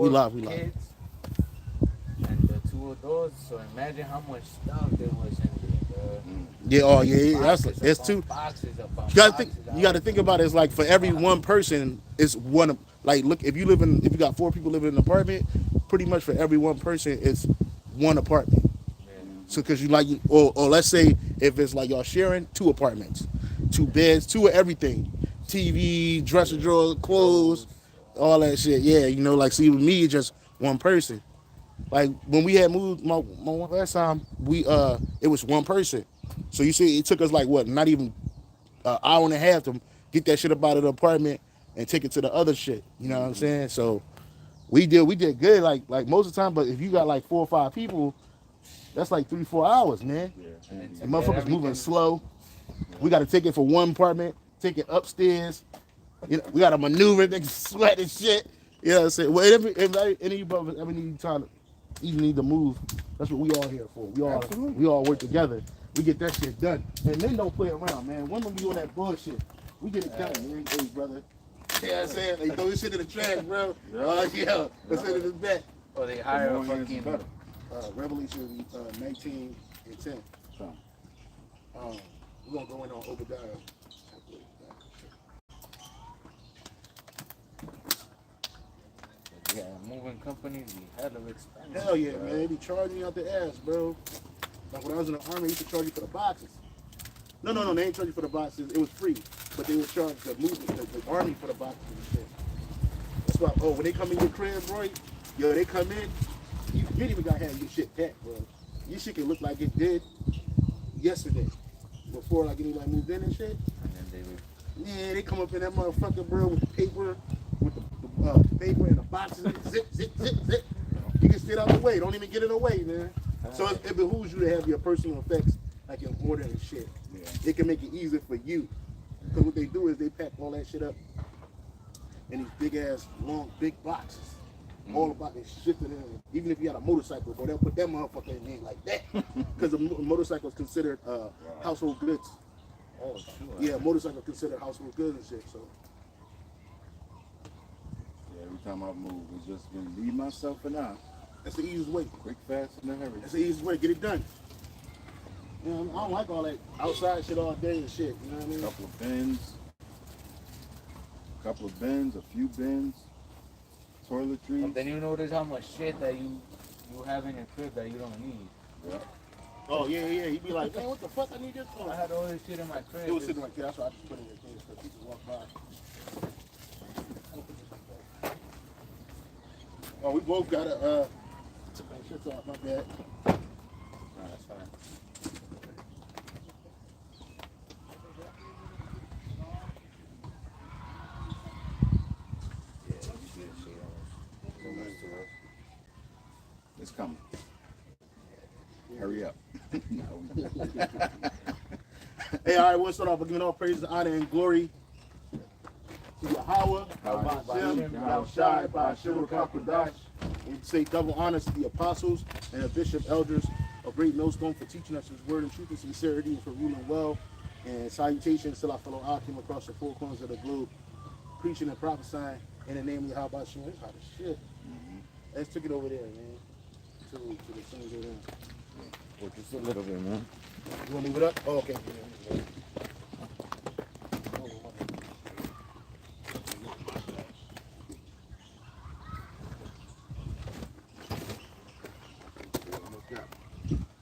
We live. kids and the 2 adults. So imagine how much stuff there was in there, bro. Yeah, oh Like yeah, that's boxes it's upon too. boxes upon You gotta think. boxes. You I gotta was think like, about it. It's like for every fuck. one person, it's one. Like, look, if you got 4 people living in an apartment, pretty much for every one person, it's one apartment. Yeah. So, cause you like, or let's say if it's like y'all sharing 2 apartments, 2 beds, 2 of everything, TV, dresser drawer, clothes, Clothes. all that shit. Yeah, like, see, with me, it's just one person. Like when we had moved my last time, it was one person. So you see, it took us like what, not even an hour and a half to get that shit up out of the apartment and take it to the other shit. You know what I'm saying? So we did good. Like most of the time, but if you got like 4 or 5 people, that's like 3 4 hours, man. Yeah, And then can't to And do get that. motherfuckers moving everything, slow. Yeah. We got to take it for one apartment, take it upstairs. We got to maneuver, niggas sweat and shit. You know what I'm saying? Well, if any of you brothers ever need time, even need to move, that's what we all here for. We Absolutely. all work together. We get that shit done. And men don't play around, man. Women be on that bullshit. We get it done, man. Hey, brother. You know what I'm saying? They throw this shit in the trash, bro. Yeah. Let's send it in the back. or they The hire a more hands, the fucking. better. Revelation 19 and 10. So, We're going to go in on Obadiah. Yeah, moving companies be hella expensive. Hell yeah, man. They be charging you out the ass, bro. Like when I was in the army, they used to charge you for the boxes. No, they ain't charge you for the boxes. It was free. But they would charge the movement, the army for the boxes and shit. That's why, when they come in your crib, bro, they come in, you ain't even got to have your shit packed, bro. Your shit can look like it did yesterday. Before, like, anybody moved in and shit. And then they would. Yeah, they come up in that motherfucker, bro, with the paper, with the paper and the boxes, zip, zip, zip, zip. You can sit out the way. Don't even get in the way, man. So it behooves you to have your personal effects, like in order and shit. yeah. It can make it easier for you. Because what they do is they pack all that shit up in these big ass, long, big boxes. All about this shit to them. Even if you got a motorcycle, bro, they'll put that motherfucker in there like that. Because a motorcycle is considered household goods. Oh, sure. Yeah, motorcycle considered household goods and shit. So Yeah, every time I move, it's just been leave myself for now. that's the easiest way. Quick, fast, and in a hurry. That's the easiest way. Get it done. You know, I don't like all that outside shit all day and shit. You know what I mean? Couple of bins, a few bins, toiletries. But then you notice how much shit that you have in your crib that you don't need. Yeah. Oh yeah. He'd be like, man, what the fuck I need this for? I had all this shit in my crib. It was sitting right there. That's why I just put it in the case because people walk by. Oh, we both got a took that shit off. My bad. Nah, that's fine. Yeah, you see the shit on us. It's coming. Hurry up. Hey, all right, we'll start off by giving all praise, honor, and glory to Yahweh, Hashem, Yahushai, Ba'ashem, Rakakadash. We say double honors to the apostles and the bishop elders of Great Millstone for teaching us his word in truth and sincerity and for ruling well. And salutations to our fellow Akim across the 4 corners of the globe, preaching and prophesying in the name of Yahweh. It's hot as shit. Let's take it over there, man. To the sun go down. Well, just a little bit, man. You want to move it up? Oh, okay.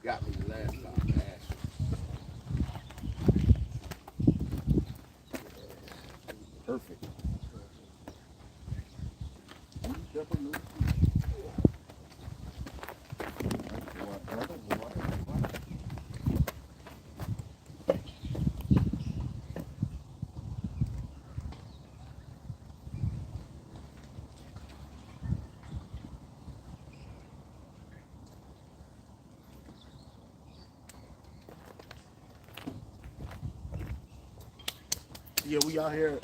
Got me the last time, man. Perfect. Yeah, we out here.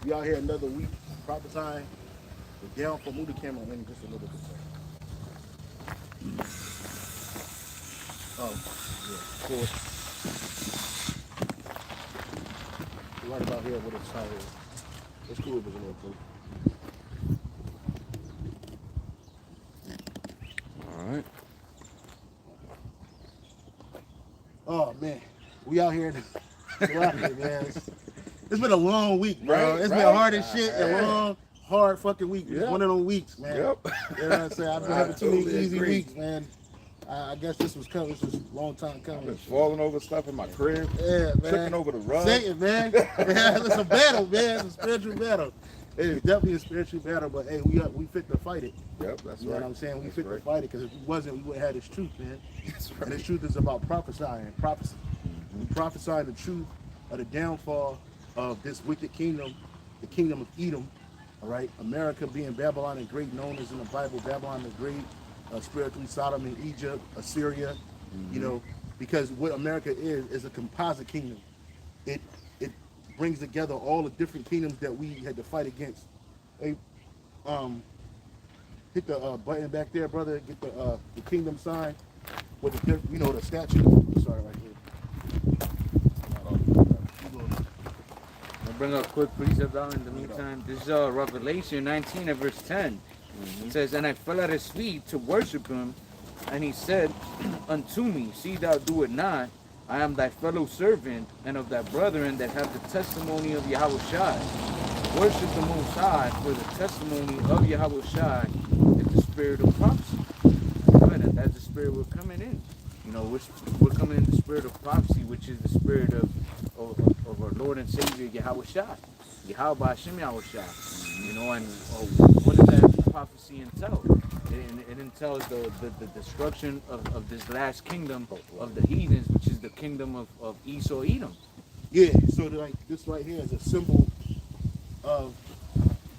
We out here another week prophesying. We're down for move the camera in just a little bit. Oh, yeah, cool. We're right about here with the tire. It's cool if it's a little cool. We out here. Man. It's been a long week, bro. Right, It's right. been hard as shit. A long, hard fucking week. It's Yep. one of those weeks, man. Yep. You know what I'm saying? I've been having too many totally easy agree. weeks, man. I guess this was coming. This was a long time I've coming. been falling over stuff in my crib. Yeah, man. Tripping over the rug. Satan, man. It's a battle, man. It's a spiritual battle. It's definitely a spiritual battle, but hey, we fit to fight it. Yep, that's You know right. what I'm saying? We That's fit right. to fight it, because if we wasn't, we wouldn't have this truth, man. That's And right. this truth is about prophesying, prophecy. We prophesying the truth of the downfall of this wicked kingdom, the kingdom of Edom. All right, America being Babylon the Great, known as in the Bible Babylon the Great, spiritually Sodom and Egypt, Assyria. You know, because what America is a composite kingdom. It brings together all the different kingdoms that we had to fight against. Hey, hit the button back there, brother. Get the kingdom sign with the the statue. Sorry, right here. I'll bring up quick precept out in the meantime. This is Revelation 19 and verse 10. It says, "And I fell at his feet to worship him, and he said unto me, See thou do it not. I am thy fellow servant, and of thy brethren that have the testimony of Yahushua. Worship the Most High, for the testimony of Yahushua is the spirit of prophecy." Good, and that's the spirit we're coming in. You know, we're coming in the spirit of prophecy, which is the spirit of our Lord and Savior Yahushua, Yahweh Hashem Yahushua. You know, and what does that prophecy entail? It entails the destruction of this last kingdom of the heathens, which is the kingdom of Esau Edom. Yeah, so like this right here is a symbol of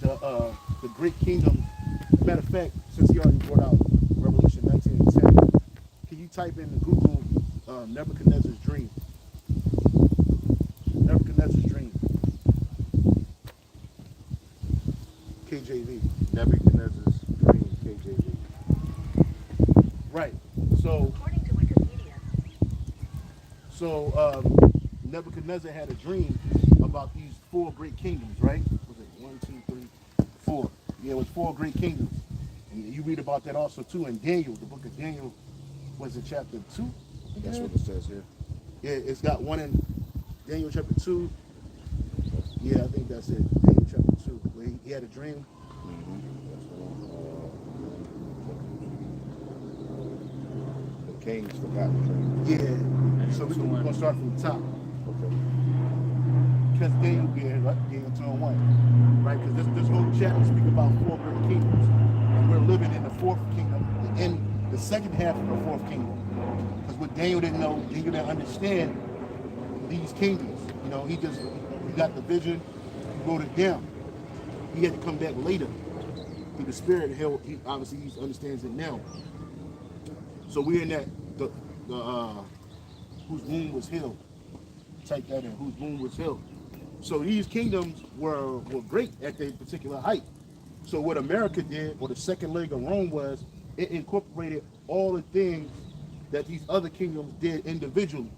the great kingdom. Matter of fact, since he already brought out Revelation 19 and 10, can you type in Google Nebuchadnezzar's dream? Nebuchadnezzar's dream. KJV. Nebuchadnezzar's dream, KJV. Right. So According to Wikipedia, Nebuchadnezzar had a dream about these four great kingdoms, right? Was it 1, 2, 3, 4? Yeah, it was four great kingdoms. And you read about that also too in Daniel, the book of Daniel. Was it chapter 2? That's what it says here. Yeah, it's got one in Daniel chapter 2. Yeah, I think that's it. Daniel chapter 2. Where he had a dream. The kings forgot the dream. Yeah. So we're going to start from the top. Okay. Because Daniel being Daniel 2 and 1. Right? Because this whole chapter speaks about four great kingdoms. And we're living in the fourth kingdom, in the second half of the fourth kingdom. Because what Daniel didn't know, Daniel didn't understand these kingdoms. You know, he got the vision, he wrote it down. He had to come back later through the spirit. He obviously he understands it now. So we're in that the whose womb was healed. Type that in, whose womb was healed. So these kingdoms were great at their particular height. So what America did, or the second leg of Rome, was it incorporated all the things that these other kingdoms did individually.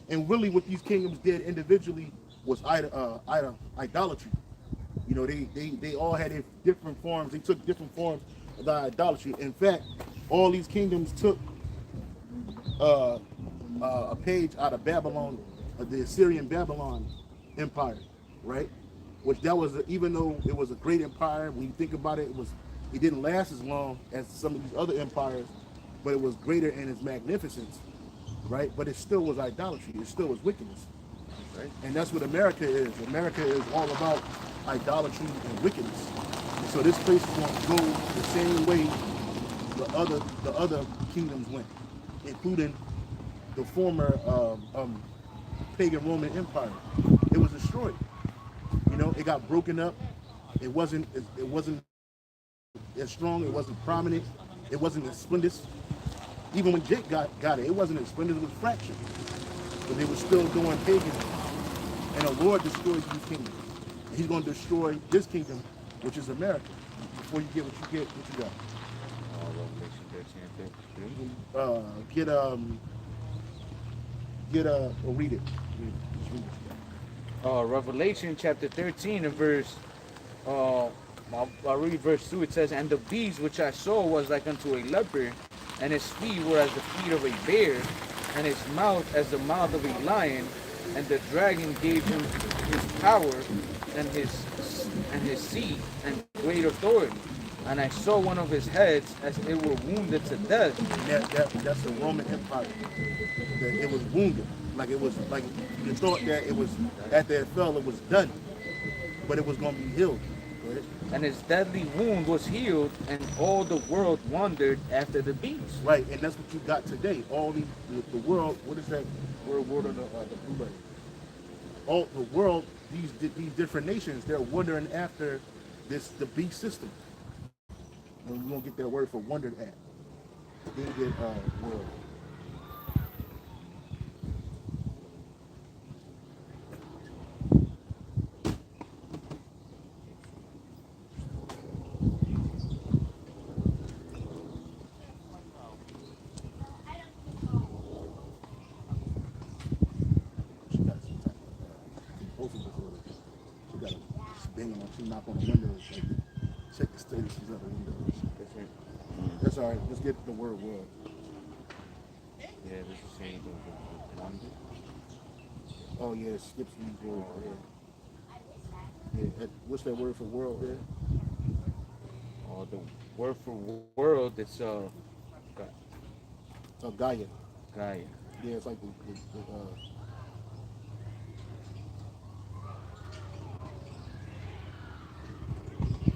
And really what these kingdoms did individually was idolatry. You know, they all had their different forms. They took different forms of idolatry. In fact, all these kingdoms took a page out of Babylon, the Assyrian Babylon Empire, right? Which that was, even though it was a great empire, when you think about it, it didn't last as long as some of these other empires, but it was greater in its magnificence, right? But it still was idolatry. It still was wickedness, right? And that's what America is. America is all about idolatry and wickedness. And so this place is going to go the same way the other kingdoms went, including the former pagan Roman Empire. It was destroyed. You know, it got broken up. It wasn't as strong. It wasn't prominent. It wasn't as splendid. Even when Jake got it, it wasn't as splendid. It was fractured. But they were still doing pagan. And the Lord destroys these kingdoms. And he's going to destroy this kingdom, which is America. Before you get what you got. Revelation 13 and 53. Read it. Just read it. Revelation chapter 13 and verse, I'll read verse 2. It says, "And the beast which I saw was like unto a leopard, and his feet were as the feet of a bear, and his mouth as the mouth of a lion, and the dragon gave him his power and his seat and great authority. And I saw one of his heads as it were wounded to death. That's the Roman Empire. That it was wounded, like it was like you thought that it was after it fell, it was done, but it was going to be healed. Go ahead. And his deadly wound was healed, and all the world wondered after the beast. Right, and that's what you got today. All the world. What is that word of the blueberry? All the world. These different nations. They're wondering after the beast system. And we're gonna get that word for wondered at. Then get world. She got some type of compulsive disorder. She got a banging on. She knock on the windows. Like, check the status. She's out the window. That's all right. Let's get the word world. Yeah, this is saying the wonder. Oh yeah, it skips these words. Yeah. What's that word for world there? Oh, the word for world, it's Gaia. Gaia. Yeah, it's like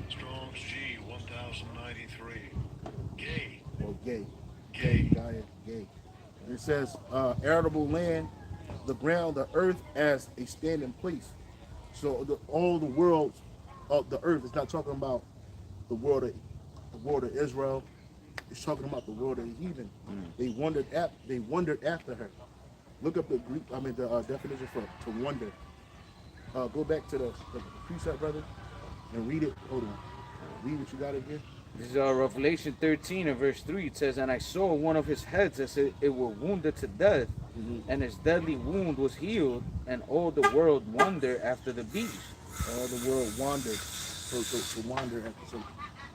Strong's G 1093. Gay. or gay. Gay. Gaia, gay. It says arable land, the ground, the earth as a standing place. So all the worlds of the earth. It's not talking about the world of Israel. It's talking about the world of the heathen. They wondered after her. Look up the Greek. The definition for to wonder. Go back to the precept, brother, and read it. Hold on. Read what you got again. This is Revelation 13 and verse 3. It says, and I saw one of his heads as it were wounded to death, and his deadly wound was healed, and all the world wondered after the beast. All the world wandered. So wander. So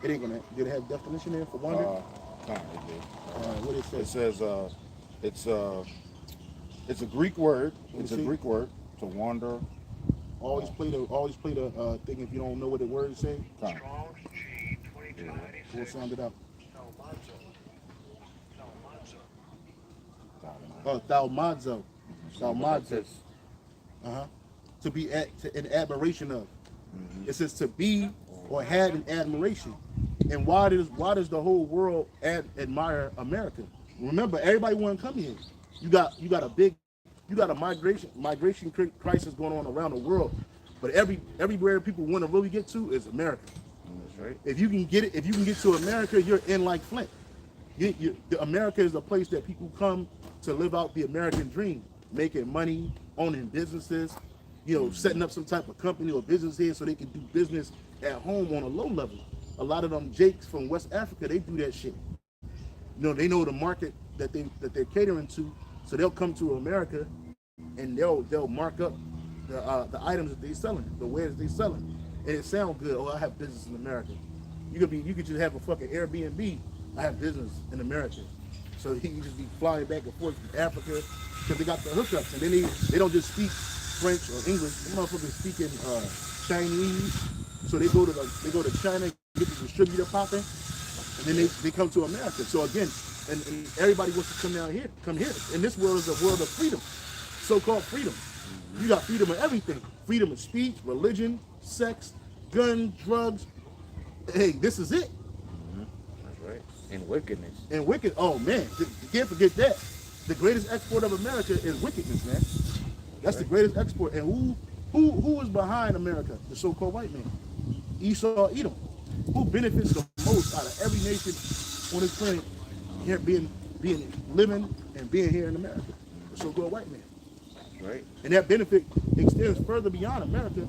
it ain't gonna. Did it have definition there for wander? What it It says? says it's a Greek word. It's a Greek word to wander. Always play the thing if you don't know what the word say. Strong's G 2296. We'll sound it out. Thalmazo. Thalmazo. To be in admiration of. It says to be or had an admiration. And why does the whole world admire America? Remember, everybody want to come here. You got a migration crisis going on around the world, but everywhere people want to really get to is America. That's right. If you can get to America, you're in like Flint. America is a place that people come to live out the American dream, making money, owning businesses, setting up some type of company or business here so they can do business at home on a low level. A lot of them Jakes from West Africa, they do that shit. They know the market that they're catering to, so they'll come to America and they'll mark up the items that they're selling, the wares they're selling, and it sounds good. Oh, I have business in America. You could just have a fucking Airbnb. I have business in America, so he can just be flying back and forth from Africa because they got the hookups, and then they don't just speak French or English. They motherfuckers speaking Chinese, so they go to China, get the distributor popping, and then they come to America. So again, and everybody wants to come here. And this world is a world of freedom, so-called freedom. You got freedom of everything. Freedom of speech, religion, sex, guns, drugs. Hey, this is it. That's right. And wickedness. Oh man, you can't forget that. The greatest export of America is wickedness, man. That's the greatest export. And who is behind America? The so-called white man. Esau, Edom. Who benefits the most out of every nation on this planet here living and being here in America? The so-called white man. Right. And that benefit extends further beyond America.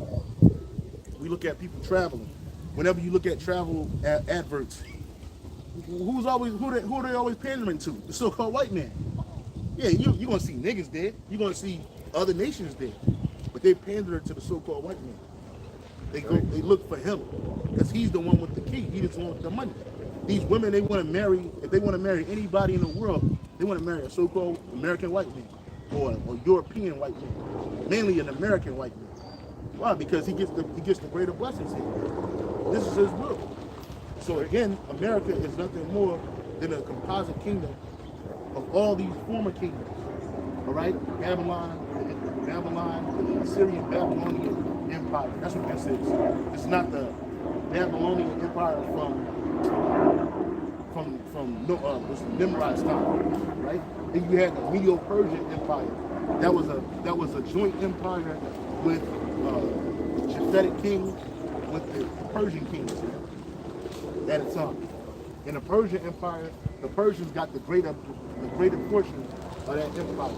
We look at people traveling. Whenever you look at travel adverts, who are they always pandering to? The so-called white man. Yeah, you're gonna see niggas there. You're gonna see other nations there, but they pander to the so-called white man. They look for him because he's the one with the key. He's the one with the money. These women, they want to marry. If they want to marry anybody in the world, They want to marry a so-called American white man or European white man, mainly an American white man. Why? Because he gets the greater blessings here. This is his will. So again, America is nothing more than a composite kingdom of all these former kingdoms. All right, Babylon, the Assyrian Babylonian Empire. That's what this is. It's not the Babylonian Empire from Nimrod's time, right? Then you had the Medo-Persian Empire. That was a joint empire with the Japhetic king with the Persian kings at a time. In the Persian Empire, the Persians got the greater portion of that empire.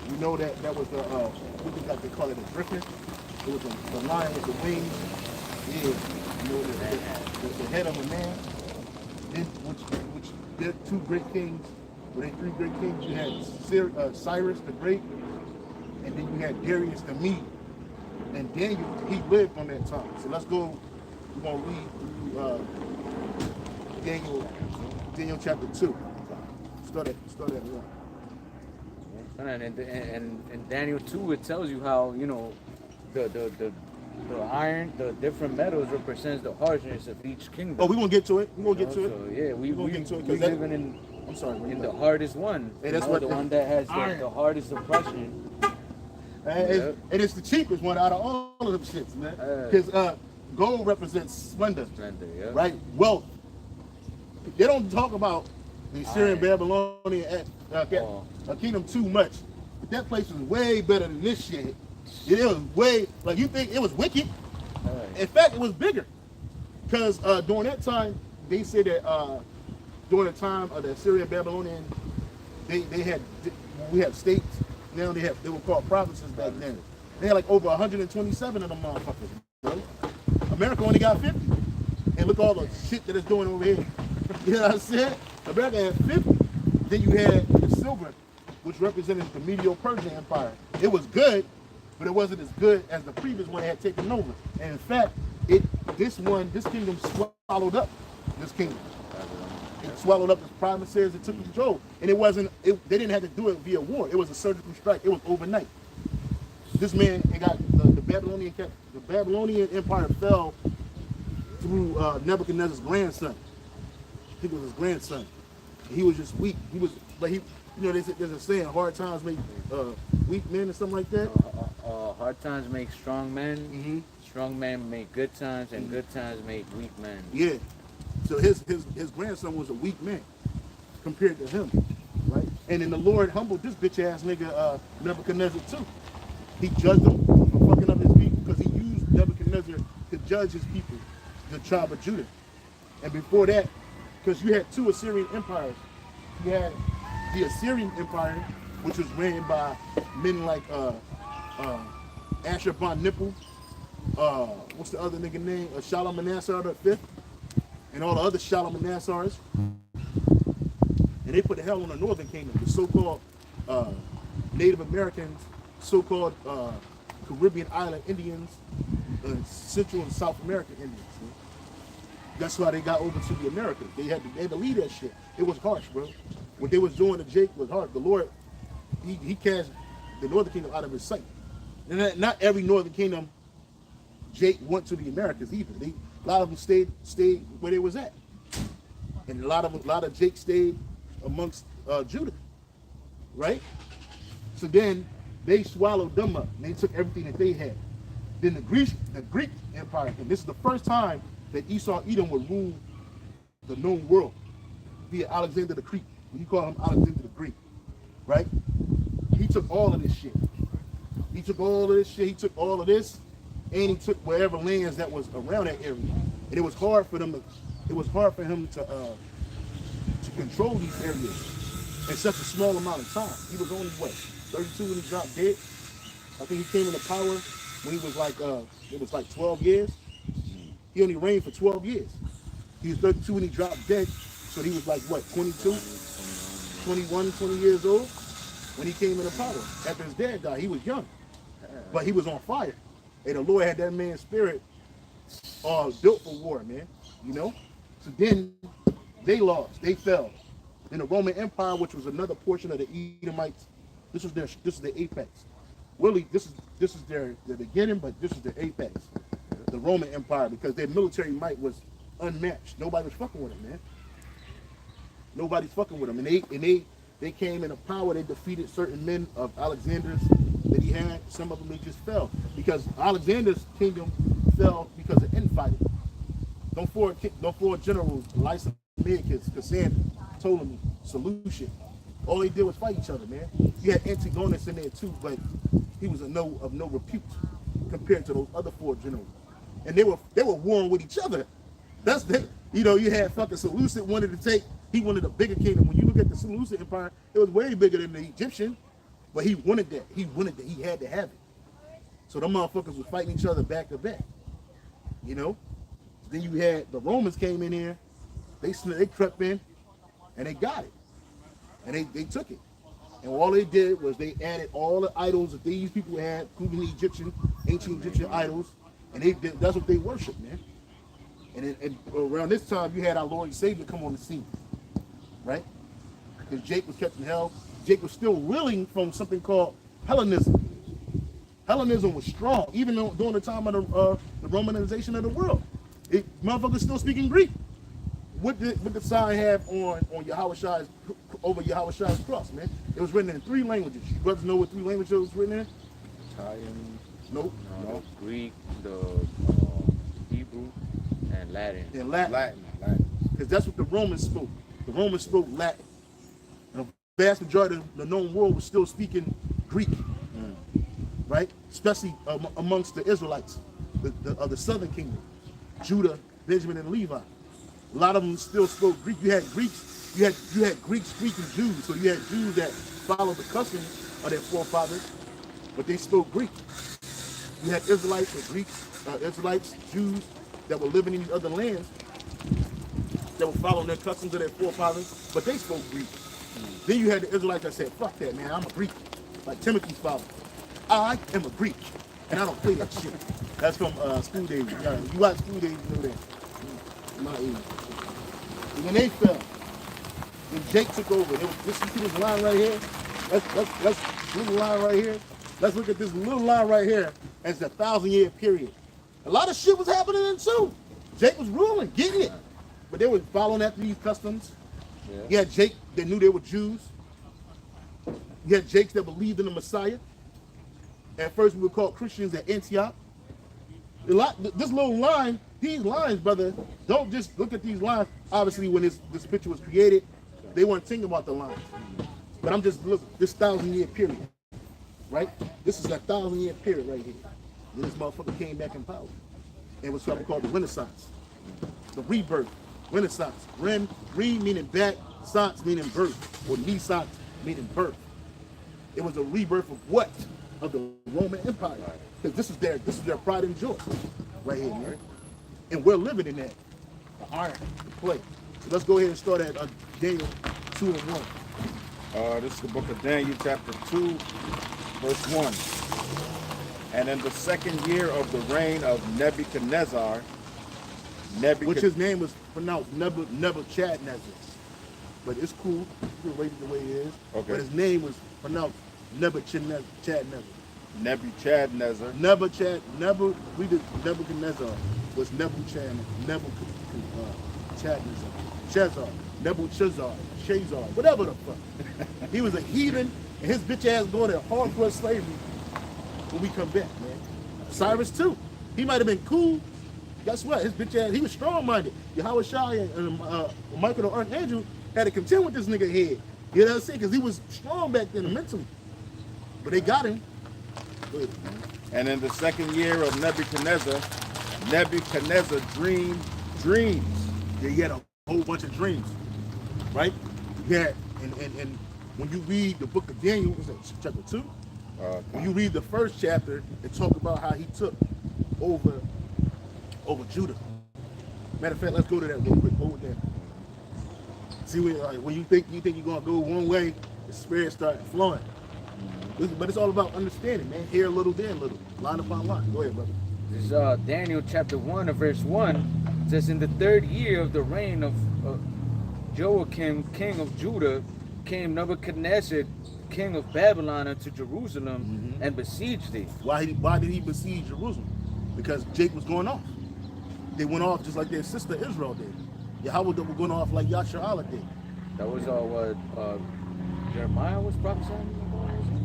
You know that was the what they call it, a griffin. It was the lion with the wings. Yeah, you know the head of a man. Then which they're two great kings. Well, they three great kings. You had Cyrus the Great, and then you had Darius the Mede. And Daniel, he lived on that time. So let's go. We're gonna read Daniel chapter 2. Start at 1. And in Daniel 2, it tells you how, you know, the iron, the different metals represents the harshness of each kingdom. Oh, we're gonna get to it. We're gonna get to it. So, yeah, we living in. I'm sorry. In the hardest one. Hey, that's what the one that has the hardest oppression. And it's the cheapest one out of all of them shits, man. Because gold represents splendor, Yeah. right? Wealth. They don't talk about the Assyrian Babylonian kingdom too much. But that place was way better than this shit. It was way, like, you think it was wicked? In fact, it was bigger. Because during that time, they said that during the time of the Assyrian Babylonian, we had states. Now they were called provinces back then. They had like over 127 of them motherfuckers. Bro. America only got 50. And look all the shit that it's doing over here. You know what I'm saying? America had 50. Then you had the silver, which represented the Medo-Persian Empire. It was good, but it wasn't as good as the previous one had taken over. And in fact, this kingdom swallowed up this kingdom. It swallowed up its provinces. It took control, and they didn't have to do it via war. It was a surgical strike. It was overnight. This man, it got the Babylonian Empire fell through Nebuchadnezzar's grandson. I think it was his grandson. He was just weak. There's a saying, hard times make weak men or something like that. Hard times make strong men. Mm-hmm. Strong men make good times, and good times make weak men. Yeah. So his grandson was a weak man compared to him, right? And then the Lord humbled this bitch ass nigga Nebuchadnezzar too. He judged him for fucking up his people because he used Nebuchadnezzar to judge his people, the tribe of Judah. And before that, because you had two Assyrian empires, you had the Assyrian Empire, which was ran by men like Ashurbanipal, what's the other nigga name? Shalmaneser the Fifth, and all the other Shalmanesers. And they put the hell on the Northern Kingdom, the so-called Native Americans, so-called Caribbean island Indians, Central and South American Indians. That's why they got over to the Americas. They had to lead that shit. It was harsh, bro. What they was doing to Jake was hard. The Lord, he cast the Northern Kingdom out of his sight. And not every Northern Kingdom Jake went to the Americas either. A lot of them stayed where they was at. And a lot of Jake stayed amongst Judah, right? So then they swallowed them up and they took everything that they had. Then the Greek Empire, and this is the first time that Esau Edom would rule the known world via Alexander the Greek. You call him Alexander the Greek, right? He took all of this shit. He took all of this, and he took wherever lands that was around that area. And it was hard for him to control these areas in such a small amount of time. He was only 32 when he dropped dead. I think he came into power when he was it was like 12 years. He only reigned for 12 years. He was 32 when he dropped dead. So he was 22, 21, 20 years old when he came into power. After his dad died, he was young. But he was on fire. And the Lord had that man's spirit built for war, man. You know? So then they lost. They fell. Then the Roman Empire, which was another portion of the Edomites, this is the apex. Really, this is their beginning, but this is the apex. The Roman Empire, because their military might was unmatched. Nobody was fucking with them, man. Nobody's fucking with them, and they came into power. They defeated certain men of Alexander's that he had. Some of them they just fell because Alexander's kingdom fell because of infighting. Don't forward generals Lysimachus, Cassandra, Ptolemy, Seleucid. All they did was fight each other, man. You had Antigonus in there too, but he was of no repute compared to those other 4 generals. And they were warring with each other. That's the, you had fucking Seleucid he wanted a bigger kingdom. When you look at the Seleucid Empire, it was way bigger than the Egyptian, but he wanted that. He had to have it. So them motherfuckers was fighting each other back to back. Then you had the Romans came in here, they crept in, and they got it. And they took it. And all they did was they added all the idols that these people had, including the ancient Egyptian idols, and that's what they worshiped, man. And around this time, you had our Lord and Savior come on the scene, right? Because Jake was kept in hell. Jake was still reeling from something called Hellenism. Hellenism was strong, even during the time of the Romanization of the world. Motherfuckers still speaking Greek. What did the sign have on Yahushai's over Yahushai's cross, man? It was written in 3 languages. You brothers know what 3 languages it was written in? Italian. Nope. No. Greek, the Hebrew, and Latin. In Latin. Because that's what the Romans spoke. The Romans spoke Latin. And the vast majority of the known world was still speaking Greek, right? Especially amongst the Israelites of the southern kingdom, Judah, Benjamin, and Levi. A lot of them still spoke Greek. You had Greeks, you had Greeks speaking Jews. So you had Jews that followed the customs of their forefathers, but they spoke Greek. You had Israelites or Greeks, Israelites, Jews that were living in these other lands that were following their customs of their forefathers, but they spoke Greek. Then you had the Israelites that said, fuck that, man, I'm a Greek. Like Timothy's father. I am a Greek, and I don't play that shit. That's from School Days. You watch School Days, you know that. My age. And when they fell, when Jake took over, you see this line right here? Let's little line right here. Let's look at this little line right here as the 1,000-year period. A lot of shit was happening then too. Jake was ruling, getting it. But they were following after these customs. Yeah. You had Jake that knew they were Jews. You had Jakes that believed in the Messiah. At first we were called Christians at Antioch. This little line, these lines, brother, don't just look at these lines. Obviously, when this picture was created, they weren't thinking about the lines. But I'm just looking, this 1,000-year period, right? This is a 1,000-year period right here. Then this motherfucker came back in power. And what's called the Renaissance, the rebirth, Renaissance. Re meaning back, sans meaning birth, or Nisans meaning birth. It was a rebirth of what? Of the Roman Empire. Because this is their pride and joy right here, man. And we're living in that. The iron, the clay. So let's go ahead and start at Daniel 2 and 1. This is the book of Daniel, chapter 2, verse 1. And in the 2nd year of the reign of Nebuchadnezzar, which his name was pronounced Nebuchadnezzar. But it's cool. You can write it the way it is. Okay. But his name was pronounced Nebuchadnezzar. Nebuchadnezzar. Nebuchadnezzar was Nebuchadnezzar. Shazar, whatever the fuck. He was a heathen, and his bitch ass going to hardcore slavery when we come back, man. Cyrus too. He might have been cool. Guess what? His bitch ass, he was strong-minded. Yahushua and Michael the Archangel had to contend with this nigga head. You know what I'm saying? Because he was strong back then mentally. But they got him. Good. And in the 2nd year of Nebuchadnezzar dreamed dreams. Yeah, he had a whole bunch of dreams, right? Yeah, and when you read the book of Daniel, what's that, chapter 2? When you read the first chapter, it talks about how he took over Judah. Matter of fact, let's go to that real quick. Go with that. See, when you think you're gonna go one way, the spirit starts flowing. But it's all about understanding, man. Here a little, there a little, line upon line. Go ahead, brother. This is Daniel chapter 1 verse 1. It says, in the 3rd year of the reign of Joachim, king of Judah, came Nebuchadnezzar, king of Babylon, unto Jerusalem and besieged it. Why did he besiege Jerusalem? Because Jake was going off. They went off just like their sister Israel did. Yahweh were going off like GMSHAWAII did. That was what Jeremiah was prophesying?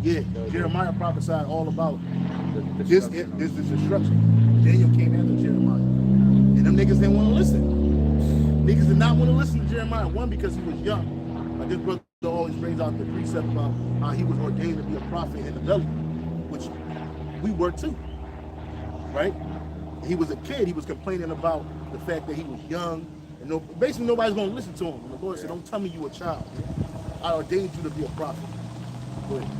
Yeah, Jeremiah prophesied all about The this destruction. destruction. Daniel came after Jeremiah. And them niggas didn't want to listen. Niggas did not want to listen to Jeremiah. One, because he was young. Like this brother always brings out the precept about how he was ordained to be a prophet in the belly, which we were too, right? He was a kid. He was complaining about the fact that he was young, and basically nobody's going to listen to him. And the Lord said, "Don't tell me you a child. I ordained you to be a prophet." Go ahead.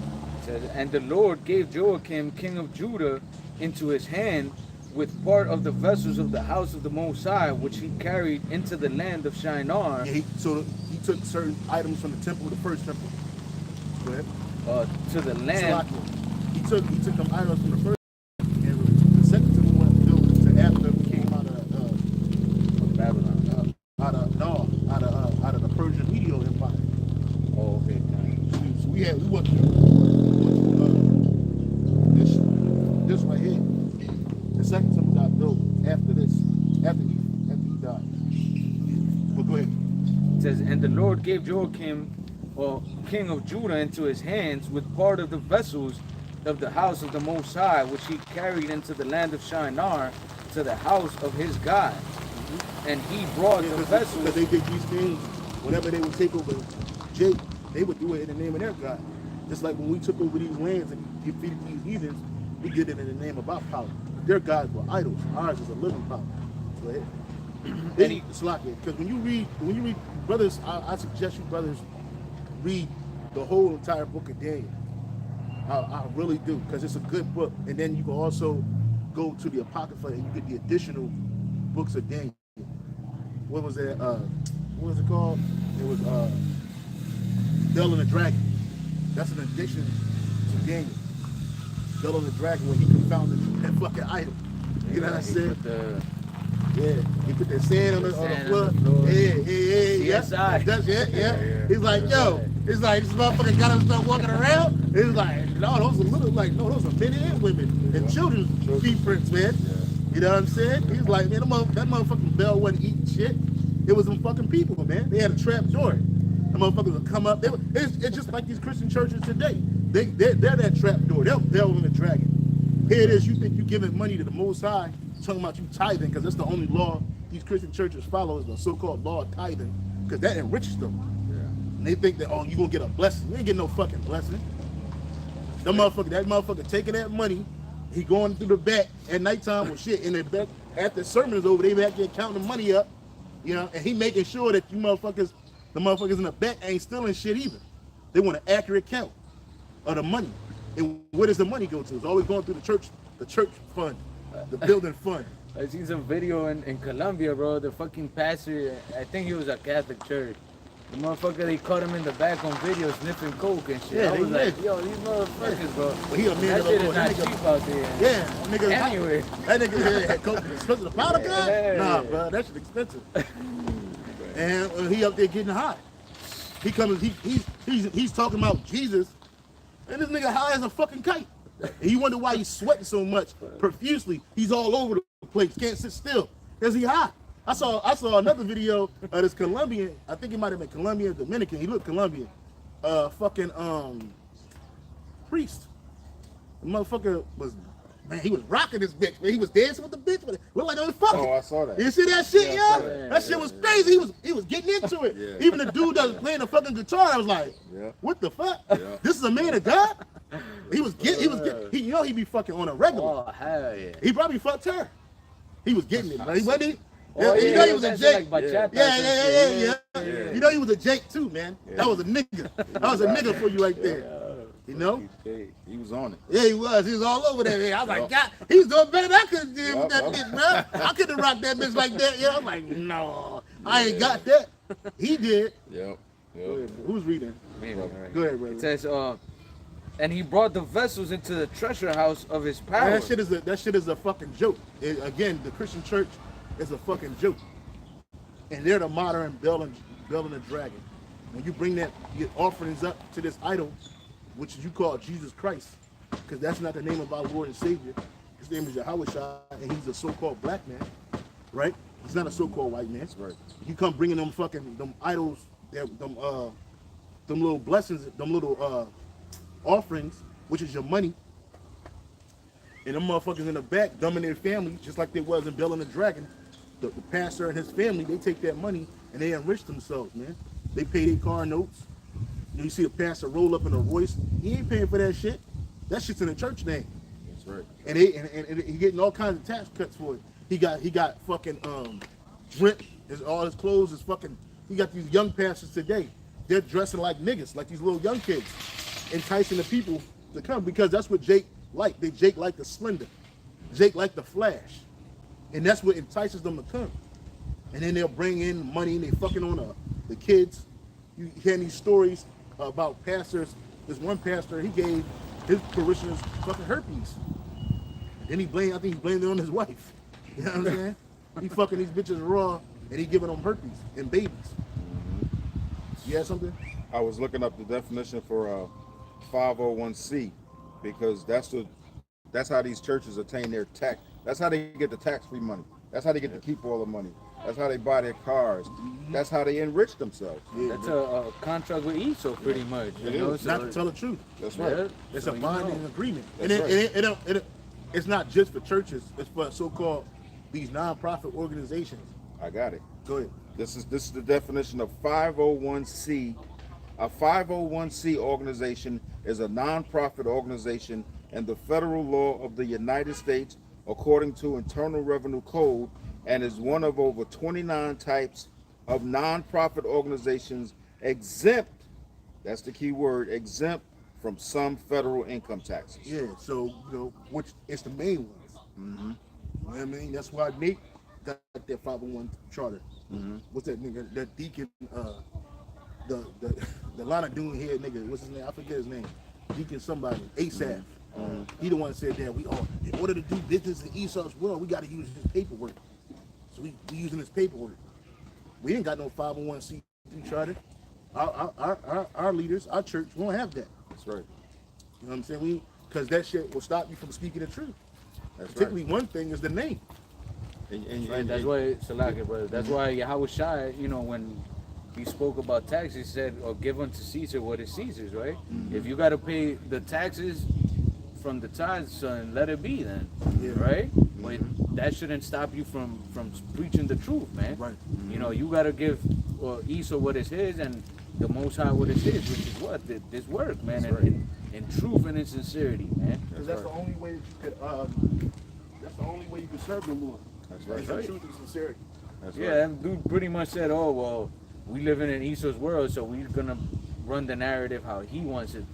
It says, and the Lord gave Joachim, king of Judah, into his hand with part of the vessels of the house of the Most High, which he carried into the land of Shinar. Yeah, so he took certain items from the temple, the first temple. Go ahead. To the land. He took them items from the first and the second temple went built to after we came out of Babylon. out of the Persian Medio Empire. Oh, okay. So we went to this right here. The second temple got built after this, after he died. But go ahead. It says, and the Lord gave Joachim, king of Judah, into his hands with part of the vessels of the house of the Most High, which he carried into the land of Shinar, to the house of his God. And he brought the vessels. Because they did these things, whenever they would take over Jake, they would do it in the name of their God. Just like when we took over these lands and defeated these heathens, we did it in the name of our power. Their gods were idols. Ours is a living power. Go ahead. Because when you read, brothers, I suggest you brothers read the whole entire book of Daniel. I really do, because it's a good book. And then you can also go to the Apocrypha and you get the additional books of Daniel. What was that? What was it called? It was Bel and the Dragon. That's an addition to Daniel. Bel and the Dragon, when he confounded that fucking idol. You know what I said? He put that sand on the floor. Yeah. He's like, yo, it's like this motherfucker got him start walking around. It's like, no, those are men and women and children's feet prints, man. You know what I'm saying? He's like, man, that motherfucking Bell wasn't eating shit. It was them fucking people, man. They had a trap door. The motherfuckers would come up. It's just like these Christian churches today. They're that trap door. They're Bell and the Dragon. Here it is. You think you're giving money to the Most High, talking about you tithing, because that's the only law these Christian churches follow, is the so-called law of tithing, because that enriches them. And they think that, oh, you're going to get a blessing. You ain't getting no fucking blessing. That motherfucker taking that money, he going through the back at nighttime with shit in their back. After the sermon is over, they back there counting the money up, you know, and he making sure that the motherfuckers in the back ain't stealing shit either. They want an accurate count of the money. And where does the money go to? It's always going through the church fund, the building fund. I seen some video in Colombia, bro. The fucking pastor, I think he was a Catholic church. The motherfucker, they caught him in the back on video sniffing coke and shit. Yeah, I was they like, yo, these motherfuckers, bro. But he a man That of the shit is Lord. not That nigga- cheap out there. Yeah, that nigga. Anyway. That nigga had coke. Expensive. The powder gun? Yeah. Nah, bro, that shit expensive. And he up there getting high. He comes. He's talking about Jesus, and this nigga high as a fucking kite. And you wonder why he's sweating so much profusely. He's all over the place. Can't sit still. Cause he high. I saw another video of this Colombian. I think he might have been Colombian, Dominican. He looked Colombian. Priest. The motherfucker was, man, he was rocking this bitch, man. He was dancing with the bitch. Looked like they was fucking. Oh, I saw that. You see that shit, Yeah, I yo? saw that. That shit was crazy. He was getting into it. Yeah. Even the dude that was playing the fucking guitar, I was like, Yeah. what the fuck? Yeah. This is a man of God? He be fucking on a regular. Oh, hell yeah. He probably fucked her. He was getting it, man. Wasn't he? Oh, you know he was a that's Jake. like bachata Yeah. and shit. Yeah. You know he was a Jake too, man. Yeah. That was a nigga. That was a nigga for you right there. You know? He was on it. Yeah, he was. He was all over that. Man. I was like, God, he was doing better than I could do with that Yup. bitch, bro. I couldn't rock that bitch like that. Yeah, I'm like, no, I ain't got that. He did. Yep. Who's reading? Me, right. Go ahead, brother. It says, and he brought the vessels into the treasure house of his power. Man, that shit is a fucking joke. Again, the Christian church is a fucking joke. And they're the modern Bel Bell and the Dragon. When you bring that, your offerings up to this idol, which you call Jesus Christ, because that's not the name of our Lord and Savior. His name is GMSHAWAII, and he's a so-called black man, right? He's not a so-called white man. That's right. You come bringing them fucking them idols, them little blessings, them little offerings, which is your money, and them motherfuckers in the back dumbing their family, just like they was in Bell and the Dragon. The pastor and his family, they take that money and they enrich themselves, man. They pay their car notes. You see a pastor roll up in a Royce. He ain't paying for that shit. That shit's in the church name. That's right. And he getting all kinds of tax cuts for it. He got fucking drip. All his clothes is fucking. He got these young pastors today. They're dressing like niggas, like these little young kids, enticing the people to come because that's what Jake like. Jake like the Slender. Jake like the Flash, and that's what entices them to come. And then they'll bring in money and they fucking on the kids. You hear these stories about pastors. This one pastor, he gave his parishioners fucking herpes. Then I think he blamed it on his wife. You know what I'm saying? He fucking these bitches raw and he giving them herpes and babies. You had something? I was looking up the definition for 501c because that's how these churches attain their tax. That's how they get the tax-free money. That's how they get to keep all the money. That's how they buy their cars. That's how they enrich themselves. Yeah, That's a contract with Esau, pretty much. It You know? is. not to tell the truth. That's right. Yeah, It's so a you binding know. agreement. That's And it's not just for churches. It's for so-called these non-profit organizations. I got it. Go ahead. This is the definition of 501c. A 501c organization is a nonprofit organization in the federal law of the United States according to Internal Revenue Code and is one of over 29 types of nonprofit organizations exempt, that's the key word, exempt from some federal income taxes. Yeah, so, which is the main ones. Mm-hmm. You know what I mean? That's why Nate got that 501 charter. Mm-hmm. What's that nigga? That deacon, the line of doing here nigga, what's his name? I forget his name. Deacon somebody, ASAP. Mm-hmm. He the one that said that in order to do business in Esau's world, we got to use his paperwork. So we using his paperwork. We ain't got no 501c3 charter. Our leaders, our church, we don't have that. That's right. You know what I'm saying? Because that shit will stop you from speaking the truth. That's Particularly right. one thing is the name. And that's why, Salaki, brother, that's why GMSHAWAII, when he spoke about taxes, he said, or give unto Caesar what is Caesar's, right? Mm-hmm. If you got to pay the taxes from the tithes, son, let it be then, Yeah. right? But that shouldn't stop you from preaching the truth, man. Right. You got to give Esau what is his and the Most High what is his, which is what? This work, man, That's in truth and in sincerity, man. Because that's the only way that you could. That's the only way you can serve the Lord. That's right. Is the truth and sincerity. That's Yeah, right. that dude pretty much said, "Oh well, we living in Esau's world, so we're gonna run the narrative how he wants it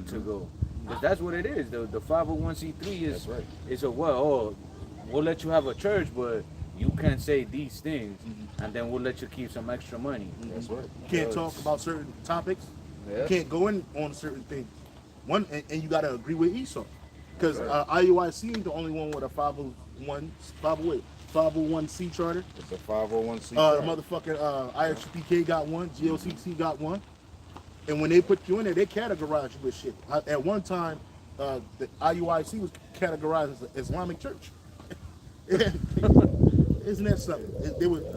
to go." Because that's what it is. The 501c3 is That's right. it's a what? Oh, we'll let you have a church, but you can't say these things, and then we'll let you keep some extra money. That's right. You can't talk about certain topics. Yeah. You can't go in on certain things. And you got to agree with Esau. Because IUIC ain't the only one with a 501c charter. It's a 501c. Motherfucking IFPK got one. GLCC got one. And when they put you in there, they categorize you with shit. At one time, the IUIC was categorized as an Islamic church. Isn't that something?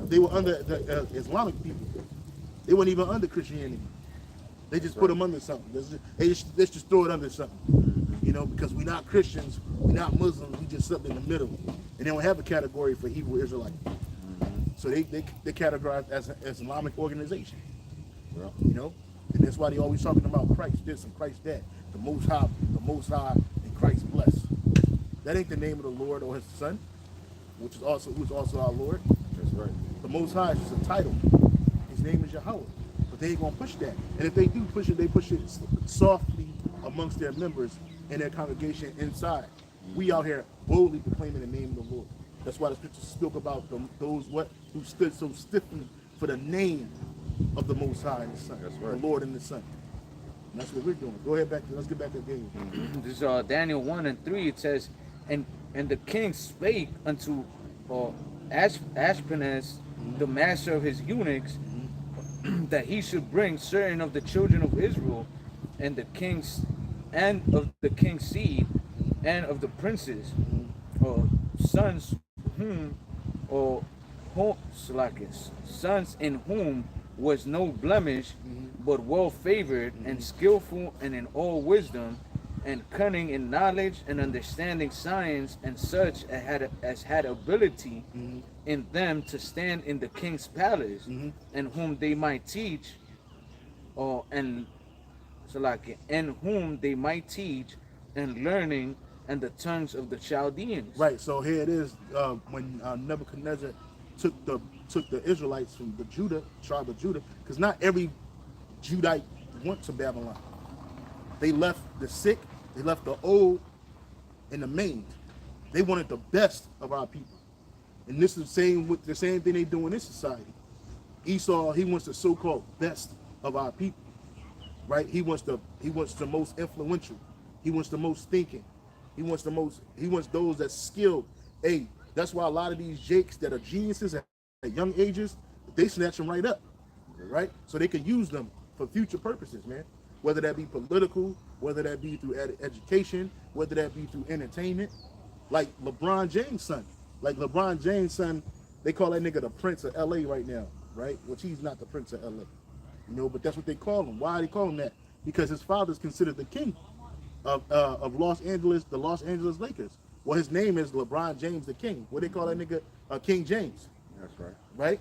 They were under the Islamic people. They weren't even under Christianity. They just put them under something. Let's just throw it under something. Because we're not Christians, we're not Muslims, we just something in the middle. And they don't have a category for Hebrew Israelite. So they categorize as an Islamic organization. Yeah. And that's why they always talking about Christ this and Christ that. The Most High, and Christ bless. That ain't the name of the Lord or His Son, who's also our Lord. That's right. The Most High is just a title. His name is Yahweh. But they ain't gonna push that. And if they do push it, they push it softly amongst their members and their congregation inside. We out here boldly proclaiming the name of the Lord. That's why the scriptures spoke about those who stood so stiffly for the name of the Most High and the Son. That's right. The Lord and the Son. And that's what we're doing. Go ahead let's get back to the game. This is Daniel 1:3. It says, and the king spake unto Ashpenaz, the master of his eunuchs, that he should bring certain of the children of Israel and the kings and of the king's seed and of the princes or sons whom or sons in whom was no blemish, but well favored and skillful and in all wisdom and cunning in knowledge and understanding science, and such as had ability in them to stand in the king's palace, and whom they might teach, and whom they might teach and learning and the tongues of the Chaldeans. Right. So here it is. When Nebuchadnezzar took the Israelites from the tribe of Judah, because not every Judite went to Babylon. They left the sick, they left the old, and the maimed. They wanted the best of our people, and this is the same thing they do in this society. Esau, he wants the so-called best of our people, right? He wants the most influential. He wants the most thinking. He wants those that's skilled. Hey, that's why a lot of these jakes that are geniuses at young ages, they snatch them right up, right? So they can use them for future purposes, man. Whether that be political, whether that be through education, whether that be through entertainment. Like LeBron James' son. They call that nigga the Prince of LA right now, right? Which he's not the Prince of LA, but that's what they call him. Why do they call him that? Because his father's considered the king of Los Angeles, the Los Angeles Lakers. Well, his name is LeBron James the King. What they call that nigga? King James. That's right. Right?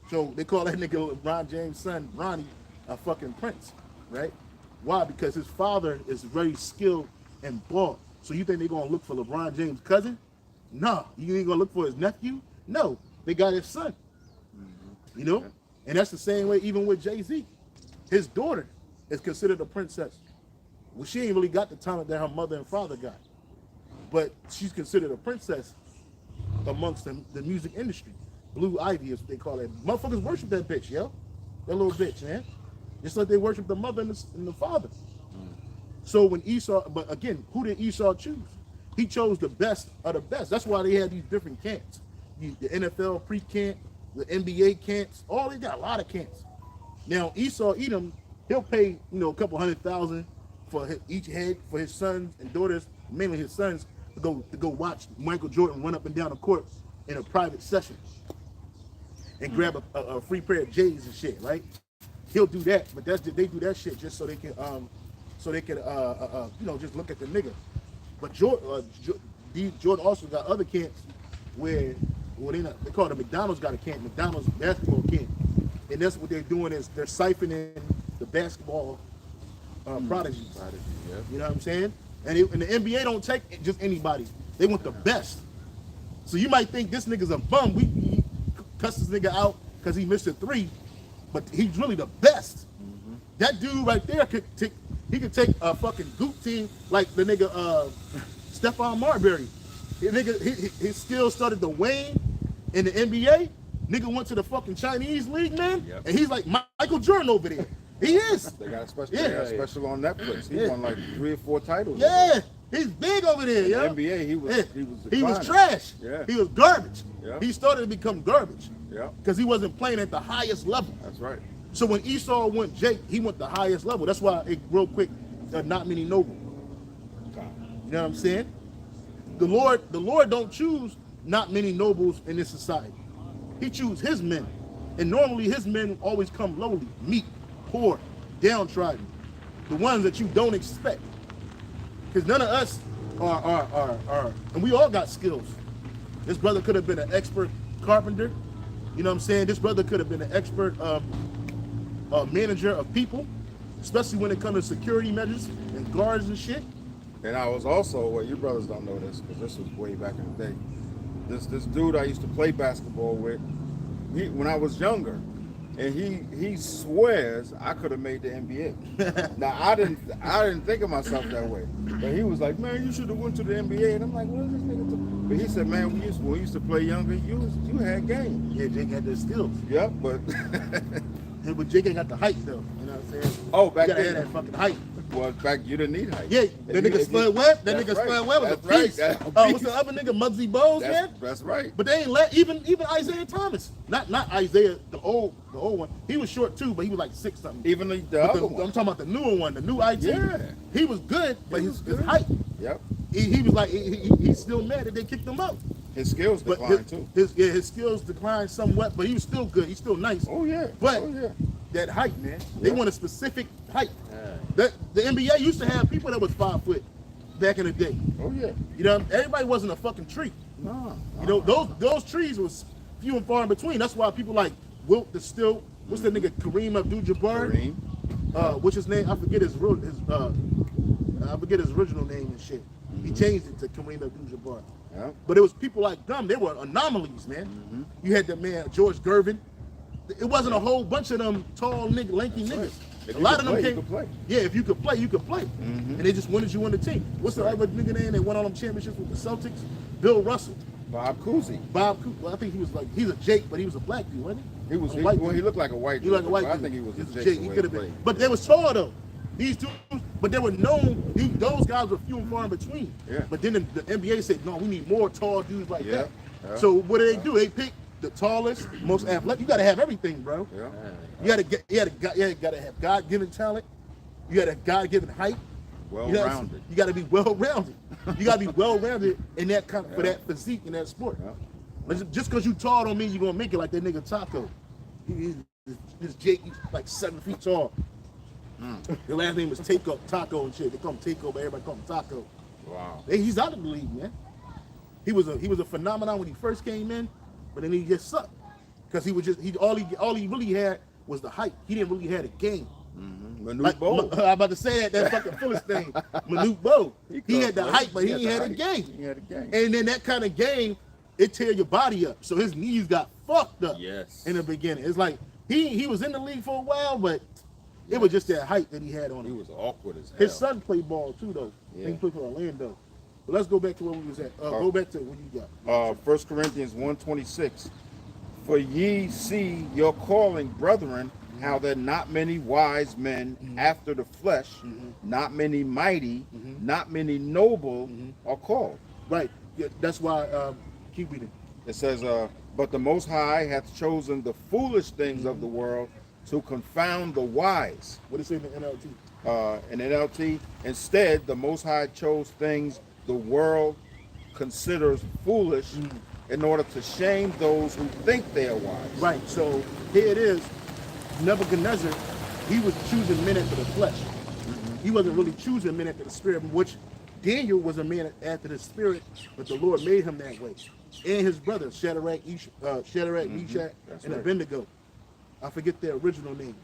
So they call that nigga LeBron James' son, Ronnie, a fucking prince, right? Why? Because his father is very skilled and ball. So you think they're gonna look for LeBron James' cousin? No. You ain't gonna look for his nephew? No. They got his son. And that's the same way even with Jay-Z. His daughter is considered a princess. Well, she ain't really got the talent that her mother and father got. But she's considered a princess amongst the music industry. Blue Ivy is what they call it. Motherfuckers worship that bitch, yo. That little bitch, man. Just like they worship the mother and the father. So when Esau, but again, who did Esau choose? He chose the best of the best. That's why they had these different camps. The NFL pre-camp, the NBA camps, they got a lot of camps. Now Esau Edom, he'll pay, a couple $100,000 for each head for his sons and daughters, mainly his sons, to go watch Michael Jordan run up and down the court in a private session and grab a free pair of J's and shit, right? He'll do that, but they do that shit just so they can just look at the nigga. But Jordan also got other camps where they call it McDonald's got a camp, McDonald's basketball camp, and that's what they're doing is they're siphoning the basketball prodigies. Yep. You know what I'm saying? And the NBA don't take just anybody. They want the best. So you might think this nigga's a bum. We cuss this nigga out because he missed a three, but he's really the best. That dude right there could take a fucking Goop team like the nigga Stephon Marbury. His skills started to wane in the NBA. Nigga went to the fucking Chinese league, man, and he's like Michael Jordan over there. He is. They got a special on Netflix. He won like 3 or 4 titles. Yeah, he's big over there, in yo. the NBA, he was trash. Yeah. He was garbage. Yeah. He started to become garbage. Yeah. Because he wasn't playing at the highest level. That's right. So when Esau went Jake, he went the highest level. That's why real quick, not many noble. You know what I'm saying? The Lord don't choose not many nobles in this society. He chooses his men. And normally his men always come lowly, meek, poor, downtrodden. The ones that you don't expect. Because none of us are, and we all got skills. This brother could have been an expert carpenter. You know what I'm saying? This brother could have been an expert manager of people, especially when it comes to security measures and guards and shit. And I was also, well, you brothers don't know this because this was way back in the day. This dude I used to play basketball with, when I was younger, and he swears I could have made the NBA. Now I didn't think of myself that way, but he was like, man, you should have went to the NBA, and I'm like, what is this nigga doing? But he said, man, when we used to play younger, you had game. Yeah, Jake had the skills. Yeah, but But Jake ain't got the height though. You know what I'm saying? Oh, back you gotta then. have that fucking height. Well, in fact, you didn't need height. Yeah, that nigga Spud Webb. That That's nigga right. Spud Webb was a That's right. beast. That's a What's beast. the other nigga, Muggsy Bogues, man? That's right. But they ain't let even Isaiah Thomas. Not Isaiah, the old one. He was short too, but he was like 6 something. Even the But other one. I'm talking about the newer one, the new IT. Yeah. He was good, but He his was good. height. Yep. He was like he's still mad that they kicked him out. His skills But declined too. his skills declined somewhat, but he was still good. He's still nice. Oh yeah. But oh yeah. that height, man, they Yeah. want a specific height. That the NBA used to have people that was 5 foot back in the day. Oh yeah. You know, everybody wasn't a fucking tree. No. You know, those trees was few and far in between. That's why people like Wilt the Still. What's that nigga Kareem Abdul-Jabbar? Kareem. What's his name? I forget his original name and shit. He changed it to Kareem Abdul-Jabbar. Yeah. But it was people like them. They were anomalies, man. You had that man George Gervin. It wasn't a whole bunch of them tall nigga, lanky That's niggas. right. If A you lot could of them play, you came. could play. Yeah, if you could play, you could play. And they just wanted you on the team. What's the other nigga name that won all them championships with the Celtics? Bill Russell. Bob Cousy. Bob Coop. Well, I think he was like he's a Jake, but he was a black dude, wasn't he? He was. A He, white well, he dude. looked like a white. He like a dude, white but dude. I think he was He's a a Jake. Jake. the He way could have been. played. But they was tall though. These dudes, but they were known. Those guys were few and far in between. Yeah. But then the NBA said, no, we need more tall dudes like Yeah. that. Yeah. So what do? They pick the tallest, most athletic. You got to have everything, bro. Yeah. You got to have God-given talent. You got to have God-given height. Well-rounded. You got to be well-rounded. You got to be well-rounded in that kind for that physique in that sport. Yeah. But just because you tall don't mean you're gonna make it like that nigga Taco. This Jake, he's like 7 feet tall. The last name was Taco and shit. They call him Taco, but everybody call him Taco. Wow. He's out of the league, man. He was a phenomenon when he first came in, but then he just sucked because all he really had was the height. He didn't really have a game. Manute Bol. I'm about to say that fucking fullest thing. Manute Bol. He had the height, but he ain't had a game. He had a game. And then that kind of game, it tear your body up. So his knees got fucked up Yes. in the beginning. It's like he was in the league for a while, but it was just that height that he had on He him. was awkward as hell. His son played ball too, though. I Yeah. think he played for Orlando. But let's go back to where we was at. Go back to what you got. 1 Corinthians 1:26. For ye see your calling, brethren, how that not many wise men after the flesh, not many mighty, not many noble are called. Right. Yeah, that's why. Keep reading. It says, but the Most High hath chosen the foolish things of the world to confound the wise. What is it in the NLT? In NLT, instead, the Most High chose things the world considers foolish in order to shame those who think they are wise. Right. So here it is. Nebuchadnezzar, he was choosing men after the flesh. He wasn't really choosing men after the spirit, which Daniel was a man after the spirit, but the Lord made him that way. And his brothers, Shadrach, Meshach, That's and right. Abednego. I forget their original names.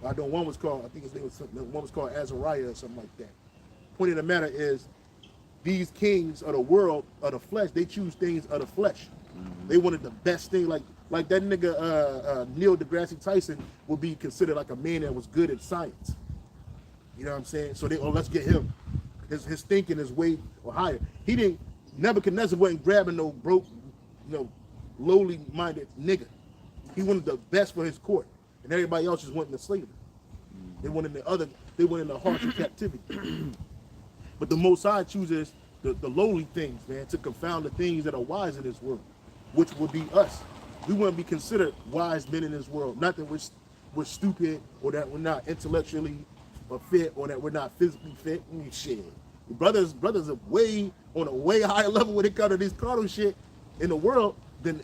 I know one was called, I think his name was something, one was called Azariah or something like that. Point of the matter is, these kings of the world, of the flesh, they choose things of the flesh. They wanted the best thing, like that nigga Neil deGrasse Tyson would be considered like a man that was good at science. You know what I'm saying? So let's get him. His thinking is way higher. Nebuchadnezzar wasn't grabbing no broke, lowly minded nigga. He wanted the best for his court, and everybody else just wanted the slavery. They wanted the harsher captivity. But the Most High chooses the lowly things, man, to confound the things that are wise in this world, which would be us. We wouldn't be considered wise men in this world. Not that we're stupid or that we're not intellectually fit or that we're not physically fit. Shit. Brothers are on a way higher level when it comes to this carnal shit in the world than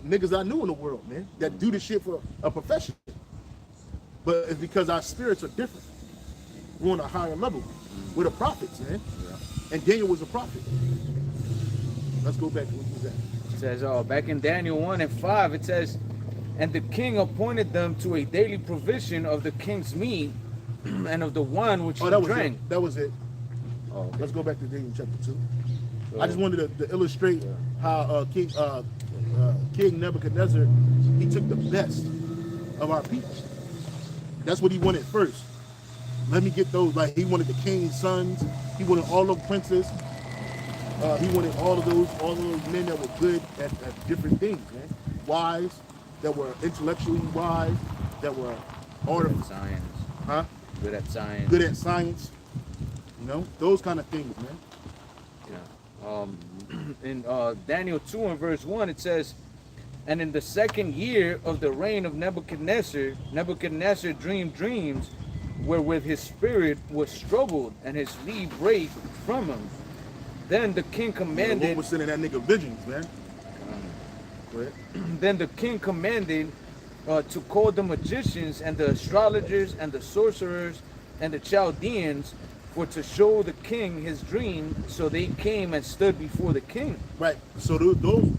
niggas I knew in the world, man, that do this shit for a profession. But it's because our spirits are different. We're on a higher level. We're the prophets, man. Yeah. And Daniel was a prophet. Let's go back to what he was at. It says, back in Daniel 1:5, it says, and the king appointed them to a daily provision of the king's meat and of the wine which he drank. That was it. Oh, okay. Let's go back to Daniel chapter 2. So, I just wanted to illustrate how King Nebuchadnezzar, he took the best of our people. That's what he wanted first. Let me get those. Like, he wanted the king's sons. He wanted all the princes. He wanted all of those men that were good at different things, man. Wise, that were intellectually wise, that were science. huh? good at science. good at science. You know, those kind of things, man. Yeah. In Daniel 2 and verse 1, it says, and in the second year of the reign of Nebuchadnezzar dreamed dreams wherewith his spirit was troubled and his sleep brake from him. Then the king The commanded. Lord was sending that nigga visions, man. Go ahead. Then the king commanded to call the magicians and the astrologers and the sorcerers and the Chaldeans for to show the king his dream. So they came and stood before the king. Right. So those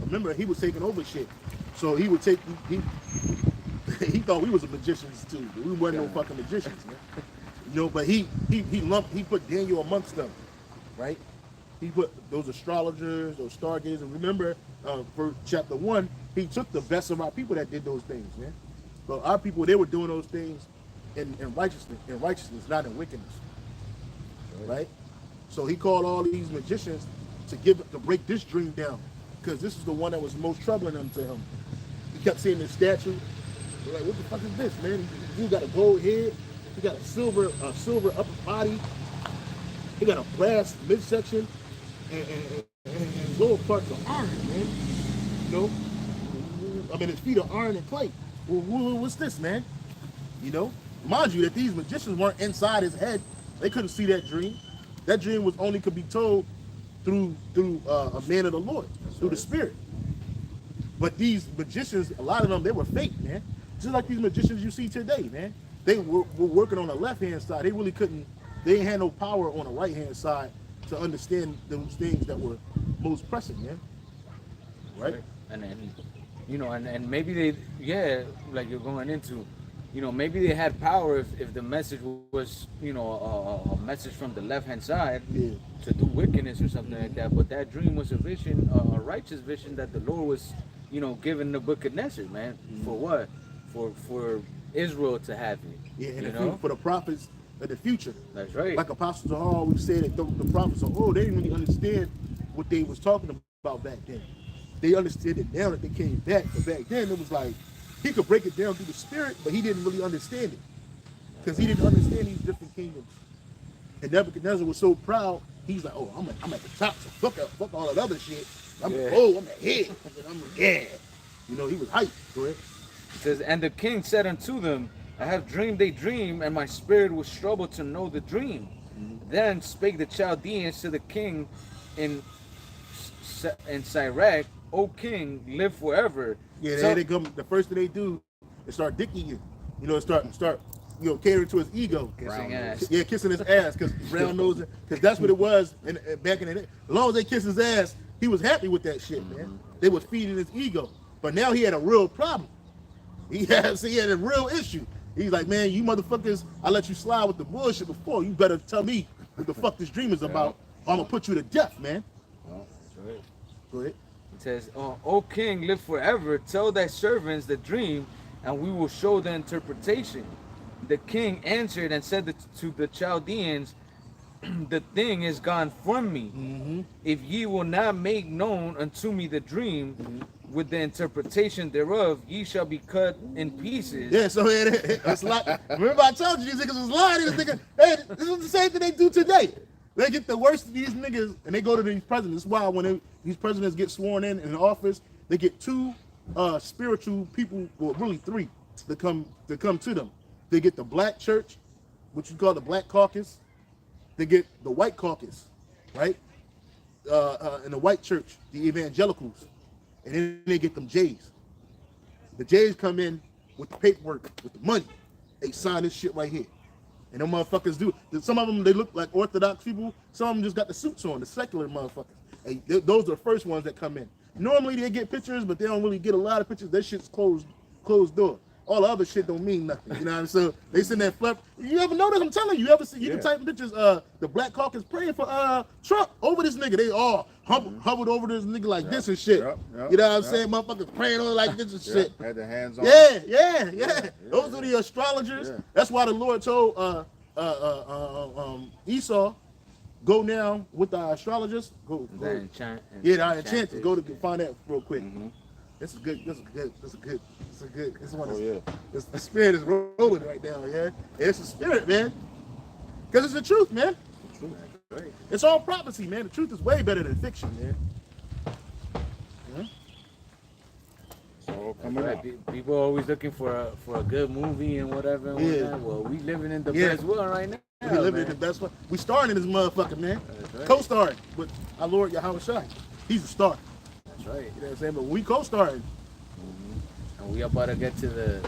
remember, he was taking over shit. So he would take he thought we was magicians too. But we weren't no fucking magicians, man. You know, but he put Daniel amongst them, right? He put those astrologers, those stargazers. And remember, for chapter 1, he took the best of our people that did those things, man. But our people, they were doing those things in righteousness, not in wickedness, right? So he called all these magicians to break this dream down, because this is the one that was most troubling unto him. He kept seeing this statue. They're like, what the fuck is this, man? He got a gold head. He got a silver upper body. He got a brass midsection and lower parts of iron, man. You know? I mean, his feet are iron and clay. Well, what's this, man? You know? Mind you that these magicians weren't inside his head. They couldn't see that dream. That dream could be told through a man of the Lord, through the Spirit. But these magicians, a lot of them, they were fake, man. Just like these magicians you see today, man. They were working on the left-hand side. They really couldn't, they ain't had no power on the right-hand side to understand those things that were most pressing, man. Right? And then, you know, and maybe they, like you're going into, you know, maybe they had power if the message was, you know, a message from the left-hand side to do wickedness or something like that. But that dream was a vision, a righteous vision that the Lord was, you know, giving Nebuchadnezzar, man. For what? For Israel to have it. Yeah, and you know? for the prophets of the future. That's right. Like Apostles are always saying that the prophets are, they didn't really understand what they was talking about back then. They understood it now that they came back, but back then it was like, he could break it down through the Spirit, but he didn't really understand it. Because he didn't understand these different kingdoms. And Nebuchadnezzar was so proud, he's like, oh, I'm at the top, so fuck all that other shit. I'm the head. You know, he was hyped. Go ahead. It says, and the king said unto them, I have dreamed a dream, and my spirit was troubled to know the dream. Then spake the Chaldeans to the king in Sirach, O king, live forever. Yeah, so, they come. The first thing they do is start dicking you. You know, start you know, catering to his ego. Kissing ass. Yeah, kissing his ass, because brown nose, because that's what it was back in the day. As long as they kissed his ass, he was happy with that shit, man. They was feeding his ego. But now he had a real problem. He had a real issue. He's like, man, you motherfuckers, I let you slide with the bullshit before. You better tell me what the fuck this dream is about, or I'm gonna put you to death, man. That's right. Go ahead. It says, O king, live forever. Tell thy servants the dream, and we will show the interpretation. The king answered and said to the Chaldeans, the thing is gone from me. If ye will not make known unto me the dream with the interpretation thereof, ye shall be cut in pieces. Yeah, so it's like, remember I told you these niggas was lying. These niggas, hey, this is the same thing they do today. They get the worst of these niggas and they go to these presidents. That's why when these presidents get sworn in office, they get two spiritual people, well, really three, to come to them. They get the black church, which you call the black caucus. They get the white caucus, right? In the white church, the evangelicals. And then they get them Jays. The Jays come in with the paperwork, with the money. They sign this shit right here. And them motherfuckers do. Some of them, they look like Orthodox people. Some of them just got the suits on, the secular motherfuckers. And those are the first ones that come in. Normally they get pictures, but they don't really get a lot of pictures. That shit's closed door. All the other shit don't mean nothing. You know what I'm saying? So they send that flip. You ever notice? I'm telling you, you ever see? You can type in pictures. The black caucus praying for Trump over this nigga. They all hovered over this nigga like this and shit. You know what I'm saying? Motherfuckers praying on like this and shit. Had their hands on. Yeah. Those are the astrologers. That's why the Lord told Esau, go now with the astrologers. Go. The Yeah, the enchanters. Go to find that real quick. This is good. This is good. This is good. This is good. This one is. Oh yeah. This, the spirit is rolling right now. Yeah, it's the spirit, man. Because it's the truth, man. Right. It's all prophecy, man. The truth is way better than fiction, man. It's all coming Right. out. People are always looking for a good movie and whatever. And Yeah. whatnot. Well, we living in the Yeah. best world right now. We living in man. the best one. We starring in this motherfucker, man. That's right. Co-starring with our Lord GMSHAWAII. He's a star. That's right. You know what I'm saying? But we co-starring. And we about to get to the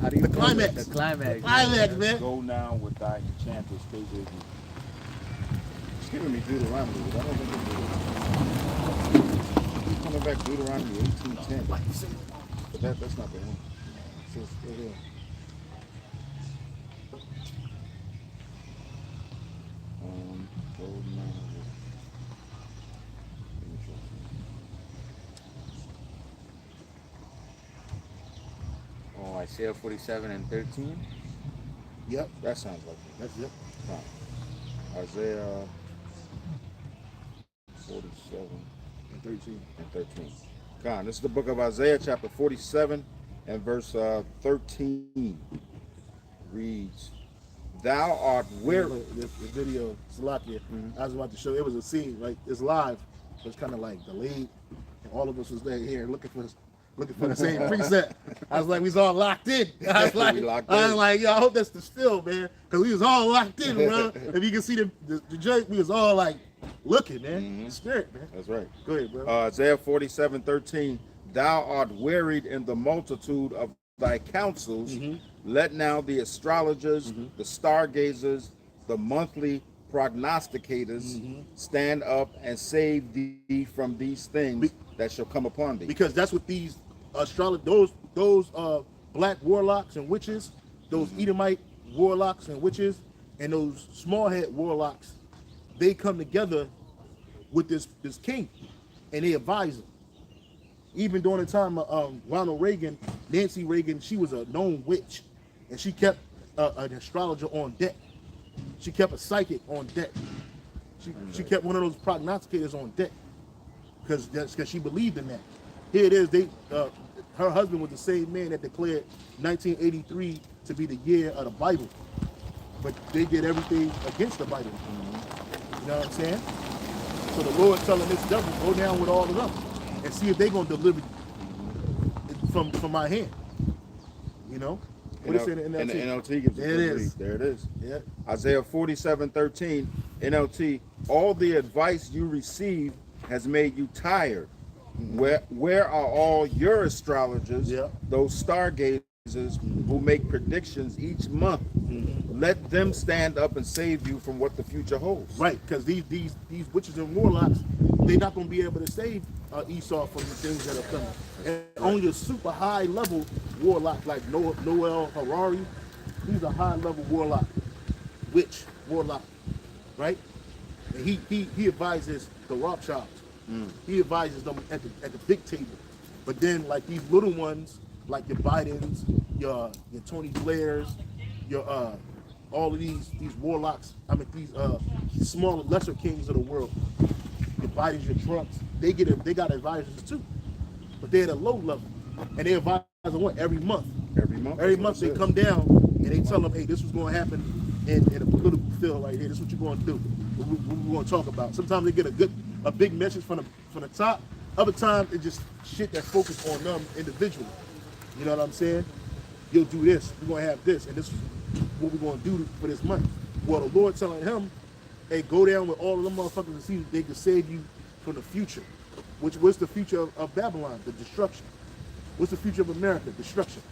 how do you The call it? climax. The climax. Climax, man. Go now with thy enchanter, stay with you. It's giving me Deuteronomy, but I don't think it's coming back Deuteronomy 18:10. But that's not the one. It says right here. Go now with. Let me show you. Oh, Isaiah 47:13. Yep. That sounds like it. That's it. Fine. Isaiah 47 And 13. and 13. Con, this is the book of Isaiah, chapter 47 and verse 13. Reads, Thou art weary. This video, Salakia, I was about to show. It was a scene, like it's live, so it's kind of like delayed, and all of us was there here looking for the same preset. I was like, we was all locked in. I was like, We locked in. yo, I hope that's the still, man, because we was all locked in, bro. If you can see the joint, we was all like looking, man. The spirit, man. That's right. Go ahead, bro. Isaiah 47:13. Thou art wearied in the multitude of thy counsels. Let now the astrologers, the stargazers, the monthly prognosticators stand up and save thee from these things that shall come upon thee. Because that's what these astrologers, those black warlocks and witches, those Edomite warlocks and witches, and those small head warlocks, they come together with this king, and they advise him. Even during the time of Ronald Reagan, Nancy Reagan, she was a known witch, and she kept an astrologer on deck. She kept a psychic on deck. She kept one of those prognosticators on deck because she believed in that. Here it is. Her husband was the same man that declared 1983 to be the year of the Bible, but they did everything against the Bible. You know what I'm saying? So the Lord telling this devil, go down with all of them and see if they're gonna deliver from my hand. You know? What is it in the NLT? And the NLT gives There it is. There it is. Yeah. Isaiah 47:13, NLT. All the advice you receive has made you tired. Where are all your astrologers, Yeah. those stargazers who make predictions each month? Let them stand up and save you from what the future holds. Right, because these witches and warlocks, they're not going to be able to save Esau from the things that are coming. And only a super high level warlock like Noel Harari, he's a high level warlock, witch warlock, right? And he advises the Rothschilds. He advises them at the big table. But then like these little ones, like your Bidens, your Tony Blairs, your all of these warlocks, I mean these smaller, lesser kings of the world, your Bidens, your Trumps, they got advisors too, but they're at a low level, and they advise them what every month. Every month they come down and they tell them, hey, this was going to happen in a political field right here. This is what you're going to do. What we're going to talk about. Sometimes they get a big message from the top. Other times it's just shit that's focused on them individually. You know what I'm saying? You'll do this. We're going to have this, and this is what we're going to do for this month. Well, the Lord telling him, hey, go down with all of them motherfuckers and see if they can save you from the future. What's the future of Babylon? The destruction. What's the future of America? Destruction.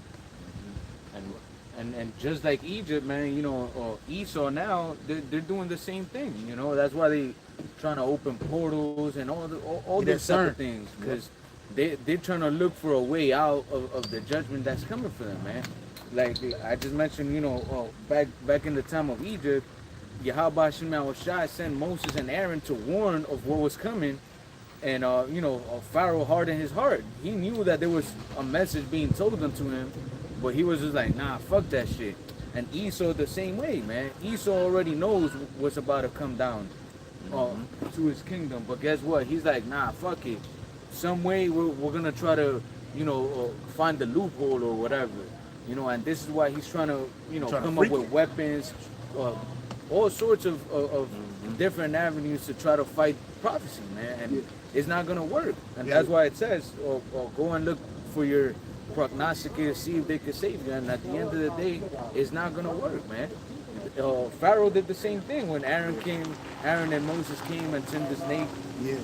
And just like Egypt, man, you know, or Esau now, they're doing the same thing. You know, that's why they trying to open portals and all these type of things, because they're trying to look for a way out of the judgment that's coming for them, man. Like I just mentioned, you know, back in the time of Egypt, Yahweh GMSHAWAII sent Moses and Aaron to warn of what was coming, and you know, Pharaoh hardened his heart. He knew that there was a message being told unto him, but he was just like, nah, fuck that shit. And Esau the same way, man. Esau already knows what's about to come down to his kingdom, but guess what? He's like, nah, fuck it. some way we're gonna try to, find the loophole or whatever, and this is why he's trying to, Trying to come up freak with it. weapons, all sorts of different avenues to try to fight prophecy, man, and it's not gonna work, and that's why it says, go and look for your prognosticators, see if they can save you, and at the end of the day, it's not gonna work, man. Pharaoh did the same thing when Aaron and Moses came and turned the snake,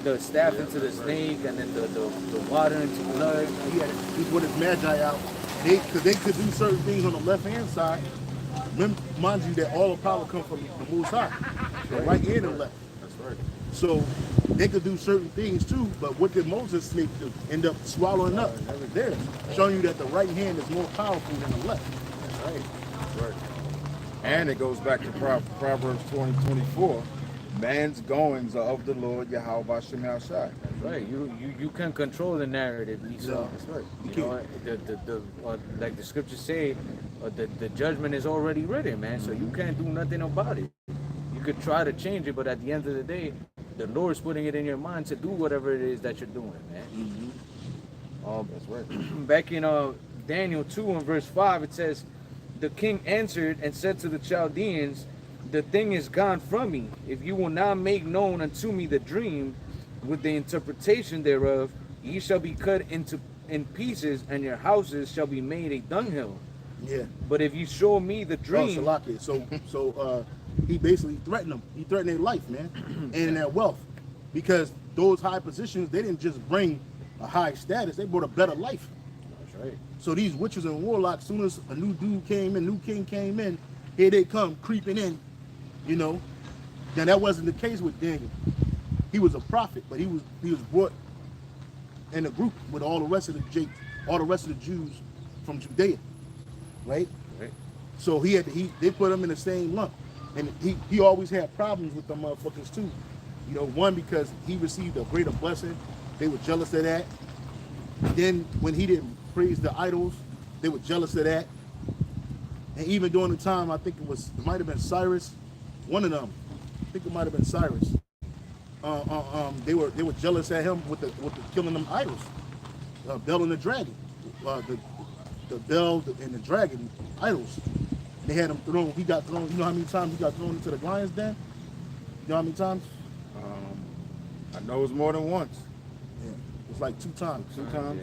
the staff into the snake, and then the water into blood. He put his magi out. Because they could do certain things on the left hand side. Mind you, that all the power comes from the Most High, the right and the left. That's right. So they could do certain things too. But what did Moses' snake do? End up swallowing up theirs, showing you that the right hand is more powerful than the left. That's right. That's right. And it goes back to Proverbs 20:24. Man's goings are of the Lord Yahweh Bashem Shai. That's right. You can control the narrative, Esau. That's right. Like the scriptures say, the judgment is already written, man. So you can't do nothing about it. You could try to change it, but at the end of the day, the Lord's putting it in your mind to do whatever it is that you're doing, man. That's right. Back in Daniel 2 and verse 5, it says, the king answered and said to the Chaldeans, the thing is gone from me. If you will not make known unto me the dream with the interpretation thereof, ye shall be cut in pieces, and your houses shall be made a dunghill. Yeah. But if you show me the dream, So he basically threatened them. He threatened their life, man, and their wealth, because those high positions, they didn't just bring a high status; they brought a better life. that's right. So these witches and warlocks, soon as a new dude came in, new king came in, here they come creeping in, Now that wasn't the case with Daniel. He was a prophet, but he was brought in a group with all the rest of the Jews from Judea, right? Right. So they put him in the same lump, and he always had problems with them motherfuckers too. One, because he received a greater blessing, they were jealous of that. Then when he didn't praise the idols, they were jealous of that. And even during the time, I think it might have been Cyrus, one of them. I think it might have been Cyrus. They were jealous at him with the killing them idols, Bel and the dragon, the Bel and the dragon idols. And they had him thrown. He got thrown. You know how many times he got thrown into the lion's den? You know how many times? I know it was more than once. Yeah, it was like 2 times. 2 times.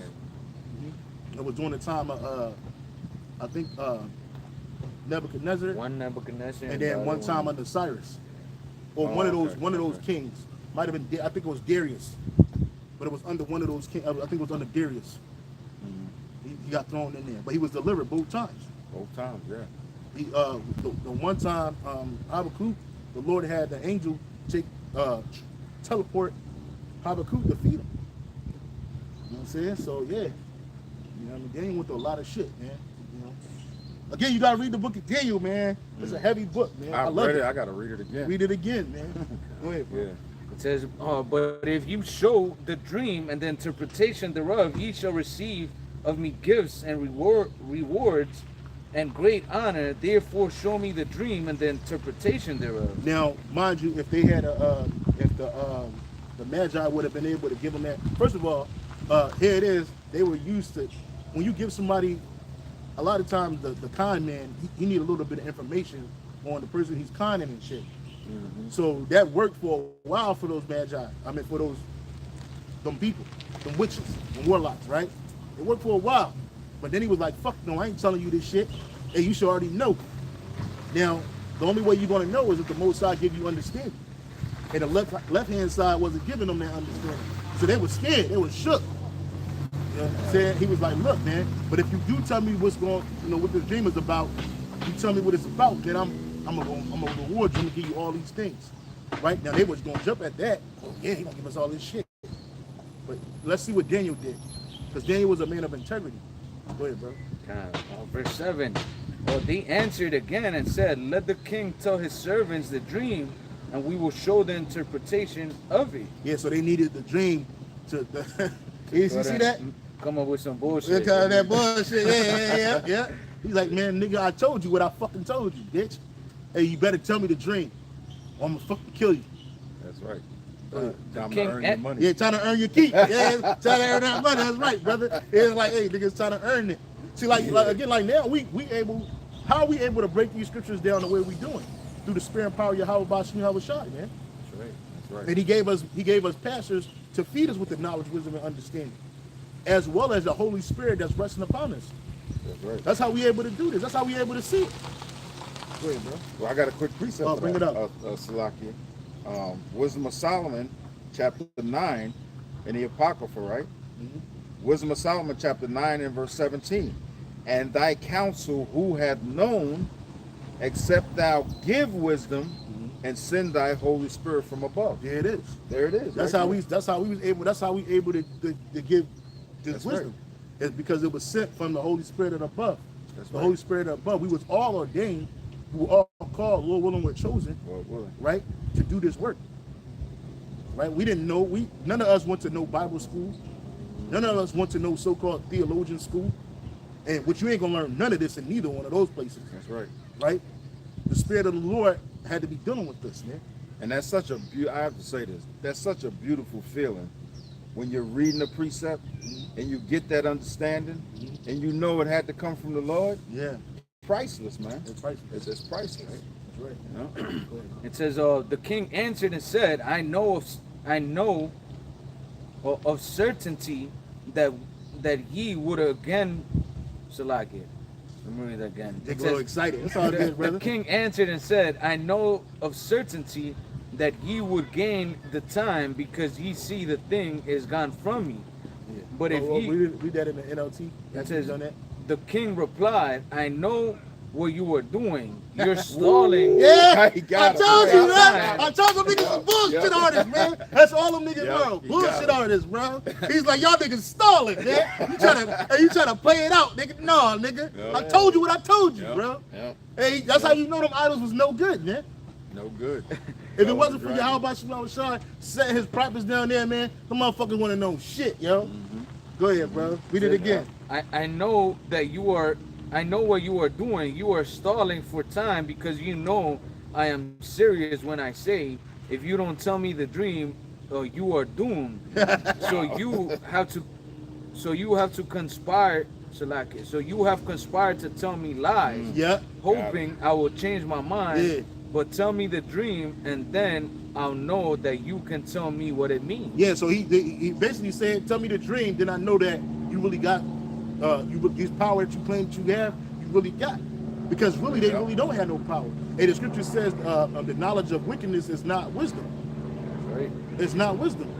It was during the time of I think Nebuchadnezzar. One Nebuchadnezzar, And then one time under Cyrus, or one of those kings. Might have been, I think it was Darius, but it was under one of those kings. I think it was under Darius. He got thrown in there, but he was delivered both times. Both times, yeah. The one time, Habakkuk, the Lord had the angel teleport Habakkuk to feed him. You know what I'm saying? So yeah, Daniel went through a lot of shit, man. Again, you gotta read the book of Daniel, man. It's a heavy book, man. I love it. I gotta read it again. Read it again, man. Go ahead, bro. Yeah. It says, but if you show the dream and the interpretation thereof, ye shall receive of me gifts and rewards and great honor. Therefore show me the dream and the interpretation thereof. Now, mind you, if they had if the Magi would have been able to give them that. First of all, here it is. They were used to, when you give somebody, a lot of times the con man, he need a little bit of information on the person he's conning and shit. So that worked for a while for those Magi. I mean, for them people, them witches, them warlocks, right? It worked for a while. But then he was like, fuck no, I ain't telling you this shit. Hey, you should already know. Now, the only way you're going to know is if the Most High give you understanding. And the left-hand side wasn't giving them that understanding. So they were scared. They were shook. You know what I'm saying? He was like, look, man, but if you do tell me what's going, what this dream is about, you tell me what it's about, then I'm gonna reward you and give you all these things. Right? Now, they was going to jump at that. Oh, yeah, he going to give us all this shit. But let's see what Daniel did. Because Daniel was a man of integrity. Go ahead, bro. Verse 7. Well, they answered again and said, let the king tell his servants the dream, and we will show the interpretation of it. Yeah, so they needed the dream to... you see that? Come up with some bullshit. Look at that bullshit. Yeah. He's like, man, nigga, I told you what I fucking told you, bitch. Hey, you better tell me the dream, or I'm gonna fucking kill you. That's right. Time to king earn your and- money. Yeah, trying to earn your keep. Yeah, trying to earn that money. That's right, brother. It's like, hey, niggas trying to earn it. See, like again, like now we able. How are we able to break these scriptures down the way we doing? Through the spirit and power of Yahweh Bashim Yahweh Shai, man. That's right. That's right. And he gave us pastors to feed us with the knowledge, wisdom, and understanding, as well as the Holy Spirit that's resting upon us. That's right. That's how we able to do this. That's how we able to see it. Go ahead, bro. Well, I got a quick precept. Oh, for bring that, it up. Salakia. Wisdom of Solomon, chapter 9, in the Apocrypha, right? Mhm. Wisdom of Solomon, chapter 9, and verse 17. And thy counsel who hath known, except thou give wisdom and send thy Holy Spirit from above. There it is. There it is. That's right how there. we able to give this That's wisdom. It's because it was sent from the Holy Spirit of above. That's The right. Holy Spirit of above. We was all ordained, we were all called, Lord willing, we're chosen, Lord willing. right, to do this work. Right? We didn't know, none of us went to no Bible school. None of us went to no so-called theologian school. And which you ain't gonna learn none of this in neither one of those places. That's right. Right? The Spirit of the Lord had to be dealing with this, man. And that's such a I have to say this. That's such a beautiful feeling when you're reading a precept and you get that understanding and you know it had to come from the Lord. Yeah. Priceless, man. It's priceless. It's priceless. That's right. You know? It says, the king answered and said, I know of certainty that ye would again, Salakia. Let me read that again. They It get a little says, excited. That's all good, the brother. king answered and said, I know of certainty that ye would gain the time because ye see the thing is gone from me. Yeah. But if ye, read that in the NLT. it It says, done that. the king replied, I know what you are doing. You're stalling. Yeah, He got I it. told He you, got man. it. I told them niggas was bullshit Yeah. artists, man. That's all them niggas Yeah, were. he got Bullshit it. artists, bro. He's like, y'all niggas stalling, man. You trying to play it out, nigga. No, nigga. Yeah. I told you what I told you, Yeah. bro. Yeah. Hey, that's how you know them idols was no good, man. No good. If it wasn't for Yahweh Shalom Shah setting his prophets down there, man, the motherfuckers want to know shit, yo. Go ahead, bro. Read it again. I know that you are, I know what you are doing. You are stalling for time because you know I am serious when I say, if you don't tell me the dream, you are doomed. So you have to conspire, Salaki. So you have conspired to tell me lies, Yeah. hoping I will change my mind. Yeah. But tell me the dream, and then I'll know that you can tell me what it means. Yeah, so he basically said, tell me the dream, then I know that you really got this power that you claim that you have, you really got. Because really, they really don't have no power. And the scripture says the knowledge of wickedness is not wisdom. Right? It's not wisdom.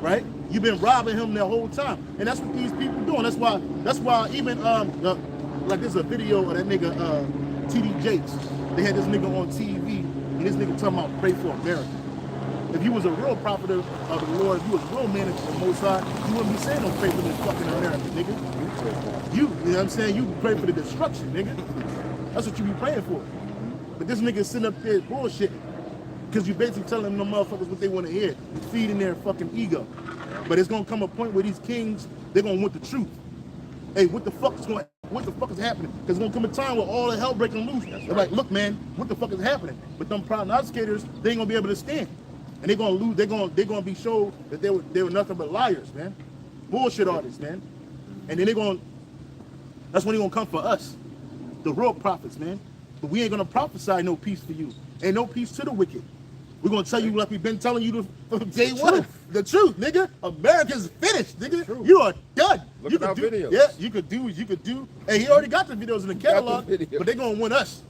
Right? You've been robbing him the whole time. And that's what these people doing. That's why even like there's a video of that nigga T.D. Jakes. They had this nigga on TV, and this nigga talking about pray for America. If you was a real prophet of the Lord, if you was a real man of the Most High, you wouldn't be saying don't pray for this fucking America, nigga. You know what I'm saying? You pray for the destruction, nigga. That's what you be praying for. But this nigga sitting up there bullshitting. Because you basically telling them motherfuckers what they want to hear, feeding their fucking ego. But it's gonna come a point where these kings, they're gonna want the truth. Hey, what the fuck is happening? Because it's gonna come a time where all the hell breaking loose. They're like, look, man, what the fuck is happening? But them prognosticators, they ain't gonna be able to stand. And they're gonna lose, they're gonna be showed that they were nothing but liars, man. Bullshit artists, man. And then that's when they're gonna come for us. The real prophets, man. But we ain't gonna prophesy no peace for you. Ain't no peace to the wicked. We're gonna tell you like we've been telling you from day one. The truth, nigga. America's finished, nigga. You are done. Look you at our could do, videos. Yeah, you could do what you could do. And he already got the videos in the catalog, the videos. but they're gonna win us.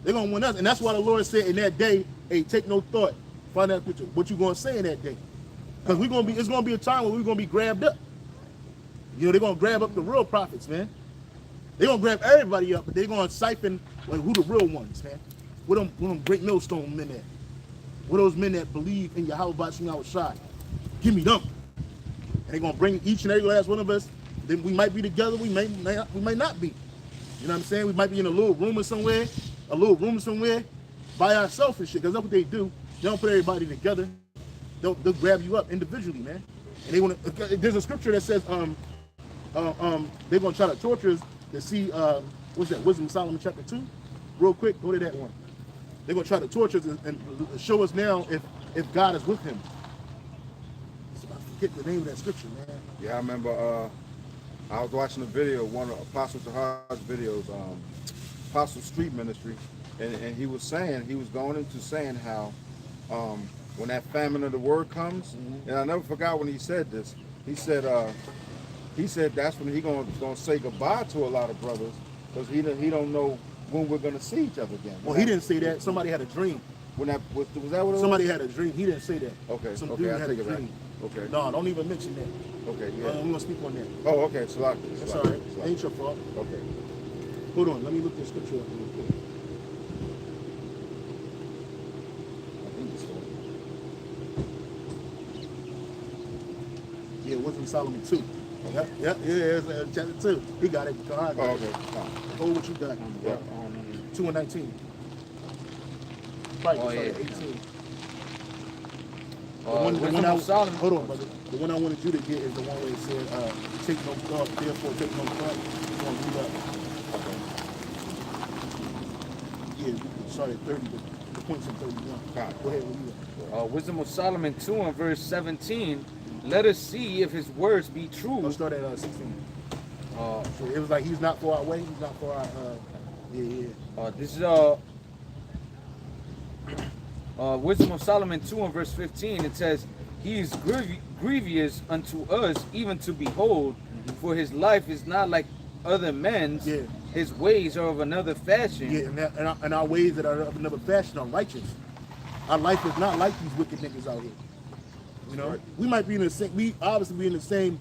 They're gonna win us. And that's why the Lord said in that day, hey, take no thought. Find out what you gonna say in that day. Because it's gonna be a time where we're gonna be grabbed up. You know, they're gonna grab up the real prophets, man. They're gonna grab everybody up, but they're gonna siphon like who the real ones, man. What them great millstone men at? What those men that believe in Yahweh Bashim Yahweh Shai? Give me them. And they're gonna bring each and every last one of us. Then we might be together, we might not be. You know what I'm saying? We might be in a little room somewhere by ourselves and shit. Because that's what they do. They don't put everybody together. They'll grab you up individually, man. And they want to. There's a scripture that says they're gonna try to torture us to see what's that? Wisdom of Solomon chapter 2. Real quick, go to that one. They're gonna try to torture us and show us now if God is with him. forget the name of that scripture, man. Yeah, I remember. I was watching a video, one of Apostle Tahar's videos, Apostle Street Ministry, and he was going into saying how when that famine of the word comes, and I never forgot when he said this. He said that's when he gonna say goodbye to a lot of brothers because he don't know when we're gonna see each other again. Well, he didn't say that. Somebody had a dream. When that was that what it Somebody was? had a dream. He didn't say that. Okay. Some Okay. dude I had a take it back. dream. Okay. No, don't even mention that. Okay. I'm Yeah. gonna speak on that. Oh. Okay. So That's all right. Ain't your fault. Okay. Hold on. Let me look this scripture up real quick. I think it's Yeah, it wasn't Solomon 2. Yeah, it's chapter 2. He got it. Go ahead. Oh, okay. Fine. Hold what you got. Yeah. 2 and 19. Right, Oh, yeah. 18. Wisdom of Solomon. Hold on, brother. The one I wanted you to get is the one where it said, take no thought, therefore take no thought. You're going to read up. Yeah, you started at 30, but the point's in 31. Fine. Go ahead, read up. Wisdom of Solomon 2 and verse 17. Let us see if his words be true. Let's start at 16. Uh, So it was like he's not far away. He's not far. Yeah. This is Wisdom of Solomon 2 and verse 15. It says, he is grievous unto us, even to behold, for his life is not like other men's. Yeah. His ways are of another fashion. Yeah, and our ways that are of another fashion are righteous. Our life is not like these wicked niggas out here. You know, we might be in the same. We obviously be in the same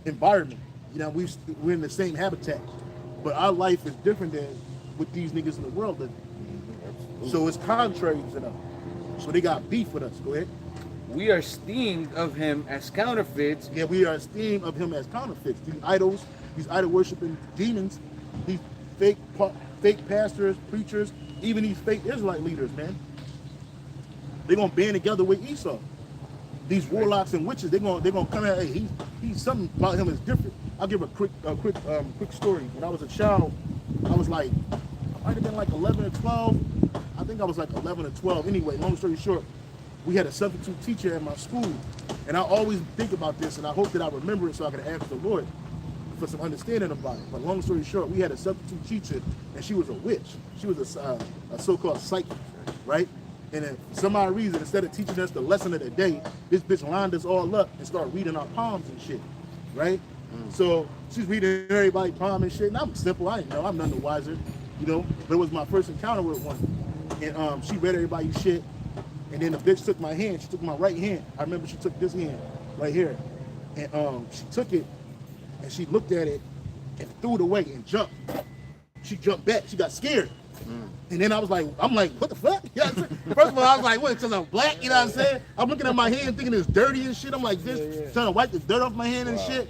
environment. You know, we're in the same habitat, but our life is different than what these niggas in the world live. So it's contrary to them. So they got beef with us. Go ahead. We are esteemed of him as counterfeits. Yeah, we are esteemed of him as counterfeits. These idols, these idol worshiping demons, these fake pastors, preachers, even these fake Israelite leaders, man. They're gonna band together with Esau. These warlocks and witches, they're gonna come out. Hey, he's something about him is different. I'll give a quick story. When I was a child, I was like, I might have been like 11 or 12. I think I was like 11 or 12. Anyway, long story short, we had a substitute teacher at my school, and I always think about this, and I hope that I remember it so I can ask the Lord for some understanding about it. But long story short, we had a substitute teacher, and she was a witch. She was a so-called psychic, right? And then for some odd reason, instead of teaching us the lesson of the day, this bitch lined us all up and started reading our palms and shit, right? So she's reading everybody's palm and shit, and I'm simple. I didn't know. I'm none the wiser, you know. But it was my first encounter with one, and she read everybody's shit. And then the bitch took my hand. She took my right hand. I remember she took this hand right here, and she took it, and she looked at it, and threw it away and jumped. She jumped back. She got scared. And then I'm like, what the fuck? You know what I'm saying? First of all, I was like, what, because I'm black? You know what I'm saying? I'm looking at my hand thinking it's dirty and shit. I'm like this, trying to wipe the dirt off my hand and shit.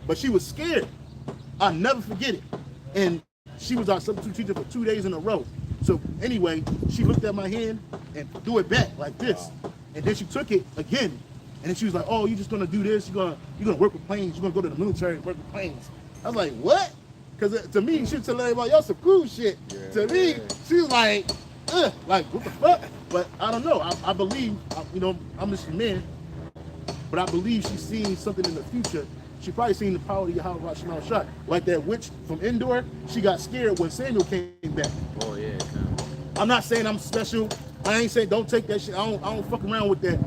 But she was scared. I'll never forget it. And she was our substitute teacher for 2 days in a row. So anyway, she looked at my hand and threw it back like this. And then she took it again. And then she was like, oh, you're just gonna do this? You're gonna work with planes, you're gonna go to the military and work with planes. I was like, what? Because to me, she was telling everybody else some cool shit. Yeah, to me, she was like, ugh, like, what the fuck? But I don't know. I believe, you know, I'm just a man, but I believe she's seeing something in the future. She probably seen the power of GMSHAWAII. Like that witch from Endor, she got scared when Samuel came back. Oh, yeah. I'm not saying I'm special. I ain't saying don't take that shit. I don't fuck around with the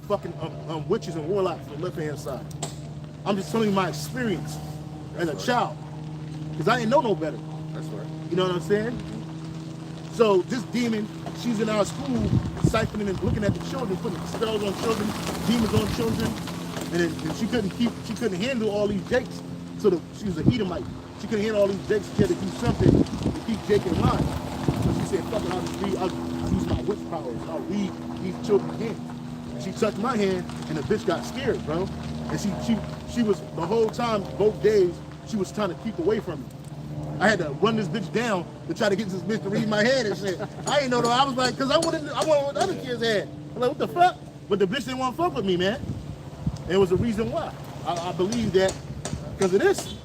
fucking witches and warlocks on the left-hand side. I'm just telling you my experience as a child. Because I didn't know no better. That's right. You know what I'm saying? So this demon, she's in our school, siphoning and looking at the children, putting spells on children, demons on children, and she couldn't handle all these jakes. So she was a Edomite. She couldn't handle all these jakes. She had to do something to keep Jake in line. So she said, "Fuck it, I'll use my witch powers. I'll read these children's hands." And she touched my hand, and the bitch got scared, bro. And she was the whole time, both days. She was trying to keep away from me. I had to run this bitch down to try to get this bitch to read my hand and shit. I ain't know though. I was like, cause I wanted what other kids had. I'm like, what the fuck? But the bitch didn't want to fuck with me, man. And it was the reason why. I believe that because of this.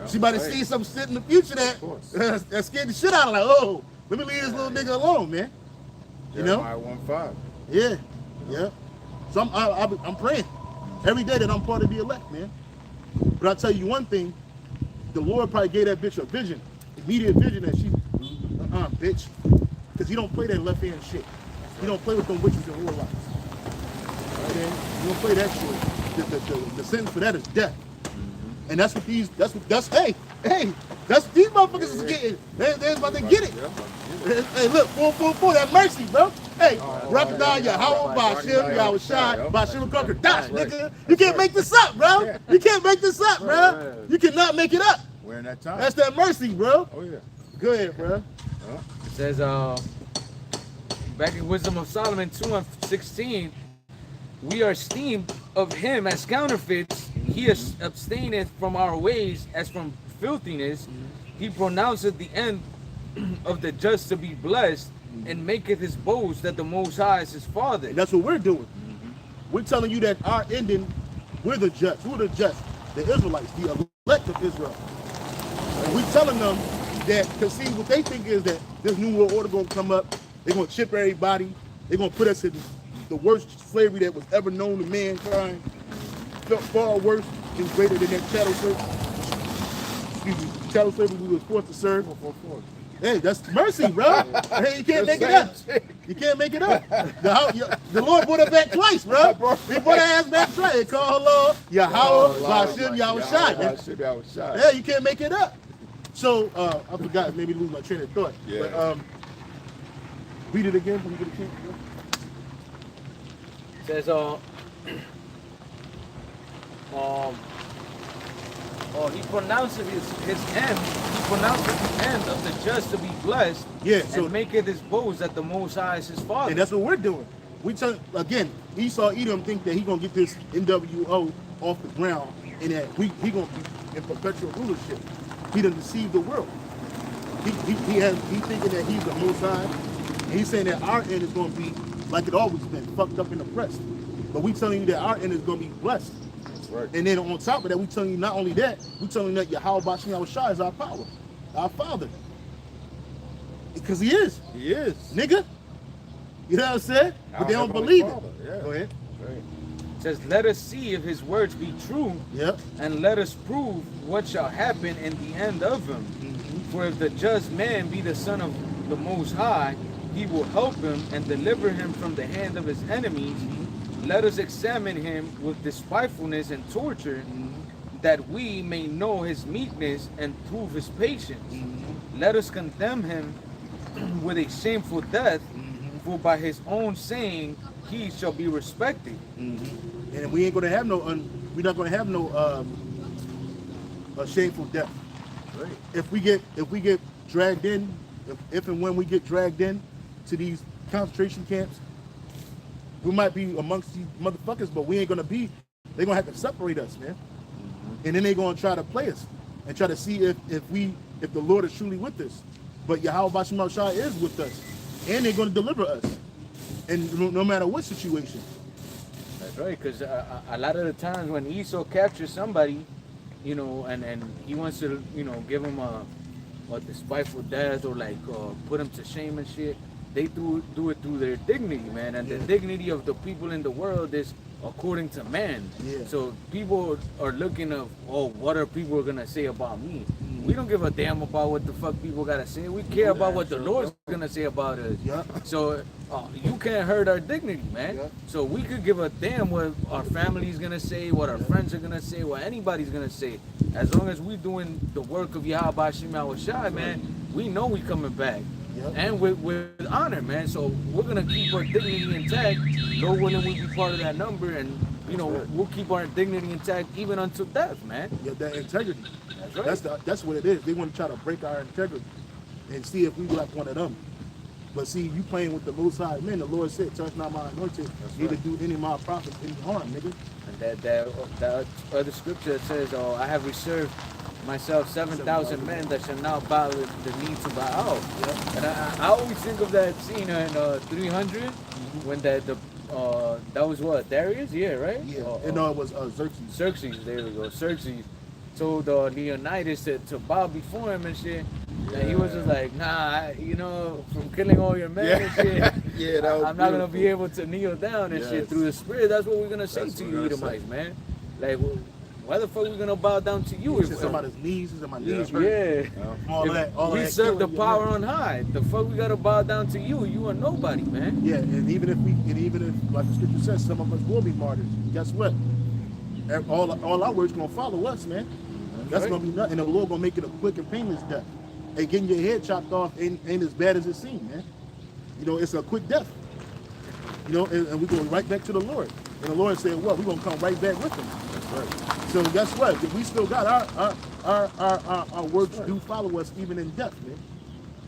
She might have seen some shit in the future that scared the shit out of her. Like, oh, let me leave this little nigga alone, man. You know? Jeremiah 1:5. Yeah. So I'm praying. Every day that I'm part of the elect, man. But I'll tell you one thing, the Lord probably gave that bitch a vision, immediate vision that she, bitch. Because he don't play that left hand shit. He don't play with them witches and warlocks. Okay? He don't play that shit. The sentence for that is death. And that's what these, that's hey, that's what these motherfuckers is getting. They're about to get it. Hey, look, 444, that mercy, bro. Hey, recognize Yahweh, Bashim, Yahushai, Bashim, Conquer, Dash, nigga. You can't make this up, bro. You can't make this up, bro. You cannot make it up. We're in that time. That's that mercy, bro. Oh, yeah. Go ahead, bro. It says, back in Wisdom of Solomon 2:16, we are esteemed of him as counterfeits. He abstaineth from our ways as from filthiness. He pronounceth the end of the just to be blessed, and maketh his boast that the Most High is his Father. And that's what we're doing. We're telling you that our ending, we're the just. Who are the just? The Israelites, the elect of Israel. And we're telling them that, because see, what they think is that this new world order going to come up, they're going to chip everybody, they're going to put us in the worst slavery that was ever known to mankind, far worse and greater than that chattel slavery we were forced to serve. Hey, that's mercy, bro. Hey, you can't make it up. You can't make it up. The Lord brought it back twice, bro. He brought that ass back twice. He called Lord Yahweh, Bashim, Yahushai. Hey, you can't make it up. So, I forgot, maybe lose my train of thought. Yeah. But, read it again. Let me get a chance. It says, he pronounces his end. He pronounces the end of the just to be blessed. Yeah, so, and maketh his boast that the Most High is his Father. and that's what we're doing. We tell again, Esau Edom think that he gonna get this NWO off the ground, and that he gonna be in perpetual rulership. He done deceived the world. He thinking that he's the Most High, and he's saying that our end is gonna be like it always been, fucked up and oppressed. But we telling you that our end is gonna be blessed. Right. And then on top of that, we telling you not only that, we telling you that Yahweh Bashim Yahushai is our power, our Father. Because he is. He is. Nigga. You know what I'm saying? But they don't believe it. Yeah. Go ahead. Right. It says, let us see if his words be true, Yep. and let us prove what shall happen in the end of him. For if the just man be the son of the Most High, he will help him and deliver him from the hand of his enemies. Let us examine him with despitefulness and torture, that we may know his meekness and prove his patience. Let us condemn him with a shameful death, for by his own saying he shall be respected. And we ain't gonna have no we're not gonna have no a shameful death. Right. If we get dragged in, if and when we get dragged in to these concentration camps, we might be amongst these motherfuckers, but we ain't gonna be. They're gonna have to separate us, man. And then they're gonna try to play us and try to see if the Lord is truly with us. But Yahweh Bashim Yahushai is with us, and they're gonna deliver us, and no matter what situation. That's right, because a lot of the times when Esau captures somebody, you know, and he wants to, you know, give him a despiteful death or like put him to shame and shit, they do it through their dignity, man. And the dignity of the people in the world is according to man. Yeah. So people are looking of, oh, what are people gonna say about me? We don't give a damn about what the fuck people gotta say. We care about what the Lord's gonna say about us. Yeah. So you can't hurt our dignity, man. Yeah. So we could give a damn what our family's gonna say, what our friends are gonna say, what anybody's gonna say. As long as we're doing the work of Yahweh Bashim Yahushai, man, we know we coming back. Yep. And with honor, man. So we're gonna keep our dignity intact. Lord willing, we be part of that number, and you know we'll keep our dignity intact even until death, man. Yeah, that integrity. That's right. That's what it is. They want to try to break our integrity and see if we like one of them. But see, you playing with the Most High, man. The Lord said, "Touch not my anointed, neither do any of my prophets any harm, nigga." And that other scripture that says, "Oh, I have reserved myself 7,000 men that shall not bow the knee to Baal." Yeah. And I always think of that scene in 300 when that was what, Darius? Yeah, right? Yeah. Oh, And no, it was Xerxes. Xerxes, there we go. Xerxes told Leonidas to bow before him and shit. And he was just like, nah, you know, from killing all your men and shit, Yeah, that was I'm not gonna be beautiful. able to kneel down and shit Yes. through the spirit. That's what we're gonna say That's to what you, we're gonna Edomites, say. man. Like, why the fuck we gonna bow down to you? He said somebody's knees, he said my knees hurt. Yeah. All that, all We that serve the killing your power men. on high. The fuck we gotta bow down to you? You are nobody, man. Yeah, and even if, like the scripture says, some of us will be martyrs. Guess what? All our words gonna follow us, man. That's right. gonna be nothing. And the Lord gonna make it a quick and painless death. Hey, getting your head chopped off ain't as bad as it seems, man. You know, it's a quick death. You know, and we go right back to the Lord. And the Lord said, "What? We gonna come right back with Him." That's right. So guess what? We still got our works do follow us even in death, man.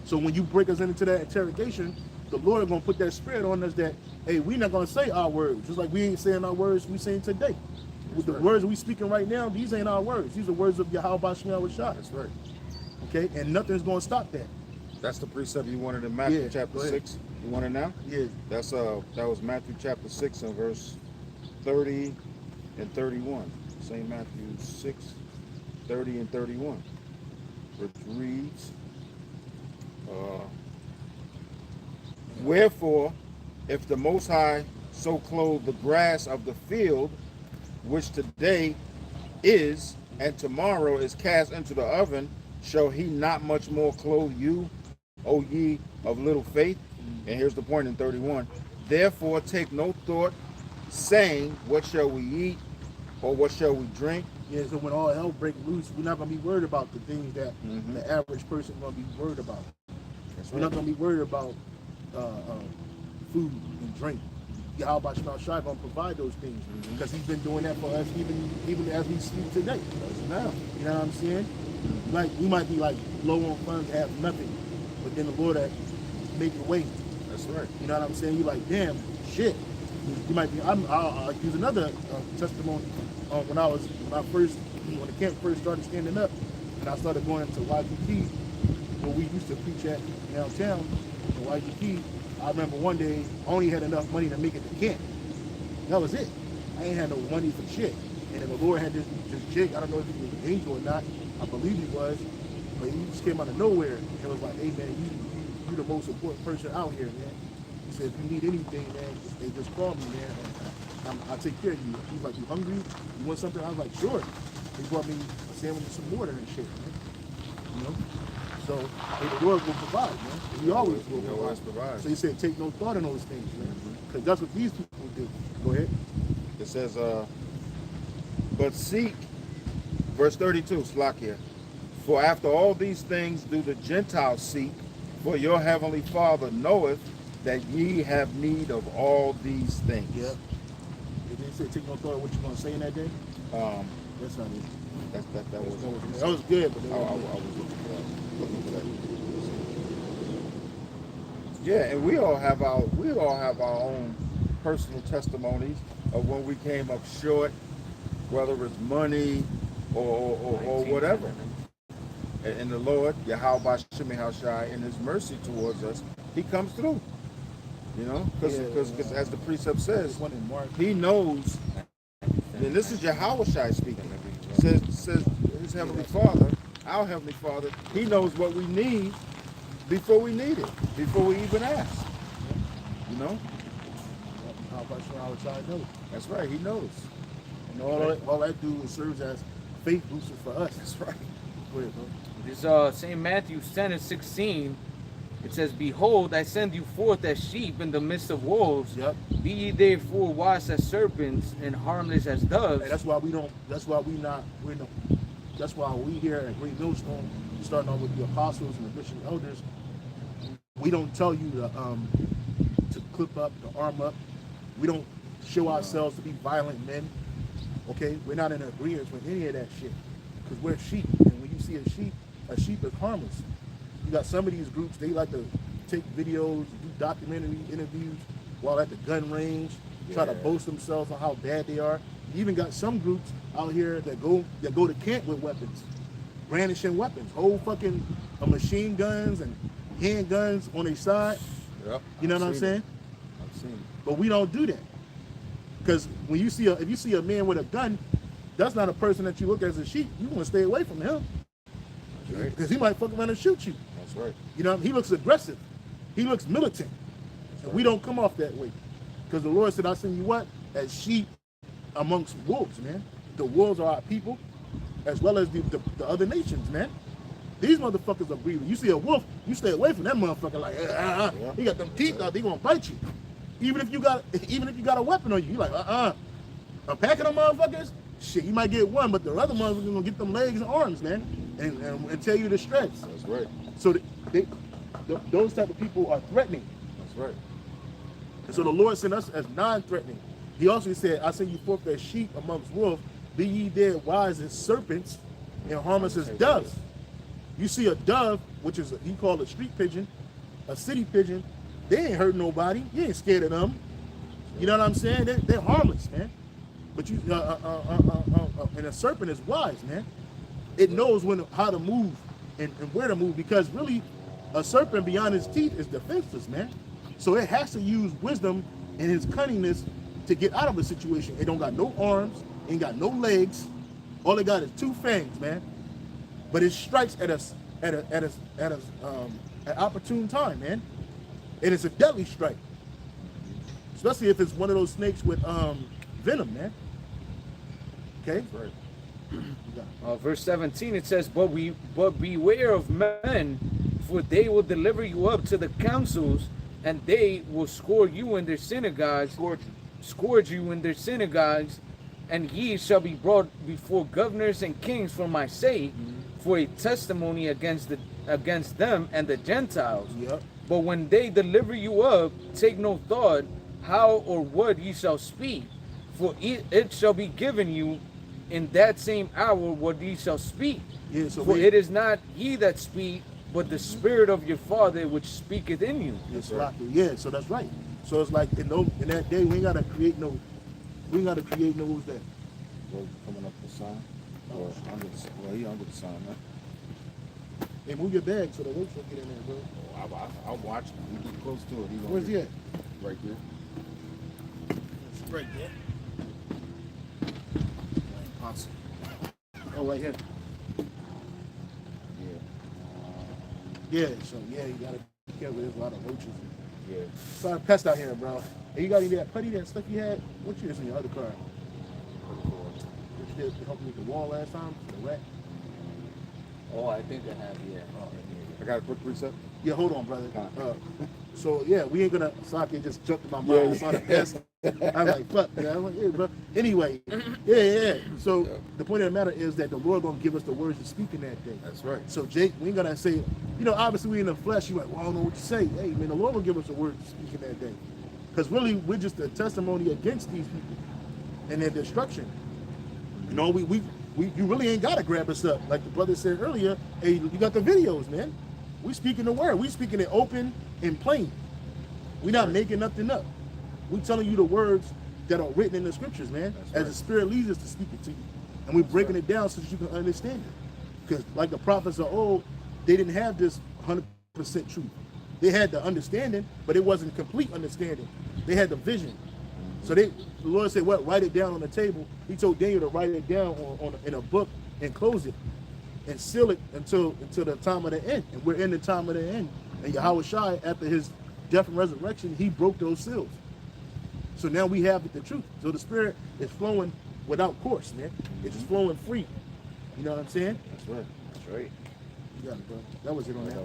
So when you break us into that interrogation, the Lord gonna put that spirit on us that, hey, we're not gonna say our words. Just like we ain't saying our words we saying today. With the words we speaking right now, these ain't our words. These are words of Yahweh Shah. That's right. Okay, and nothing's gonna stop that. That's the precept you wanted in Matthew Yeah, chapter go ahead. 6. You want it now? Yeah. That's that was Matthew chapter 6 and verse 30 and 31. St. Matthew 6, 30 and 31. Which reads, wherefore, if the Most High so clothe the grass of the field, which today is, and tomorrow is cast into the oven, shall he not much more clothe you, O ye of little faith? And here's the point in 31. Therefore take no thought, saying, what shall we eat, or what shall we drink? Yeah, so when all hell breaks loose, we're not gonna be worried about the things that the average person gonna be worried about. That's We're not gonna be worried about food and drink. Yahweh Shah gonna provide those things because He's been doing that for us even as we speak today. Now, You know what I'm saying? Like we might be like low on funds, have nothing, but then the Lord make a way. that's right. You know what I'm saying? You like, damn, shit. You might be. I'll use another testimony. When the camp first started standing up, and I started going to YGP, where we used to preach at downtown, to YGP. I remember one day I only had enough money to make it to camp. That was it. I ain't had no money for shit. And then the Lord had this jig. I don't know if he was an angel or not. I believe he was, but he just came out of nowhere and was like, "Hey man, you the most important person out here, man." He said, "If you need anything, man, just call me, man. I'll take care of you." He's like, "You hungry? You want something?" I was like, "Sure." He brought me a sandwich and some water and shit, man. You know. So the Lord will provide, man. He always will He always provides. So he said, take no thought in those things, man. Because that's what these people do. Go ahead. It says, but seek, verse 32, Slakia, for after all these things do the Gentiles seek, for your heavenly Father knoweth that ye have need of all these things. Yeah. It didn't say take no thought of what you're going to say in that day. That's not it. That was That was good, but I was looking for that. Yeah, and we all have our own personal testimonies of when we came up short, whether it's money or whatever. And the Lord, Yahweh Shai, in His mercy towards us, He comes through. You know, because as the precept says, He knows. And this is Yahweh Shai speaking. Says His heavenly Father, our heavenly Father, He knows what we need before we need it, before we even ask. You know? How about you outside know? That's right, He knows. And all that do is serves as faith booster for us. That's right. Go ahead, bro. This St. Matthew 10 and 16, it says, "Behold, I send you forth as sheep in the midst of wolves. Yep. Be ye therefore wise as serpents and harmless as doves." And that's why we don't. That's why we not. We're no. That's why we here at Great Millstone, starting off with the apostles and the bishop and elders, we don't tell you to clip up, to arm up. We don't show ourselves to be violent men. Okay, we're not in agreement with any of that shit because we're sheep, and when you see a sheep is harmless. You got some of these groups, they like to take videos, do documentary interviews while at the gun range, try to boast themselves on how bad they are. You even got some groups out here that go to camp with weapons, brandishing weapons, whole fucking machine guns and handguns on their side. Yep. You know what I'm saying? I've seen it. But we don't do that. Because when if you see a man with a gun, that's not a person that you look at as a sheep. You want to stay away from him. That's right. Because he might fuck around and shoot you. That's right. You know, he looks aggressive. He looks militant. And we don't come off that way. Because the Lord said, I send you what? As sheep amongst wolves, man. The wolves are our people, as well as the other nations, man. These motherfuckers are breathing. You see a wolf, you stay away from that motherfucker like, Yeah. He got them teeth out, he gonna bite you. Even if you got a weapon on you, you like, I'm packing them motherfuckers, shit, you might get one, but the other motherfuckers gonna get them legs and arms, man, and tell you to stretch. That's right. So those type of people are threatening. That's right. And so the Lord sent us as non-threatening. He also said, I send you forth as sheep amongst wolves, be ye there wise as serpents and harmless as doves. You see a dove, which is he called a street pigeon, a city pigeon, they ain't hurt nobody. You ain't scared of them. You know what I'm saying? They're harmless, man. But you, and a serpent is wise, man. It knows how to move and where to move, because really, a serpent beyond his teeth is defenseless, man. So it has to use wisdom and his cunningness to get out of a situation. It don't got no arms, ain't got no legs. All it got is two fangs, man. But it strikes at us at an opportune time, man. And it's a deadly strike, especially if it's one of those snakes with venom, man. Okay. Right. Verse 17, it says, but beware of men, for they will deliver you up to the councils, and they will scourge you in their synagogues, scourge you in their synagogues, and ye shall be brought before governors and kings for my sake, for a testimony against them and the Gentiles. Yep. But when they deliver you up, take no thought how or what ye shall speak, for it shall be given you in that same hour what ye shall speak. Yeah, so for it is not ye that speak, but the Spirit of your Father which speaketh in you. That's right. Yeah, so that's right. So it's like in that day we ain't gotta create no what's that? Well, coming up the sign. Or under the, he under the sign, huh? Hey, move your bag so the roach don't get in there, bro. I'll watch him. We get close to it. Where's he at? Right there. It's right there. Awesome. Oh, right here. Yeah. Yeah, so yeah, you gotta be careful. There's a lot of roaches. Yeah. It's a lot of pests out here, bro. Hey, you got any of that putty, that stuff you had? What's yours in your other car? What you did to help me with the wall last time? The rat? Oh, I think I have, yeah. I got a quick reset. Yeah, hold on, brother. So yeah, we ain't gonna. Saki just jumped in my mind. It's on the desk. I'm like, fuck, man. I'm like, yeah, bro. Anyway, yeah. So the point of the matter is that the Lord gonna give us the words to speak in that day. That's right. So Jake, we ain't gonna say, you know, obviously we in the flesh. You like, well, I don't know what to say. Hey, man, the Lord will give us the words to speak in that day, because really we're just a testimony against these people and their destruction. You know, you really ain't gotta grab us up, like the brother said earlier. Hey, you got the videos, man. We speaking the word. We speaking it open and plain. We not making nothing up. We telling you the words that are written in the scriptures, man. As the Spirit leads us to speak it to you, and we're breaking it down so that you can understand it. Because like the prophets of old, they didn't have this 100% truth. They had the understanding, but it wasn't complete understanding. They had the vision. So the Lord said, "What? Write it down on the table." He told Daniel to write it down in a book and close it and seal it until the time of the end. And we're in the time of the end. And GMSHAWAII, after his death and resurrection, he broke those seals. So now we have the truth. So the Spirit is flowing without course, man. It's just flowing free. You know what I'm saying? That's right. That's right. You got it, bro. That was it on that.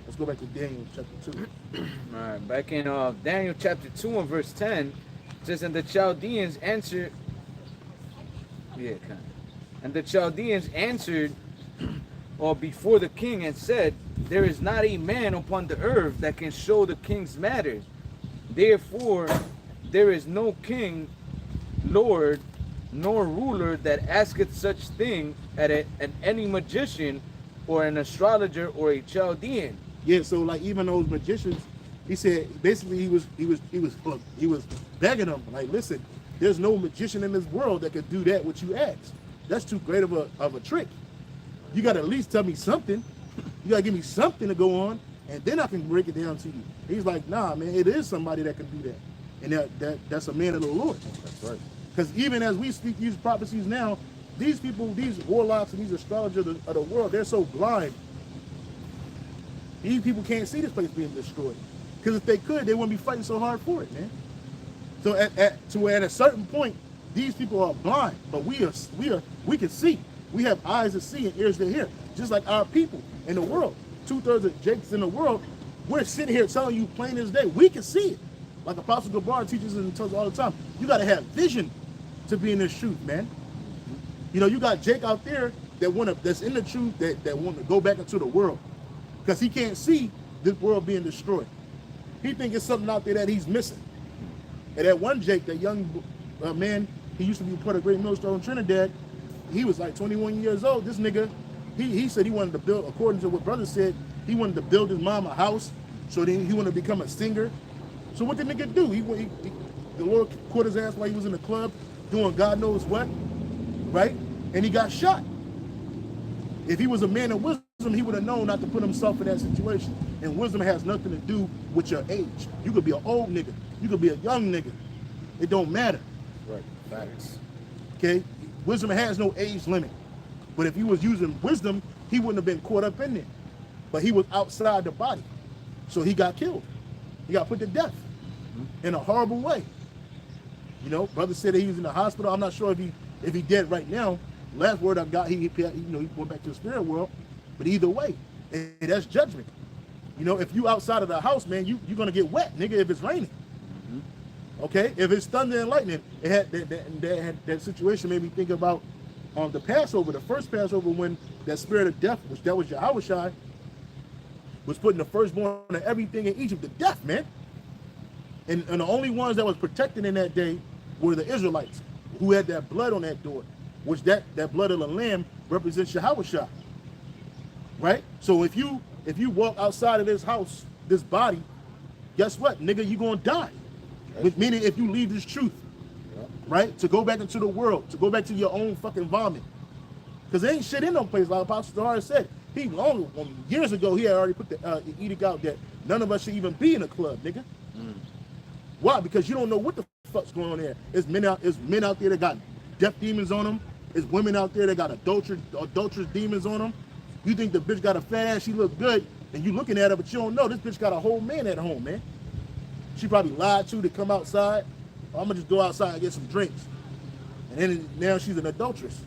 Let's go back to Daniel chapter 2. All right, back in Daniel chapter 2 and verse 10, it says, and the Chaldeans answered, and the Chaldeans answered or before the king and said, there is not a man upon the earth that can show the king's matters. Therefore, there is no king, lord, nor ruler that asketh such thing at any magician or an astrologer or a Chaldean. Yeah, so like even those magicians, he said basically he was begging them, like, listen, there's no magician in this world that could do that what you asked. That's too great of a trick. You gotta at least tell me something. You gotta give me something to go on, and then I can break it down to you. He's like, nah, man, it is somebody that can do that. And that's a man of the Lord. That's right. Because even as we speak these prophecies now, these people, these warlocks and these astrologers of the world, they're so blind. These people can't see this place being destroyed. Because if they could, they wouldn't be fighting so hard for it, man. So at a certain point, these people are blind, but we can see. We have eyes to see and ears to hear, just like our people in the world. 2/3 of Jakes in the world, we're sitting here telling you plain as day. We can see it. Like Apostle Gabar teaches and tells us all the time. You got to have vision to be in this truth, man. You know, you got Jake out there that's in the truth that want to go back into the world because he can't see this world being destroyed. He thinks it's something out there that he's missing. And that one Jake, that young man, he used to be part of Great Millstone in Trinidad. He was like 21 years old. This nigga, he said he wanted to build, according to what brother said, he wanted to build his mom a house. So then he wanted to become a singer. So what did the nigga do? The Lord caught his ass while he was in the club doing God knows what, right? And he got shot. If he was a man of wisdom, he would have known not to put himself in that situation. And wisdom has nothing to do with your age. You could be an old nigga. You could be a young nigga. It don't matter. Right. Facts. Okay? Wisdom has no age limit. But if he was using wisdom, he wouldn't have been caught up in there. But he was outside the body. So he got killed. He got put to death in a horrible way. You know, brother said that he was in the hospital. I'm not sure if he dead right now. Last word I got, he went back to the spirit world. But either way, and that's judgment. You know, if you outside of the house, man, you're gonna get wet, nigga, if it's raining. Okay, if it's thunder and lightning, that situation made me think about the Passover, the first Passover, when that spirit of death, that was Yahushua, was putting the firstborn of everything in Egypt to death, man. And the only ones that was protected in that day were the Israelites, who had that blood on that door, which that blood of the lamb represents Yahushua. Right? So if you walk outside of this house, this body, guess what, nigga, you gonna die. Meaning if you leave this truth, right, to go back into the world, to go back to your own fucking vomit. Because there ain't shit in no place, like Apostle Zahar said. Years ago, he had already put the edict out that none of us should even be in a club, nigga. Why? Because you don't know what the fuck's going on there. It's men out there that got death demons on them. It's women out there that got adulterous demons on them. You think the bitch got a fat ass, she look good, and you looking at her, but you don't know this bitch got a whole man at home, man. She probably lied to come outside. I'm gonna just go outside and get some drinks. And then now she's an adulteress.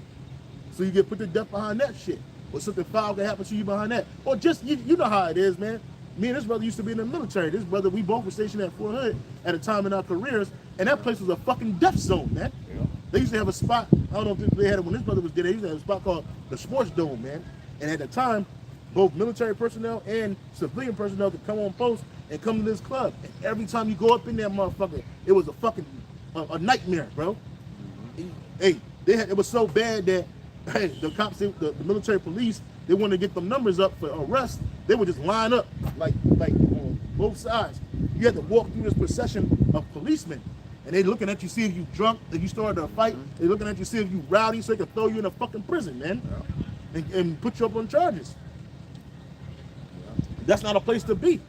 So you get put to death behind that shit. Or something foul can happen to you behind that. Or just, you know how it is, man. Me and this brother used to be in the military. This brother, we both were stationed at Fort Hood at a time in our careers, and that place was a fucking death zone, man. Yeah. They used to have a spot, I don't know if they had it when this brother was there, they used to have a spot called the Sports Dome, man. And at the time, both military personnel and civilian personnel could come on post and come to this club. And every time you go up in that motherfucker, it was a fucking a nightmare, bro. Hey, it was so bad that the cops, the military police, they wanted to get them numbers up for arrest. They would just line up like on both sides. You had to walk through this procession of policemen, and they looking at you, see if you drunk, if you started a fight. They looking at you, see if you rowdy, so they can throw you in a fucking prison, man, and put you up on charges. That's not a place to be.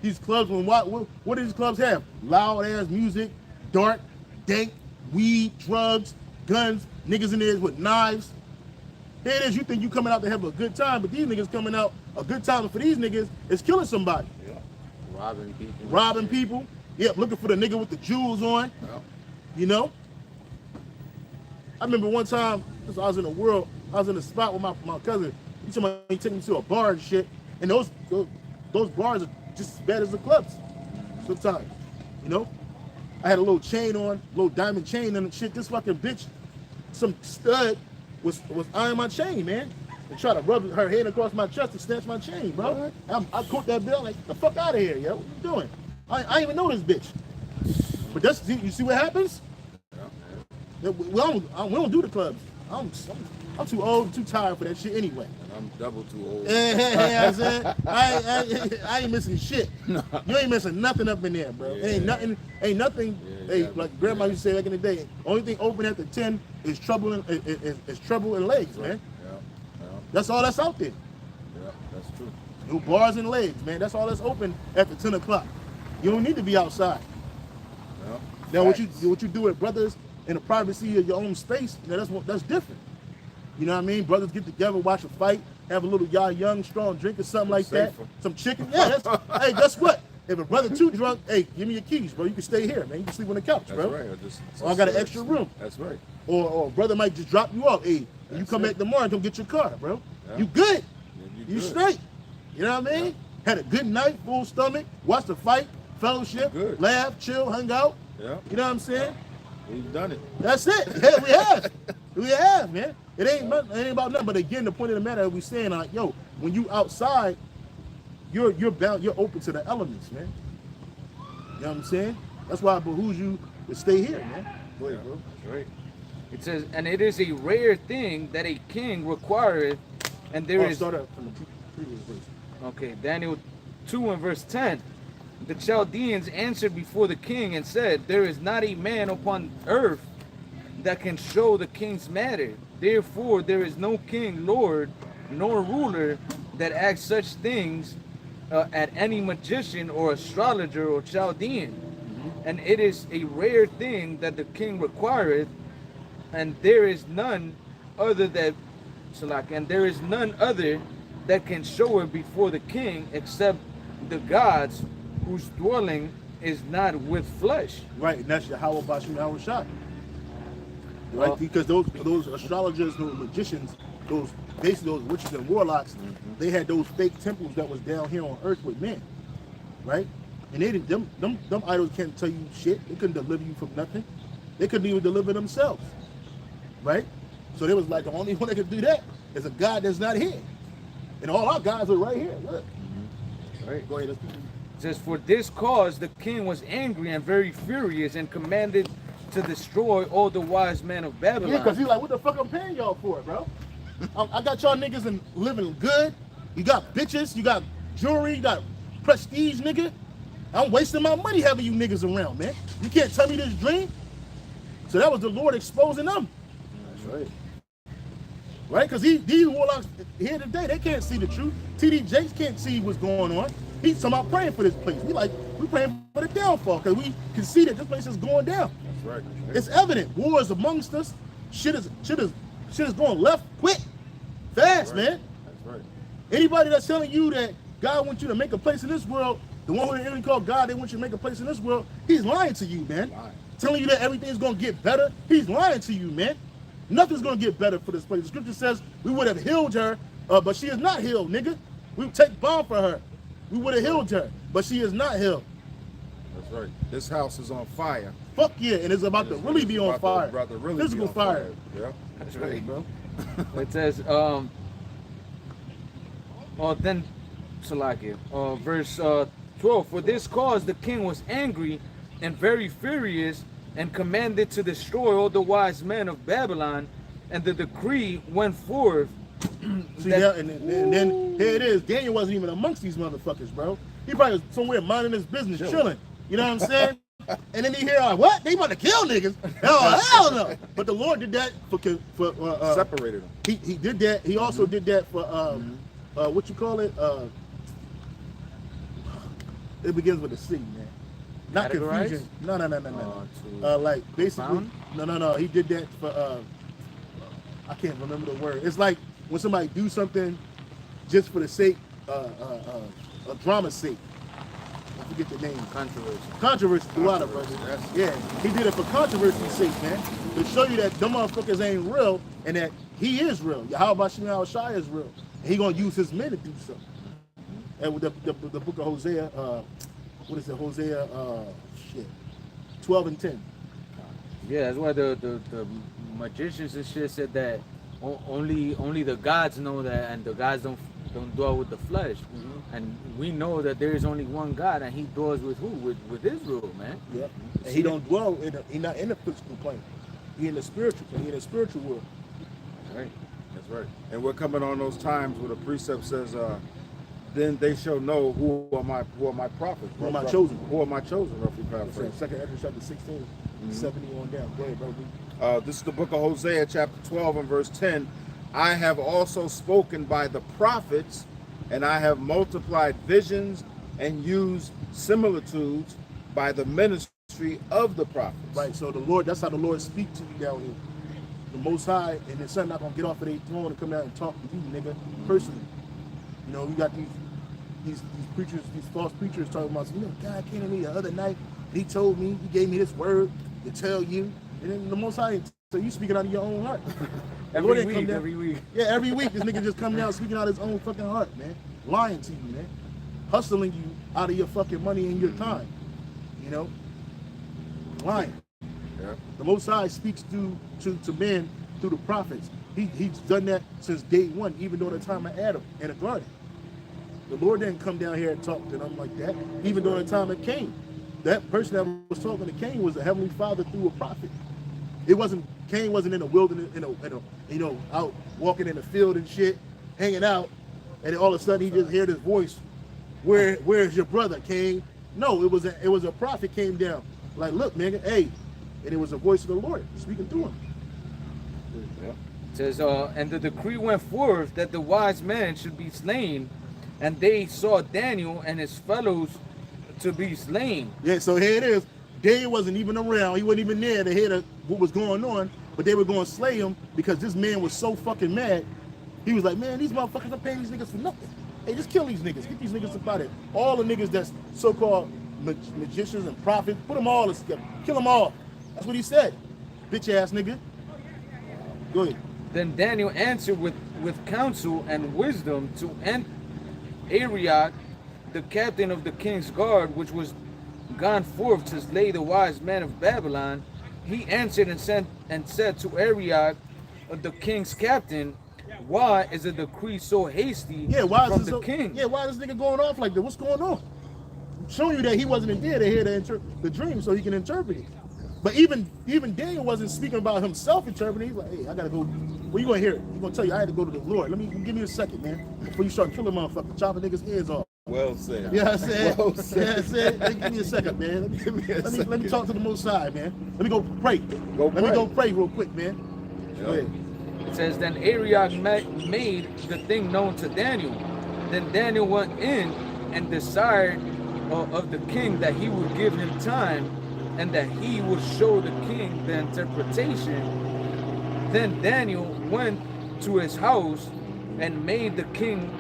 These clubs, what do these clubs have? Loud ass music, dark, dank, weed, drugs, guns, niggas in there with knives. Here it is, you think you coming out to have a good time, but these niggas coming out, a good time for these niggas is killing somebody. Yeah. Robbing people. Yeah, looking for the nigga with the jewels on. Yeah. You know? I remember one time, I was in the world, I was in a spot with my cousin. He took me to a bar and shit, and those bars are just as bad as the clubs sometimes, you know? I had a little chain on, little diamond chain and shit. This fucking bitch, some stud, was eyeing my chain, man, and try to rub her hand across my chest and snatch my chain, bro. I caught that bill like, the fuck out of here, yo. What you doing? I ain't even know this bitch. But you see what happens? Yeah. We don't do the clubs. I'm too old, too tired for that shit anyway. And I'm double too old. I said, I ain't missing shit. No. You ain't missing nothing up in there, bro. Yeah. Ain't nothing. Yeah, hey, like grandma used to say back in the day, only thing open after 10 is trouble in legs, man. Yeah. That's all that's out there. Yeah, that's true. No bars and legs, man. That's all that's open after 10 o'clock. You don't need to be outside. Yeah. Now what you do with brothers in the privacy of your own space, that's different. You know what I mean? Brothers get together, watch a fight, have a little y'all young, strong drink or something like that. Safer. Some chicken. Yeah, that's, hey, guess what? If a brother too drunk, hey, give me your keys, bro. You can stay here, man. You can sleep on the couch, That's bro. right. Or I got an extra room. That's right. Or a brother might just drop you off. Hey, you That's come it. back tomorrow and come get your car, bro. Yeah. You good. Yeah, You good. straight. You know what I mean? Had a good night, full stomach, watched the fight, fellowship, Good. laugh, chill, hung out. Yeah, You know what I'm saying? we've done it. That's it. Yeah, we have. We have, man. It ain't about nothing. But again, the point of the matter, we saying like, yo, when you outside, you're bound, you're open to the elements, man. You know what I'm saying? That's why it behooves you to stay here, man. Go ahead, bro. That's right. It says, and it is a rare thing that a king requireth, and there is. Start up from the previous verse. Okay, Daniel 2 and verse 10. The Chaldeans answered before the king and said, there is not a man upon earth that can show the king's matter. Therefore, there is no king, lord, nor ruler that acts such things at any magician or astrologer or Chaldean. And it is a rare thing that the king requireth, and there is none other that, and there is none other that can show it before the king except the gods whose dwelling is not with flesh. Right, and that's Yahweh Bashim Yahweh Shai. Right, Well- because those astrologers, those magicians, those basically those witches and warlocks, they had those fake temples that was down here on earth with men, right? And they didn't them idols can't tell you shit. They couldn't deliver you from nothing. They couldn't even deliver themselves, right? So they was like the only one that could do that is a God that's not here, and all our gods are right here. Look, Right. go ahead. Let's keep it. It says, for this cause the king was angry and very furious and commanded to destroy all the wise men of Babylon. Yeah, because he's like, what the fuck I'm paying y'all for, bro? I got y'all niggas living good. You got bitches, you got jewelry, you got prestige, nigga. I'm wasting my money having you niggas around, man. You can't tell me this dream. So that was the Lord exposing them. That's right. Right? Because these warlocks here today, they can't see the truth. TD Jakes can't see what's going on. He's talking about praying for this place. We praying for the downfall because we can see that this place is going down. That's right. It's evident. War is amongst us. Shit is going left quick, fast, man. That's right. Anybody that's telling you that God wants you to make a place in this world, the one who really called God, they want you to make a place in this world, he's lying to you, man. Lying. Telling you that everything's going to get better, he's lying to you, man. Nothing's going to get better for this place. The scripture says we would have healed her, but she is not healed, nigga. We would take bomb for her. We would have healed her, but she is not healed. That's right. This house is on fire. Fuck yeah, and it's about to really be on fire. Really Physical be on fire. Yeah. That's Hey, right. bro. It says, then, Salakia, verse 12, for this cause the king was angry and very furious and commanded to destroy all the wise men of Babylon, and the decree went forth. See that, and then here it is. Daniel wasn't even amongst these motherfuckers, bro. He probably was somewhere minding his business, chilling. You know what I'm saying? And then he hear like, what? They about to kill niggas? Hell no! But the Lord did that for Separated them. He did that. He also did that for what you call it? It begins with a C, man. Not Categorize? confusion. No. To Like basically, confound? no. He did that for I can't remember the word. It's like when somebody do something just for the sake, a drama's sake. I forget the name. Controversy throughout it, brother. Yeah, he did it for controversy's sake, man. To show you that them motherfuckers ain't real and that he is real. How about Shimei Shai is real? And he gonna use his men to do something. And with the book of Hosea, what is it? Hosea, 12 and 10. Yeah, that's why the magicians and shit said that only the gods know that, and the gods don't dwell with the flesh. And we know that there is only one God, and He dwells with who? With Israel, man. Yeah. And he don't dwell he not in the physical plane. He in the spiritual plane. He in the spiritual world. Right. That's right. And we're coming on those times where the precept says, then they shall know who are my prophets. Who are my chosen. Who are my chosen, roughly paraphrase. Second Ezra chapter 16, 70 on down. Go ahead, bro. This is the book of Hosea, chapter 12 and verse 10. I have also spoken by the prophets, and I have multiplied visions and used similitudes by the ministry of the prophets. Right, so the Lord, that's how the Lord speaks to you down here. the Most High and his son not gonna get off of their throne and come down and talk to you, nigga, personally. You know, we got these preachers, these false preachers talking about, you know, God came to me the other night. He told me, he gave me this word to tell you. And then the Most High, so you speaking out of your own heart. Every week. Yeah, every week this nigga just come down speaking out of his own fucking heart, man. Lying to you, man. Hustling you out of your fucking money and your time. You know? Lying. Yeah. The Most High speaks to men through the prophets. He's done that since day one, even during the time of Adam in the garden. The Lord didn't come down here and talk to them like that, even during the time of Cain. That person that was talking to Cain was the Heavenly Father through a prophet. Cain wasn't in the wilderness, you know, out walking in the field and shit, hanging out, and then all of a sudden he just heard his voice. Where's your brother, Cain? No, it was a prophet came down. Like, look, nigga, hey. And it was the voice of the Lord speaking to him. Yeah. It says, and the decree went forth that the wise men should be slain, and they saw Daniel and his fellows to be slain. Yeah, so here it is. Daniel wasn't even around. He wasn't even there to hear what was going on, but they were going to slay him because this man was so fucking mad. He was like, man, these motherfuckers are paying these niggas for nothing. Hey, just kill these niggas. Get these niggas up out of it. All the niggas that's so-called magicians and prophets, put them all together. Kill them all. That's what he said. Bitch ass nigga. Go ahead. Then Daniel answered with counsel and wisdom to Arioch, the captain of the king's guard, which was gone forth to slay the wise men of Babylon. He answered and said to Arioch, the king's captain, why is the decree so hasty from the king? Yeah, why is this nigga going off like that? What's going on? I'm showing you that he wasn't there to hear the dream so he can interpret it. But even Daniel wasn't speaking about himself interpreting. He's like, hey, I gotta go. Well, you gonna hear it. He's gonna tell you I had to go to the Lord. Give me a second, man, before you start killing motherfuckers, chopping niggas' ears off. Well said. Yeah, I said. Well said. Yeah, I said. Give me a second, man. Let me talk to the Most High, man. Let me go pray. Let me go pray real quick, man. Yeah. Go ahead. It says, then Arioch made the thing known to Daniel. Then Daniel went in and desired of the king that he would give him time and that he would show the king the interpretation. Then Daniel went to his house and made the king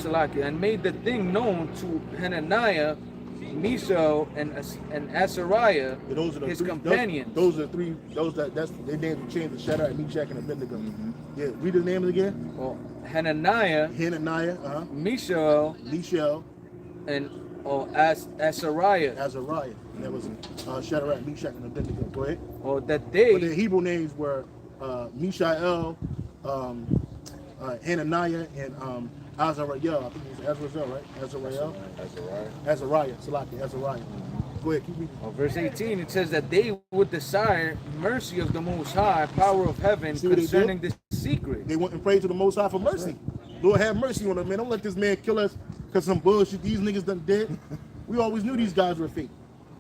and made the thing known to Hananiah, Mishael, and Azariah, his companions. Those are three. That's their names were changed to Shadrach, Meshach, and Abednego. Mm-hmm. Yeah, read the names again. Well, Hananiah, Mishael, and Azariah. Azariah. And that was Shadrach, Meshach, and Abednego. Go ahead. Or that But their they, Hebrew names were Mishael, Hananiah, and Azariah. I think it was Azariah, right? Azariah. Salaki, Azariah. Go ahead, keep reading. verse 18, it says that they would desire mercy of the Most High, power of heaven, See what they concerning this secret. They went and prayed to the Most High for mercy. Lord, have mercy on them, man. Don't let this man kill us because some bullshit these niggas done did. We always knew these guys were fake.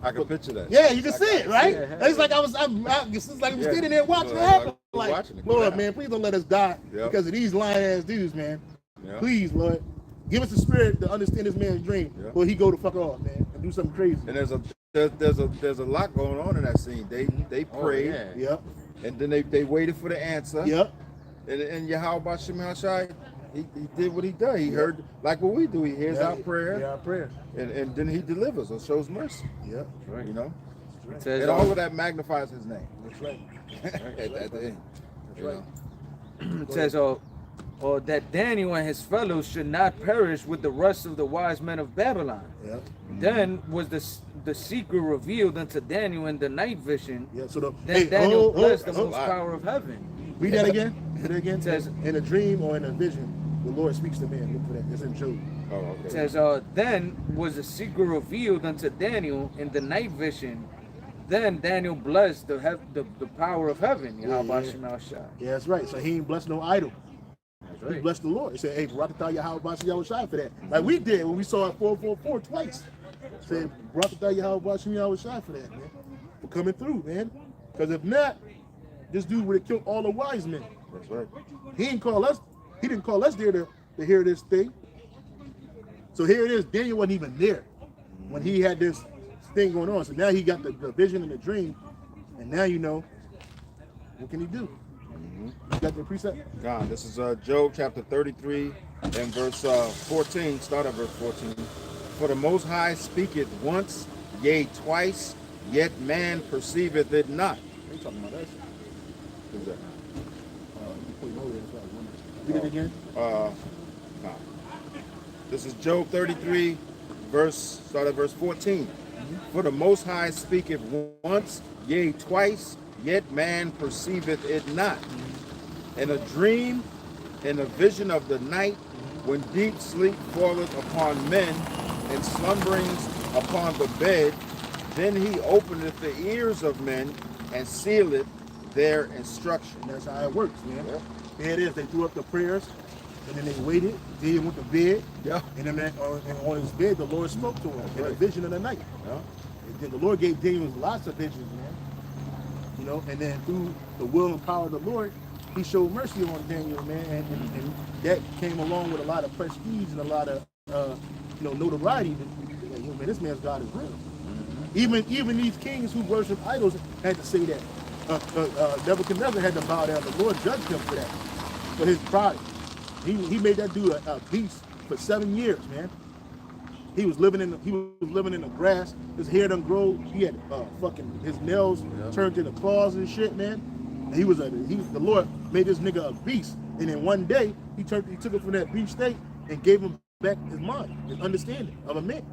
I can picture that. Yeah, you can see it, right? Yeah. It's like I'm standing there watching it happen. Like, watching it. Lord, man, please don't let us die because of these lying ass dudes, man. Yeah. Please, Lord, give us the spirit to understand this man's dream, or he go to fuck off, man, and do something crazy. And there's a lot going on in that scene. They prayed, Yep. and then they waited for the answer. Yep. And Yahweh GMSHAWAII, he did what he did. He heard like what we do. He hears our prayer. Yeah, our prayer. And then he delivers or shows mercy. Yep. Right. You know? It says, And all of that magnifies his name. That's right. at the end. That's right. it says, or that Daniel and his fellows should not perish with the rest of the wise men of Babylon. Yep. Then was the secret revealed unto Daniel in the night vision. Yeah. So Then Daniel blessed the most power of heaven. Read that again. Read it again. It says, in a dream or in a vision, the Lord speaks to man. Look for that. It's in Job. Oh, okay. It says, then was the secret revealed unto Daniel in the night vision. Then Daniel blessed the power of heaven. Yahweh GMSHAWAII. Yeah, that's right. So he ain't blessed no idol. That's He right. blessed the Lord. He said, hey, Barakatah Yahweh GMSHAWAII for that. Like we did when we saw it 444 twice. Said, Barakatah Yahweh GMSHAWAII for that, man. For coming through, man. Because if not, this dude would have killed all the wise men. That's right. He didn't call us there to hear this thing. So here it is. Daniel wasn't even there when he had this thing going on. So now he got the vision and the dream. And now you know, what can he do? You got the precept? God, this is Job chapter 33 and verse 14. Start at verse 14. For the Most High speaketh once, yea, twice, yet man perceiveth it not. They talking about that shit. Who's that? You put it over there, that's what I was wondering. Read it again. Nah. This is Job 33, start at verse 14. For the Most High speaketh once, yea, twice, yet man perceiveth it not. In a dream, in a vision of the night, when deep sleep falleth upon men, and slumberings upon the bed, then he openeth the ears of men, and sealeth their instruction. And that's how it works, man. Yeah. There it is. They threw up the prayers, and then they waited. They went to bed. Yeah. And then on his bed, the Lord spoke to him in a right. vision of the night. Yeah. And then the Lord gave Daniel lots of visions, man. You know, and then through the will and power of the Lord, he showed mercy on Daniel, man. And that came along with a lot of prestige and a lot of, notoriety. Like, man, this man's God is real. Even these kings who worship idols had to say that. Nebuchadnezzar had to bow down. The Lord judged him for that, for his pride. He made that dude a beast for 7 years, man. He was living in the grass. His hair done grow. He had his nails turned into claws and shit, man. And the Lord made this nigga a beast. And then one day he took it from that beast state and gave him back his mind, his understanding of a man.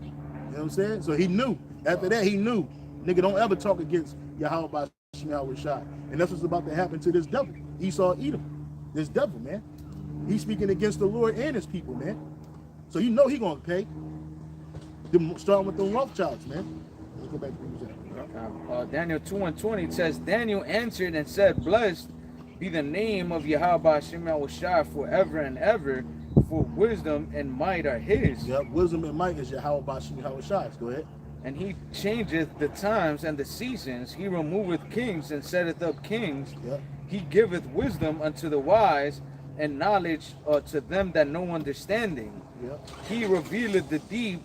You know what I'm saying? So he knew. After that, he knew, nigga, don't ever talk against Yahweh by Shah. And that's what's about to happen to this devil, Esau Edom. This devil, man. He's speaking against the Lord and his people, man. So you know he gonna pay. Starting with the Rothschilds, man. Let's go back to Daniel 2:20 says, Daniel answered and said, Blessed be the name of Yahweh Shah forever and ever, for wisdom and might are his. Yep, wisdom and might is Yahweh Shah. Go ahead. And he changeth the times and the seasons. He removeth kings and setteth up kings. Yep. He giveth wisdom unto the wise, and knowledge to them that know understanding. Yep. He revealeth the deep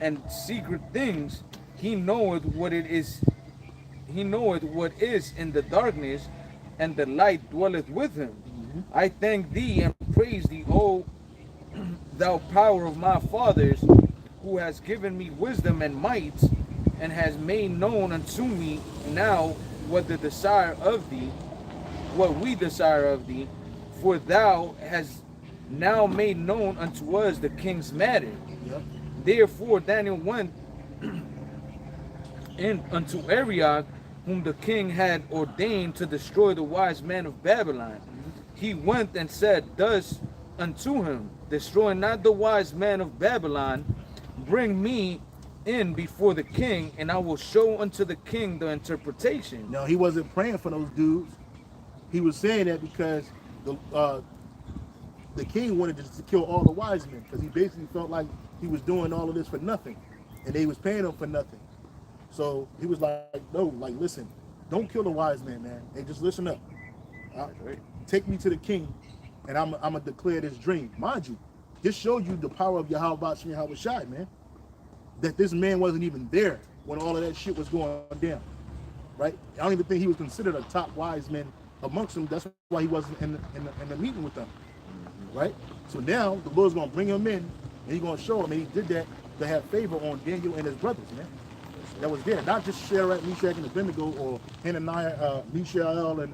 and secret things. He knoweth what it is. He knoweth what is in the darkness, and the light dwelleth with him. I thank thee and praise thee, O thou power of my fathers, who has given me wisdom and might, and has made known unto me now what we desire of thee, for thou hast now made known unto us the king's matter. Yep. Therefore Daniel went in unto Arioch, whom the king had ordained to destroy the wise men of Babylon. He went and said thus unto him, Destroy not the wise men of Babylon, bring me in before the king, and I will show unto the king the interpretation. Now he wasn't praying for those dudes. He was saying that because the king wanted to kill all the wise men, because he basically felt like he was doing all of this for nothing, and they was paying him for nothing. So he was like, no, like, listen, don't kill the wise men, man. Hey, just listen up. Take me to the king, and I'm gonna declare this dream. Mind you, this showed you the power of Yahweh Shai, man. That this man wasn't even there when all of that shit was going down, right? I don't even think he was considered a top wise man amongst them. That's why he wasn't in the meeting with them, right? So now the Lord's gonna bring him in, and he's gonna show him, and he did that to have favor on Daniel and his brothers, man. That was there, not just Shadrach, Meshach, and Abednego, or Hananiah, Mishael, and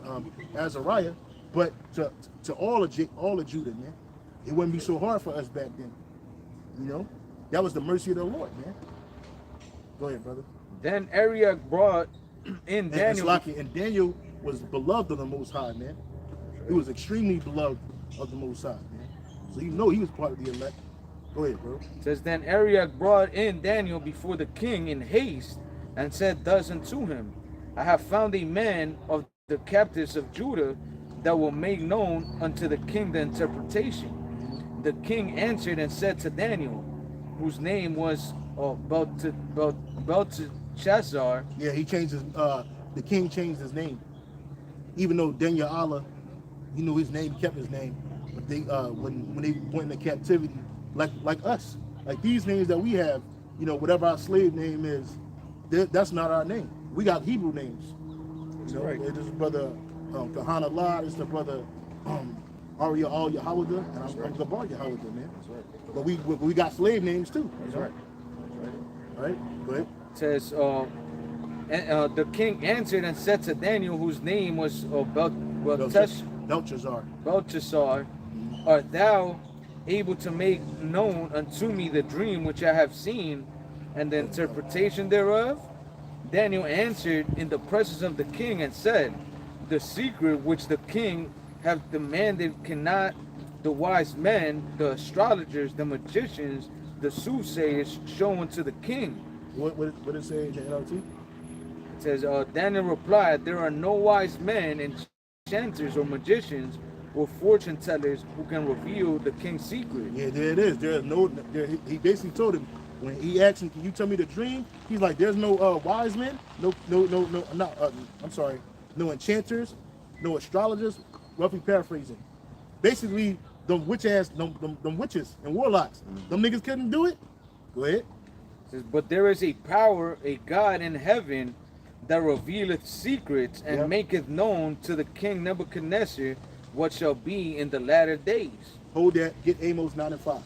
Azariah, but to all of Judah, man. It wouldn't be so hard for us back then, you know. That was the mercy of the Lord, man. Go ahead, brother. Then Arioch brought in Daniel. And Daniel was beloved of the Most High, man. He was extremely beloved of the Most High, man. So you know he was part of the elect. Go ahead, bro. It says, Then Arioch brought in Daniel before the king in haste, and said thus unto him, I have found a man of the captives of Judah that will make known unto the king the interpretation. The king answered and said to Daniel, whose name was Belteshazzar. Yeah, he changed his. The king changed his name, even though Daniel Allah, he knew his name, kept his name. But they, when they went into captivity, like us, like these names that we have, you know, whatever our slave name is, that's not our name. We got Hebrew names. You know, right. This brother Kahana Allah is the brother Arya Al Yahawada, and I'm Gabar Yahawada, man. That's right. But we got slave names too. That's right. Right? Go ahead. It says, the king answered and said to Daniel, whose name was Belshazzar. Belteshazzar, art thou able to make known unto me the dream which I have seen and the interpretation thereof? Daniel answered in the presence of the king and said, the secret which the king have demanded cannot the wise men, the astrologers, the magicians, the soothsayers show unto the king. What did it say in the NLT? It says, Daniel replied, there are no wise men, enchanters, or magicians, or fortune tellers who can reveal the king's secret. Yeah, there it is. He basically told him, when he asked him, can you tell me the dream? He's like, there's no wise men, no enchanters, no astrologers, roughly paraphrasing. Basically, them witches and warlocks, them niggas couldn't do it. Go ahead. It says, but there is a power, a God in heaven, that revealeth secrets and maketh known to the king Nebuchadnezzar what shall be in the latter days. Hold that. Get Amos 9:5.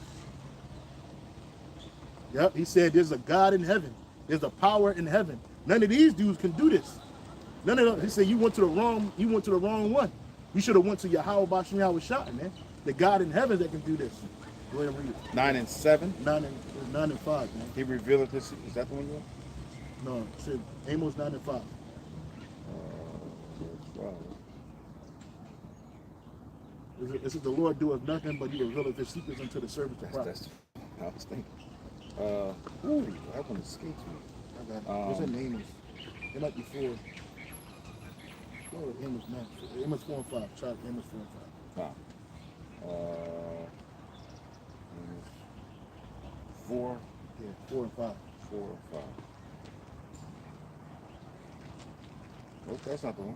Yep, he said there's a God in heaven. There's a power in heaven. None of these dudes can do this. None of them. He said you went to the wrong one. You should have went to Yahweh Bashim Yahushua, man. The God in heaven that can do this. Go ahead and read it. 9 and 7. 9 and 5, man. He revealed this. Is that the one you want? No, it said Amos 9 and 5. 12. It says the Lord doeth nothing, but he revealeth his secrets unto the servants of prophets. I was thinking. That one escapes me. I got it. What's in Amos? It might be 4. Oh, Amos 9. Amos 4 and 5. Try Amos 4 and 5. Amos 4. Yeah, 4 and 5. 4 and 5. Nope, that's not the one.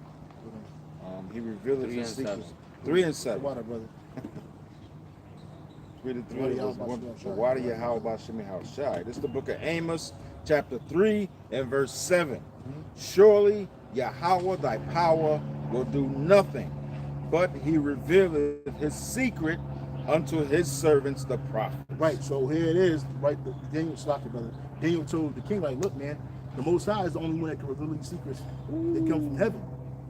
He revealed 3 his and secrets. 7. 3 and The 7. water, brother. 3 to 3 was the water Yahweh Bashim Yahushua. This is the book of Amos, chapter 3 and verse 7. Surely Yahweh thy power will do nothing, but he revealeth his secret unto his servants the prophets. Right, so here it is, right? Daniel Slocker, brother. Daniel told the king, like, look, man, the Most High is the only one that can reveal these secrets that come from heaven.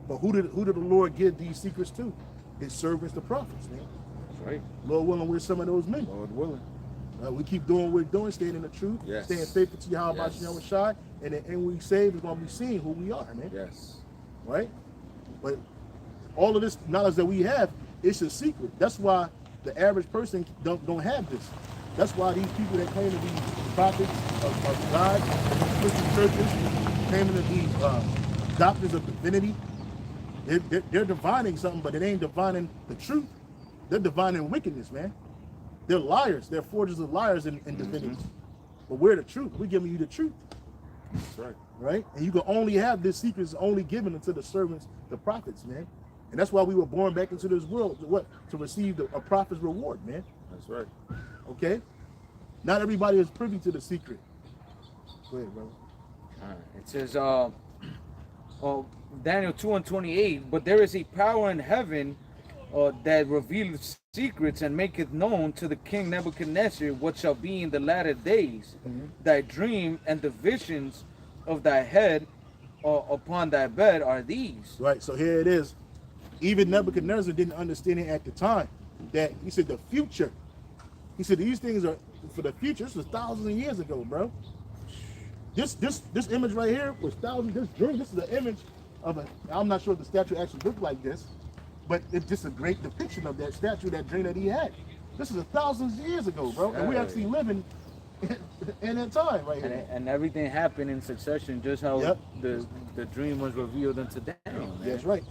But who did the Lord give these secrets to? His servants, the prophets, man. That's right. Lord willing, we're some of those men. Lord willing. We keep doing what we're doing, staying in the truth, Yes. staying faithful to Yahweh Yes. Bashim Yahushua, and when we save, we're going to be seeing who we are, man. Yes. Right? But all of this knowledge that we have, it's a secret. That's why the average person don't have this. That's why these people that claim to be prophets of God, Christian churches, claiming to be doctors of divinity, they're divining something, but it ain't divining the truth. They're divining wickedness, man. They're liars. They're forgers of liars in divinity. But we're the truth. We're giving you the truth. That's right. Right? And you can only have this secret is only given unto the servants, the prophets, man. And that's why we were born back into this world. To receive a prophet's reward, man. That's right. Okay? Not everybody is privy to the secret. Go ahead, brother. All right. It says, Daniel 2 and 28, but there is a power in heaven that revealeth secrets and maketh known to the king Nebuchadnezzar what shall be in the latter days. Thy dream and the visions of thy head upon thy bed are these. Right, so here it is. Even Nebuchadnezzar didn't understand it at the time. That he said the future. He said these things are for the future. This was thousands of years ago, bro. This image right here was thousands. This dream. This is an image of I'm not sure if the statue actually looked like this, but it's just a great depiction of that statue, that dream that he had. This is thousands of years ago, bro, and we're actually living in that time right here. And everything happened in succession, just how the dream was revealed unto Daniel. Man. That's right.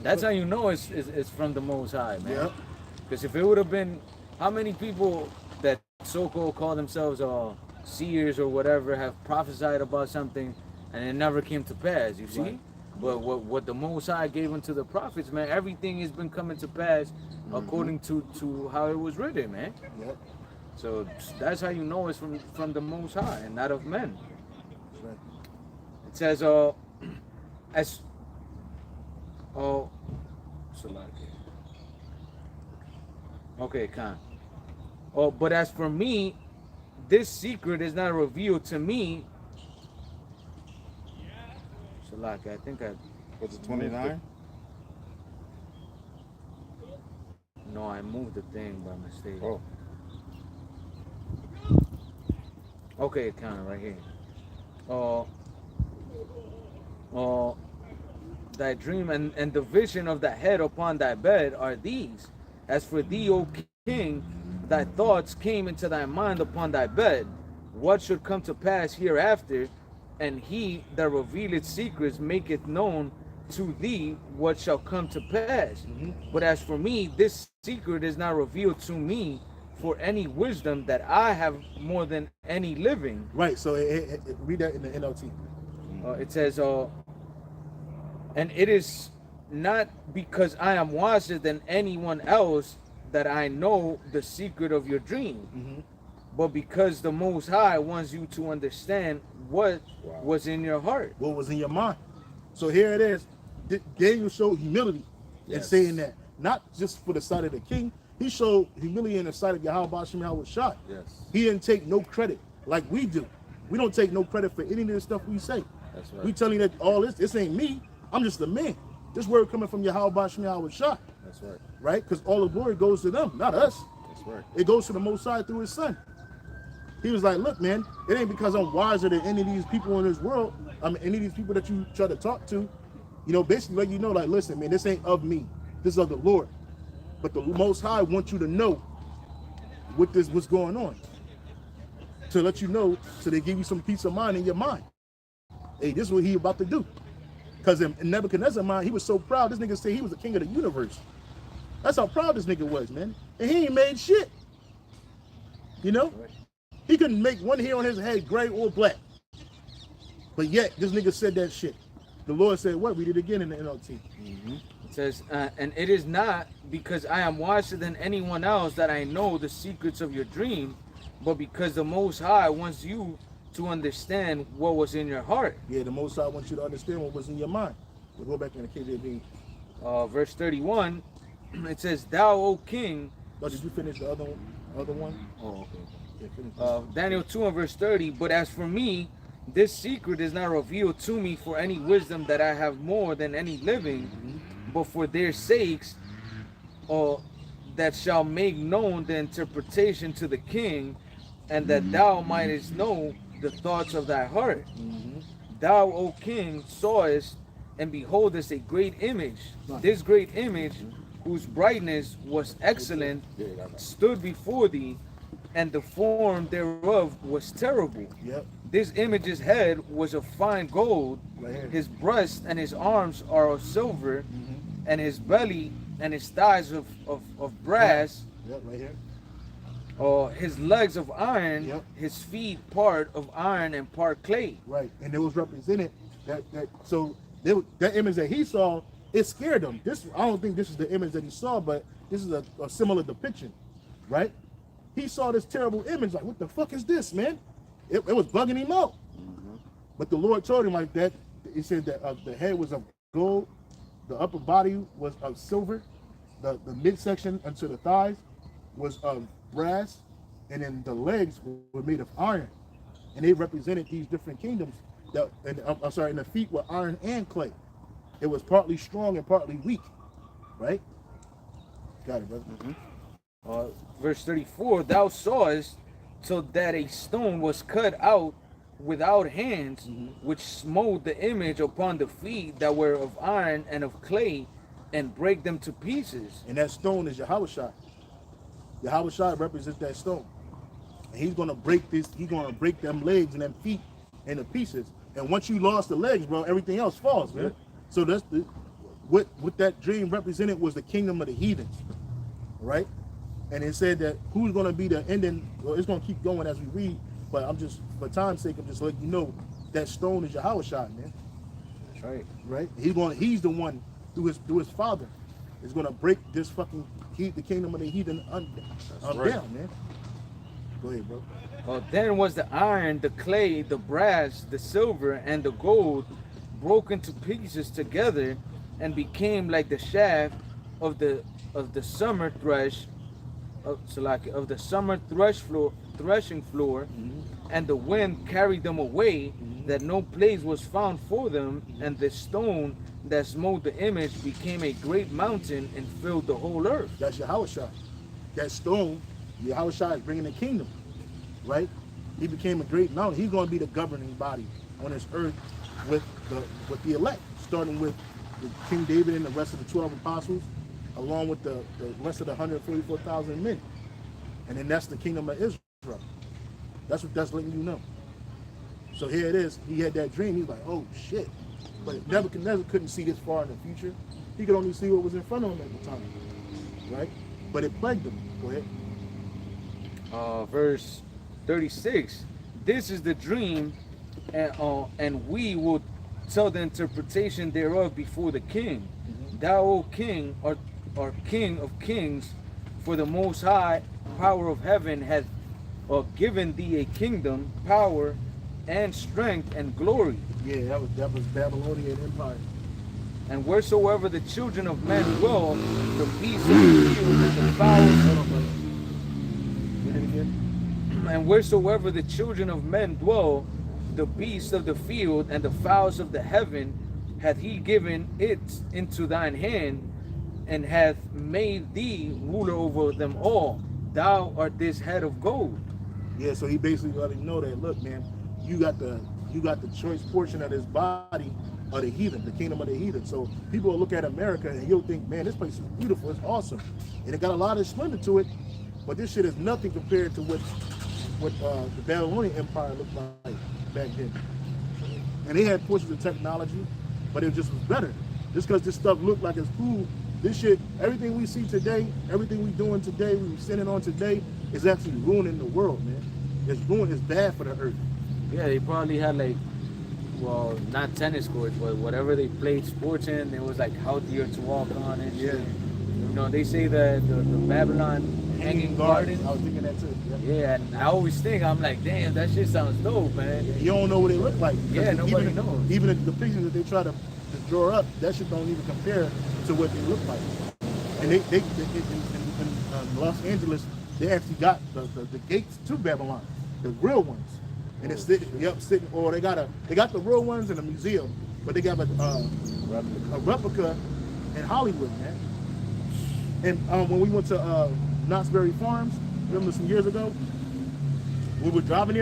That's how you know it's from the Most High, man. Yeah. Because if it would have been, how many people that so-called call themselves seers or whatever have prophesied about something and it never came to pass, you see? Right. But what the Most High gave unto the prophets, man, everything has been coming to pass according to how it was written, man. Yep. So that's how you know it's from the Most High and not of men. That's right. It says, Okay, Khan. Oh, but as for me, this secret is not revealed to me. Salaki, I think I. What's it, 29? No, I moved the thing by mistake. Oh. Okay, Khan, right here. Thy dream and the vision of thy head upon thy bed are these. As for thee, O king, thy thoughts came into thy mind upon thy bed. What should come to pass hereafter? And he that revealeth secrets maketh known to thee what shall come to pass. But as for me, this secret is not revealed to me for any wisdom that I have more than any living. Right. So read that in the NLT. It says, and it is not because I am wiser than anyone else that I know the secret of your dream, but because the Most High wants you to understand what was in your heart. What was in your mind. So here it is. Daniel showed humility in saying that, not just for the side of the king. He showed humility in the sight of Yahweh Ba'ashem Yahweh Shai. Yes. He didn't take no credit like we do. We don't take no credit for any of the stuff we say. That's right. We telling you that all this ain't me. I'm just a man. This word coming from Yahweh Ba'ashem Yahweh Shai. That's right. Right? Because all the glory goes to them, not us. That's right. It goes to the Most High through his son. He was like, look, man, it ain't because I'm wiser than any of these people in this world. I mean, any of these people that you try to talk to, you know, basically let you know, like, listen, man, this ain't of me. This is of the Lord. But the Most High wants you to know what's going on. To let you know, so they give you some peace of mind in your mind. Hey, this is what he about to do. Because in Nebuchadnezzar's mind, he was so proud. This nigga said he was the king of the universe. That's how proud this nigga was, man. And he ain't made shit. You know? He couldn't make one hair on his head gray or black. But yet, this nigga said that shit. The Lord said, what? Read it again in the NLT. It says, and it is not because I am wiser than anyone else that I know the secrets of your dream, but because the Most High wants you to understand what was in your heart. Yeah, the Most High wants you to understand what was in your mind. We'll go back in the KJV. Verse 31, it says, Thou, O king. Oh, did you finish the other one? Oh, okay. Yeah, finish this. Daniel 2 and verse 30, but as for me, this secret is not revealed to me for any wisdom that I have more than any living, but for their sakes, that shall make known the interpretation to the king, and that thou mightest know the thoughts of thy heart. Thou, O king, sawest and beholdest a great image. This great image, whose brightness was excellent, stood before thee, and the form thereof was terrible. Yep. This image's head was of fine gold, his breast and his arms are of silver, and his belly and his thighs of brass. Yep, right here. His legs of iron, his feet part of iron and part clay. Right, and it was represented that image that he saw, it scared him. I don't think this is the image that he saw, but this is a similar depiction, right? He saw this terrible image, like, what the fuck is this, man? It was bugging him out. But the Lord told him like that. He said that the head was of gold, the upper body was of silver, the midsection unto the thighs was of brass, and then the legs were made of iron, and they represented these different kingdoms. And the feet were iron and clay. It was partly strong and partly weak, right? Got it, brother. Verse 34, thou sawest so that a stone was cut out without hands, which smote the image upon the feet that were of iron and of clay, and break them to pieces. And that stone is Yahweh Shai. Yahweh Shai represents that stone. And he's gonna break this, he's gonna break them legs and them feet into pieces. And once you lost the legs, bro, everything else falls, man. So that's what that dream represented was the kingdom of the heathens, right? And it said that who's gonna be the ending. Well, it's gonna keep going as we read, but I'm just, for time's sake, I'm just letting you know that stone is Yahweh Shai, man. That's right. Right? He's the one through his father is gonna break this fucking the kingdom of the heathen down, man. Go ahead, bro. Then was the iron, the clay, the brass, the silver, and the gold broken to pieces together, and became like the shaft of the summer thresh, of the summer threshing floor, and the wind carried them away, that no place was found for them, and the stone that smote the image became a great mountain and filled the whole earth. That's Yahushua. That stone, Yahushua is bringing the kingdom, right? He became a great mountain. He's going to be the governing body on this earth with the elect, starting with King David and the rest of the 12 apostles, along with the rest of the 144,000 men. And then that's the kingdom of Israel. That's what that's letting you know. So here it is. He had that dream. He's like, oh shit. But Nebuchadnezzar couldn't see this far in the future. He could only see what was in front of him at the time. Right? But it plagued him. Go ahead. Verse 36. This is the dream, and we will tell the interpretation thereof before the king. Thou, O king, art king of kings, for the most high power of heaven hath given thee a kingdom, power, and strength, and glory. Yeah, that was Babylonian Empire. And wheresoever the children of men dwell, the beasts of the field and the fowls. And wheresoever the children of men dwell, the beasts of the field and the fowls of the heaven, hath he given it into thine hand, and hath made thee ruler over them all. Thou art this head of gold. Yeah, so he basically let him know that, look, man, you got the choice portion of this body of the heathen, the kingdom of the heathen. So people will look at America and you'll think, man, this place is beautiful, it's awesome, and it got a lot of splendor to it, but this shit is nothing compared to what the Babylonian Empire looked like back then. And they had portions of technology, but it just was better. Just because this stuff looked like it's cool, this shit, everything we see today, everything we doing today, we sitting on today, is actually ruining the world, man. It's bad for the earth. Yeah, they probably had like, well, not tennis courts, but whatever they played sports in, it was like healthier to walk on and shit. You know, they say that the Babylon hanging garden. I was thinking that too. Yeah, and I always think, I'm like, damn, that shit sounds dope, man. You don't know what they look like. Yeah, nobody knows. Even the pictures that they try to draw up, that shit don't even compare to what they look like. And they in Los Angeles, they actually got the gates to Babylon, the real ones. And it's sitting, or they got the real ones in a museum, but they got a replica in Hollywood, man. And when we went to Knott's Berry Farms, remember some years ago, we were driving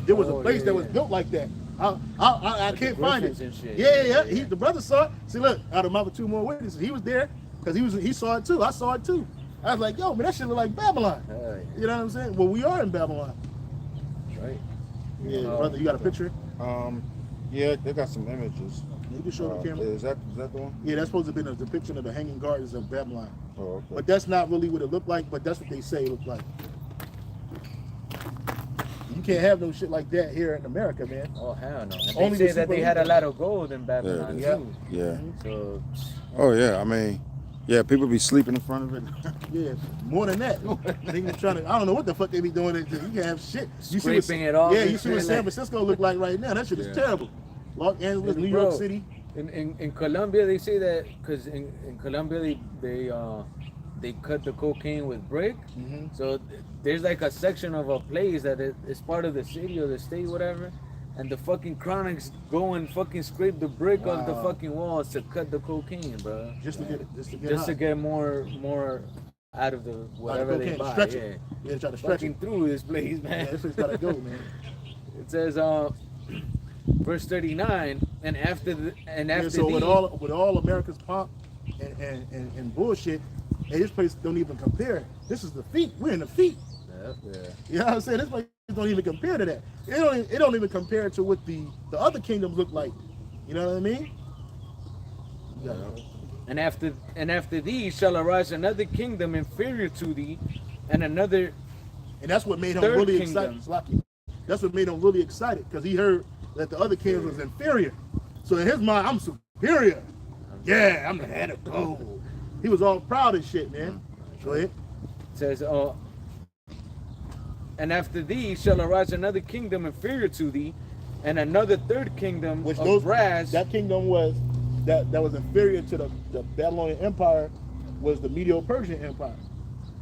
there was a place that was built like that. I can't find it. Yeah. The brother saw it. See, look, out of my two more witnesses, he was there because he saw it too. I saw it too. I was like, yo, man, that shit look like Babylon. You know what I'm saying? Well, we are in Babylon. Right. Yeah, brother, you got a picture? Yeah, they got some images. You can show the camera. Is that the one? Yeah, that's supposed to be a depiction of the Hanging Gardens of Babylon. Oh, okay. But that's not really what it looked like, but that's what they say it looked like. You can't have no shit like that here in America, man. Oh, hell no. And Only they the say that they had a lot of gold in Babylon, too. Yeah. So, Oh yeah, I mean, yeah, people be sleeping in front of it. Yeah, more than that. They be trying to, I don't know what the fuck they be doing. You can have shit. You see Scraping it off Yeah, and you see what shit, San like- Francisco look like right now. That shit is terrible. Los Angeles, New Bro, York City. In Colombia, they say that because in Colombia they cut the cocaine with brick. So there's like a section of a place that is part of the city or the state, whatever. And the fucking chronics go and fucking scrape the brick off the fucking walls to cut the cocaine, bro. Just To get more out of the whatever they buy. Stretch it. Yeah, try to stretch Fucking it. through this place, man. Yeah, this place gotta go, man. It says, verse 39, and after So thee, with all America's pomp and bullshit, hey, this place don't even compare. This is the feet. We're in the feet. Yeah. You know what I'm saying? This place don't even compare to that. It don't even compare to what the other kingdoms look like. You know what I mean? Yeah. And after thee shall arise another kingdom inferior to thee, and another. And that's what made him Third really kingdom. excited. That's what made him really excited, because he heard that the other kingdom was inferior. So in his mind, I'm superior. Yeah, I'm the head of gold. He was all proud of shit, man. Go ahead. It says, and after thee shall arise another kingdom inferior to thee, and another third kingdom of brass. That kingdom was that was inferior to the Babylonian Empire, was the Medo-Persian Empire,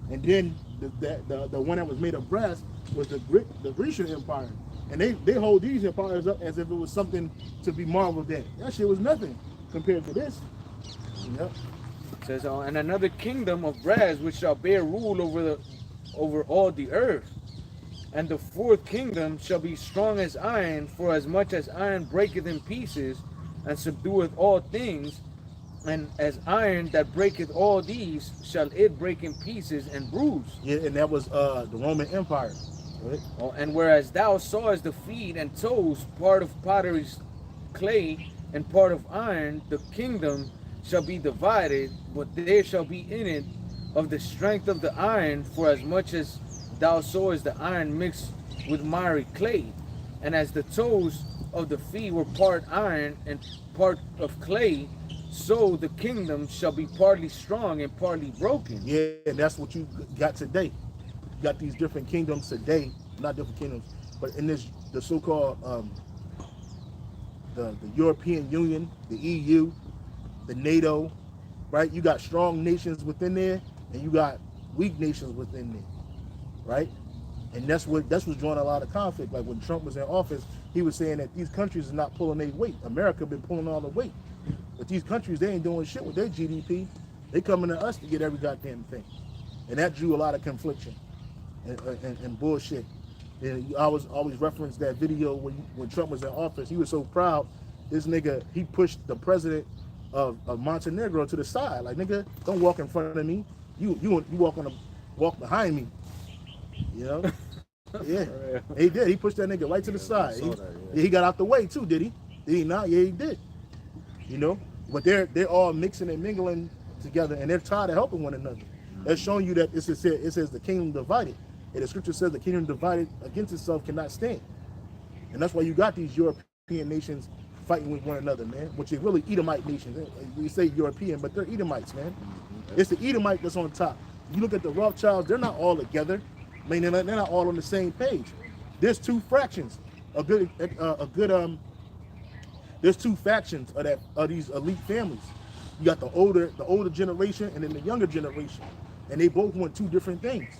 and then the one that was made of brass was the Grecian Empire, and they hold these empires up as if it was something to be marveled at. That shit was nothing compared to this. Yep. It says, and another kingdom of brass which shall bear rule over all the earth. And the fourth kingdom shall be strong as iron, for as much as iron breaketh in pieces, and subdueth all things, and as iron that breaketh all these, shall it break in pieces and bruise. Yeah, and that was the Roman Empire. Right? And whereas thou sawest the feet and toes, part of potter's clay and part of iron, the kingdom shall be divided, but there shall be in it of the strength of the iron, for as much as thou sawest the iron mixed with miry clay, and as the toes of the feet were part iron and part of clay, so the kingdom shall be partly strong and partly broken. Yeah, and that's what you got today. You got these different kingdoms today, not different kingdoms, but in this the so-called the European Union, the EU, the NATO, right? You got strong nations within there, and you got weak nations within there, right? And that's what's drawing a lot of conflict. Like when Trump was in office, he was saying that these countries are not pulling their weight. America been pulling all the weight, but these countries, they ain't doing shit with their GDP. They coming to us to get every goddamn thing, and that drew a lot of confliction and bullshit. And you always reference that video when Trump was in office. He was so proud. This nigga, he pushed the president of Montenegro to the side. Like, nigga, don't walk in front of me. You walk behind me. You know? Yeah. He did. He pushed that nigga right to the side. He got out the way too, did he? Did he not? Yeah, he did. You know? But they're all mixing and mingling together, and they're tired of helping one another. That's showing you that it says the kingdom divided. And the scripture says the kingdom divided against itself cannot stand. And that's why you got these European nations fighting with one another, man, which are really Edomite nations. We say European, but they're Edomites, man. It's the Edomite that's on top. You look at the Rothschilds, they're not all together. I mean, they're not all on the same page. There's two fractions. There's two factions of these elite families. You got the older generation and then the younger generation, and they both want two different things,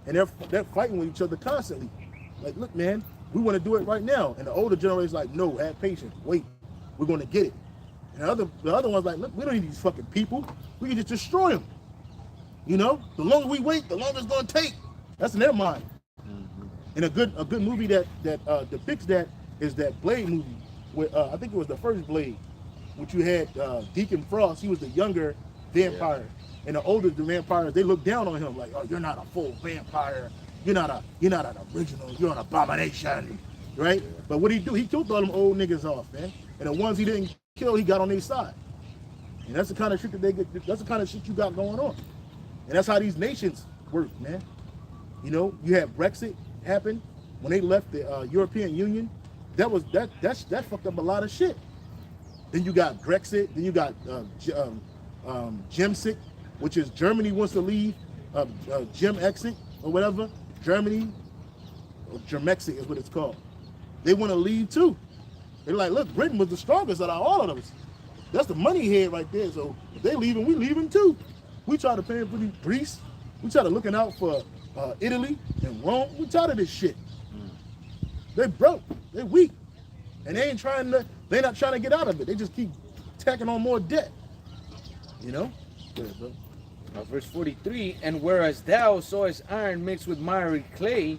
and they're fighting with each other constantly. Like, look, man, we want to do it right now, and the older generation's like, no, have patience, wait, we're going to get it. And the other one's like, look, we don't need these fucking people. We can just destroy them. You know, the longer we wait, the longer it's going to take. That's in their mind. And a good movie that depicts that is that Blade movie, with I think it was the first Blade, which you had Deacon Frost. He was the younger vampire, and the older vampires, they look down on him like, oh, you're not a full vampire. You're not an original. You're an abomination, right? Yeah. But what he do? He killed all them old niggas off, man. And the ones he didn't kill, he got on their side. And that's the kind of shit that they get. That's the kind of shit you got going on. And that's how these nations work, man. You know, you had Brexit happen when they left the European Union. That fucked up a lot of shit. Then you got Brexit. Then you got GMSHAWAII, which is Germany wants to leave. GMSHAWAII or whatever. Germany, or GMSHAWAII is what it's called. They want to leave too. They're like, look, Britain was the strongest out of all of us. That's the money head right there. So if they leaving, we leaving too. We try to pay for Greece. We try to looking out for Italy and Rome. We tired of this shit. They broke. They weak. And they're not trying to get out of it. They just keep tacking on more debt. You know? Yeah, bro. Verse 43, and whereas thou sawest iron mixed with miry clay,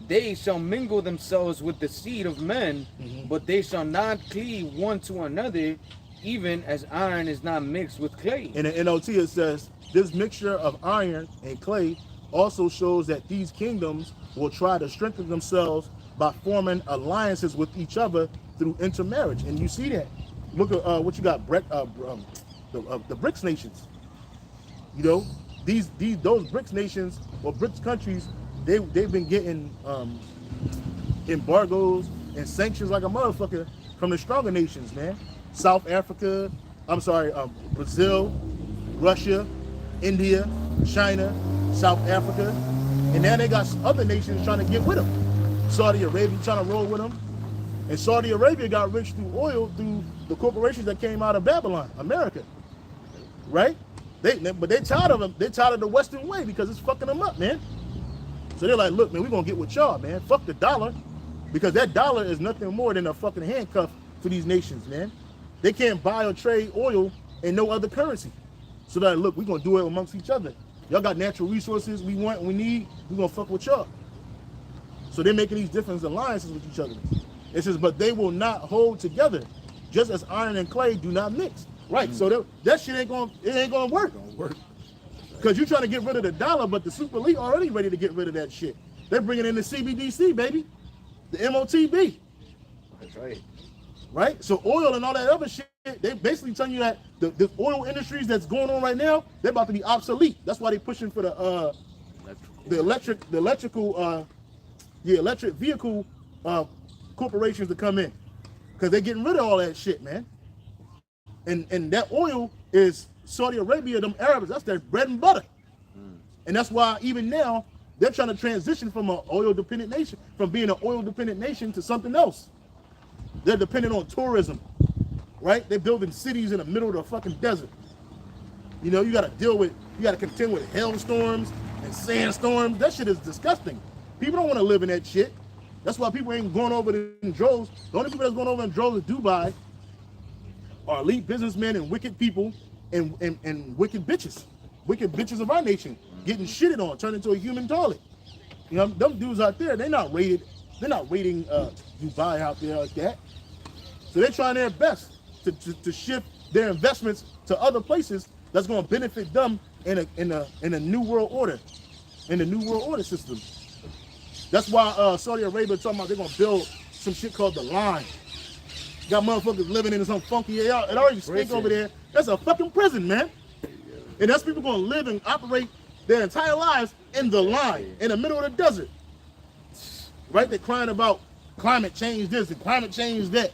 they shall mingle themselves with the seed of men, but they shall not cleave one to another, even as iron is not mixed with clay. In the NOT it says, this mixture of iron and clay also shows that these kingdoms will try to strengthen themselves by forming alliances with each other through intermarriage. And you see that. Look at what you got, the BRICS nations. You know, those BRICS nations or BRICS countries, they've been getting embargoes and sanctions like a motherfucker from the stronger nations, man. South Africa, Brazil, Russia, India, China, South Africa, and now they got other nations trying to get with them. Saudi Arabia trying to roll with them, and Saudi Arabia got rich through oil through the corporations that came out of Babylon, America, right? But they tired of them. They tired of the Western way because it's fucking them up, man. So they're like, look, man, we're gonna get with y'all, man. Fuck the dollar, because that dollar is nothing more than a fucking handcuff for these nations, man. They can't buy or trade oil in no other currency. So they're like, look, we're gonna do it amongst each other. Y'all got natural resources we want and we need. We're gonna fuck with y'all. So they're making these different alliances with each other. It says, but they will not hold together, just as iron and clay do not mix. Right. So that shit ain't gonna work. Because you're trying to get rid of the dollar, but the Super League already ready to get rid of that shit. They're bringing in the CBDC, baby, the MOTB. That's right. Right. So oil and all that other shit, they basically telling you that the oil industries that's going on right now, they're about to be obsolete. That's why they're pushing for the electric vehicle corporations to come in, because they're getting rid of all that shit, man. And that oil is Saudi Arabia, them Arabs, that's their bread and butter. And that's why even now they're trying to transition from an oil-dependent nation, from being an oil-dependent nation to something else. They're dependent on tourism, right? They're building cities in the middle of the fucking desert. You know, you got to contend with hailstorms and sandstorms. That shit is disgusting. People don't want to live in that shit. That's why people ain't going over in droves. The only people that's going over in droves is Dubai are elite businessmen and wicked people and wicked bitches of our nation getting shitted on, turned into a human toilet. You know, them dudes out there, they're not rating Dubai out there like that. So they're trying their best to shift their investments to other places that's going to benefit them in a new world order, in the new world order system. That's why Saudi Arabia talking about they're going to build some shit called the line. Got motherfuckers living in some funky, it already stink over there. That's a fucking prison, man. And that's people going to live and operate their entire lives in the line, in the middle of the desert. Right? They're crying about climate change this and climate change that.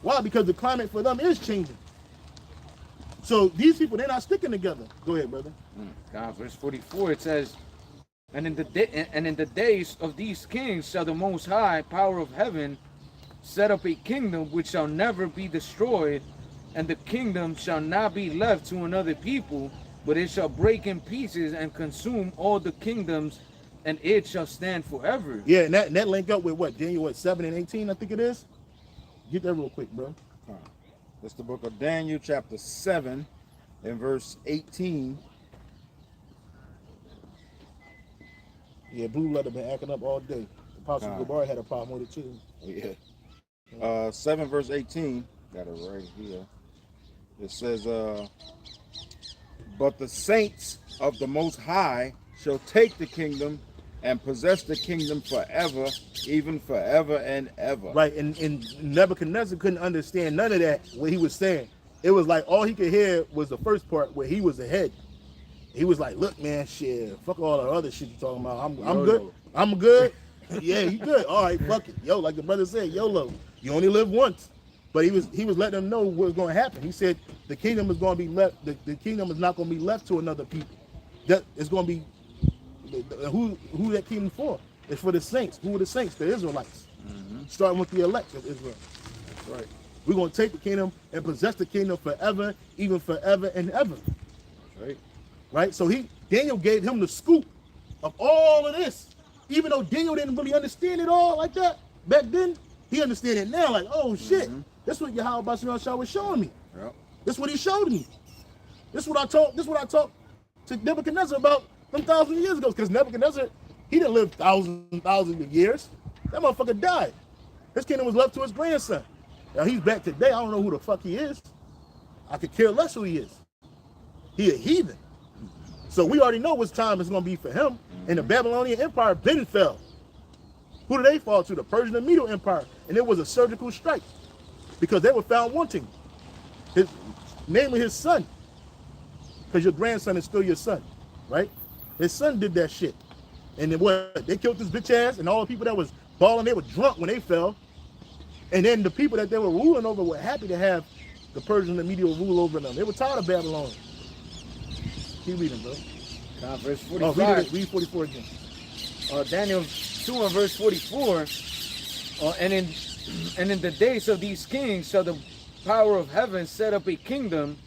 Why? Because the climate for them is changing. So these people, they're not sticking together. Go ahead, brother. God, verse 44, it says, and in the days of these kings shall the Most High power of heaven set up a kingdom which shall never be destroyed, and the kingdom shall not be left to another people, but it shall break in pieces and consume all the kingdoms, and it shall stand forever. Yeah, and that link up with what? Daniel 7 and 18, I think it is. Get that real quick, bro. That's the book of Daniel, chapter 7, and verse 18. Yeah, Blue Letter been acting up all day. Apostle Gabar had a problem with it too. Yeah. 7 verse 18, got it right here. It says, but the saints of the Most High shall take the kingdom and possess the kingdom forever, even forever and ever. Right, and Nebuchadnezzar couldn't understand none of that, what he was saying. It was like all he could hear was the first part where he was the head. He was like, look, man, shit, fuck all the other shit you talking about. I'm good. I'm good. Yeah, you good. All right, fuck it. Yo, like the brother said, YOLO. You only live once. But he was letting them know what was going to happen. He said the kingdom is going to be left. The kingdom is not going to be left to another people. That it's going to be who that kingdom for? It's for the saints. Who are the saints? The Israelites. Starting with the elect of Israel. That's right. We're going to take the kingdom and possess the kingdom forever, even forever and ever. That's right. Right? So Daniel gave him the scoop of all of this. Even though Daniel didn't really understand it all like that back then, he understands it now. Like, oh shit, this is what Yahweh Bashar was showing me. Yep. This is what he showed me. This is what I talked to Nebuchadnezzar about 1,000 years ago. Because Nebuchadnezzar, he didn't live thousands of years. That motherfucker died. His kingdom was left to his grandson. Now he's back today. I don't know who the fuck he is. I could care less who he is. He a heathen. So we already know what time it's going to be for him. And the Babylonian Empire then fell. Who did they fall to? The Persian and Medo Empire. And it was a surgical strike because they were found wanting. Namely his son. Because your grandson is still your son, right? His son did that shit. And then what? They killed this bitch ass, and all the people that was balling, they were drunk when they fell. And then the people that they were ruling over were happy to have the Persian and Medo rule over them. They were tired of Babylon. Keep reading, bro. Verse 45. Read 44 again. Daniel 2 and verse 44. And in the days of these kings shall the power of heaven set up a kingdom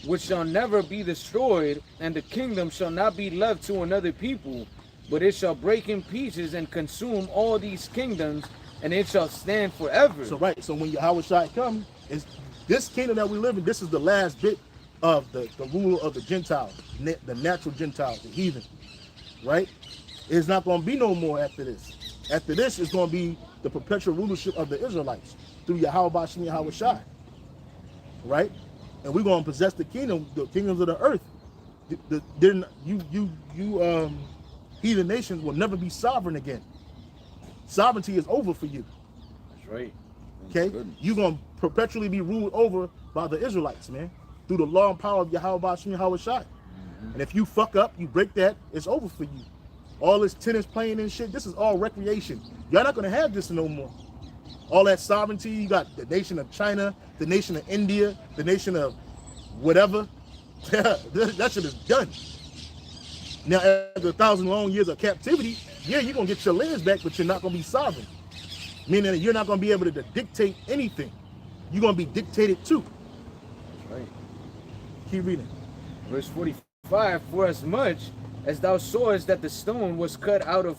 which shall never be destroyed, and the kingdom shall not be left to another people, but it shall break in pieces and consume all these kingdoms, and it shall stand forever. So right, so when Yahweh Shai come, is this kingdom that we live in, this is the last bit of the rule of the Gentiles, the natural Gentiles, the heathen, right? It's not going to be no more after this. After this, it's going to be the perpetual rulership of the Israelites through Yahweh Bashem Yahweh Shai, right? And we're going to possess the kingdoms of the earth. Heathen nations will never be sovereign again. Sovereignty is over for you. That's right. Okay, you're gonna perpetually be ruled over by the Israelites, man, through the law and power of Yahweh Bashem Yahweh Shai. And if you fuck up, you break that, it's over for you. All this tennis playing and shit, this is all recreation. Y'all not gonna have this no more. All that sovereignty, you got the nation of China, the nation of India, the nation of whatever. That shit is done. Now, after 1,000 long years of captivity, yeah, you're gonna get your lands back, but you're not gonna be sovereign. Meaning that you're not gonna be able to dictate anything. You're gonna be dictated to. That's right. Keep reading. Verse 45, for as much as thou sawest that the stone was cut out of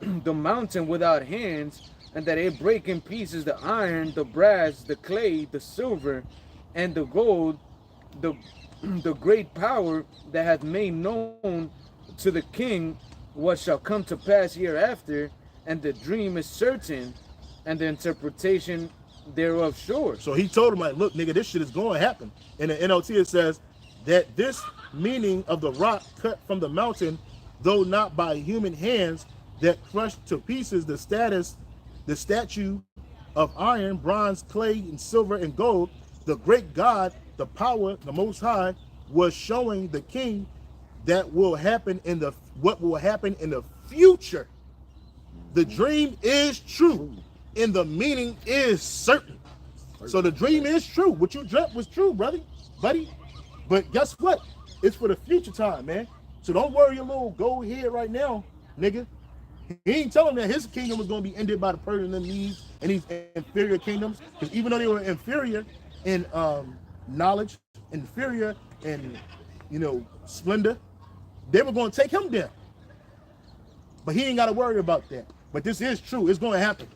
the mountain without hands, and that it break in pieces the iron, the brass, the clay, the silver, and the gold, the great power that hath made known to the king what shall come to pass hereafter, and the dream is certain, and the interpretation thereof sure. So he told him, like, look, nigga, this shit is going to happen. In the NLT, it says that this meaning of the rock cut from the mountain, though not by human hands, that crushed to pieces the statue of iron, bronze, clay, and silver, and gold, the great God, the power, the Most High, was showing the king that will happen in the what will happen in the future. The dream is true, and the meaning is certain. So the dream is true. What you dreamt was true, buddy. But guess what? It's for the future time, man. So don't worry your little gold head right now, nigga. He ain't telling that his kingdom was going to be ended by the Persian and Medes and these inferior kingdoms, because even though they were inferior in knowledge, inferior in splendor, they were going to take him down. But he ain't got to worry about that. But this is true. It's going to happen.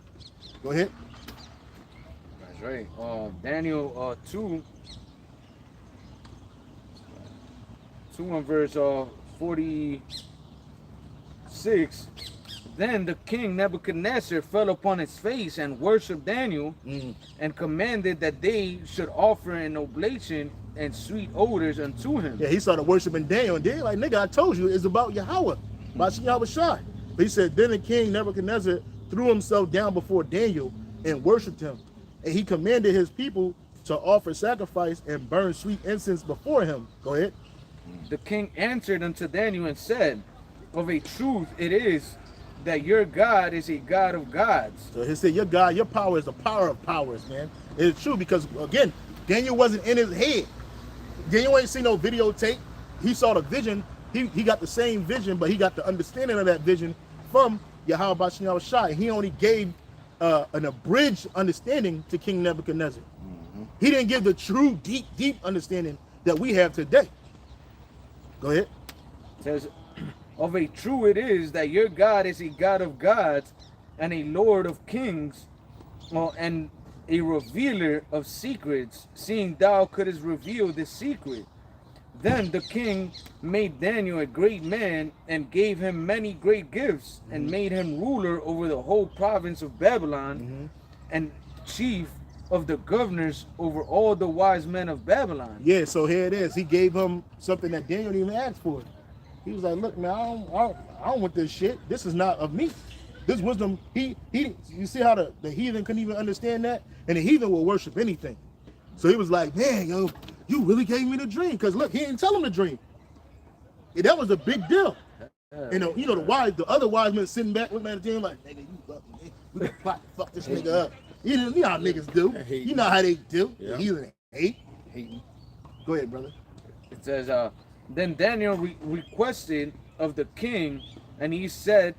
Go ahead. That's right. Daniel 2 and verse 46. Then the king Nebuchadnezzar fell upon his face and worshipped Daniel, and commanded that they should offer an oblation and sweet odors unto him. Yeah, he started worshiping Daniel, and Daniel like, nigga, I told you it's about Yahweh, about Yahweh Shai. But he said, then the king Nebuchadnezzar threw himself down before Daniel and worshipped him, and he commanded his people to offer sacrifice and burn sweet incense before him. Go ahead. The king answered unto Daniel and said, of a truth it is that your God is a God of gods. So he said, your God, your power is the power of powers, man. It's true, because again, Daniel wasn't in his head. Daniel ain't seen no videotape. He saw the vision. He got the same vision, but he got the understanding of that vision from Yahweh Bashem Yahweh Shai. He only gave an abridged understanding to King Nebuchadnezzar. He didn't give the true, deep understanding that we have today. Go ahead. It says, of a true it is that your God is a God of gods and a Lord of kings, and a revealer of secrets, seeing thou couldst reveal this secret. Then the king made Daniel a great man and gave him many great gifts, and made him ruler over the whole province of Babylon, and chief of the governors over all the wise men of Babylon. Yeah, so here it is. He gave him something that Daniel didn't even ask for. He was like, look, man, I don't want this shit. This is not of me. This wisdom, you see how the heathen couldn't even understand that? And the heathen will worship anything. So he was like, man, yo, you really gave me the dream. Because look, he didn't tell him the dream. Yeah, that was a big deal. And the other wise men sitting back looking at the dream like, nigga, you fucking nigga. We can plot to fuck this nigga up. You know how niggas do. You know how they do. Yeah. The heathen hating. Go ahead, brother. It says, then Daniel requested of the king, and he said,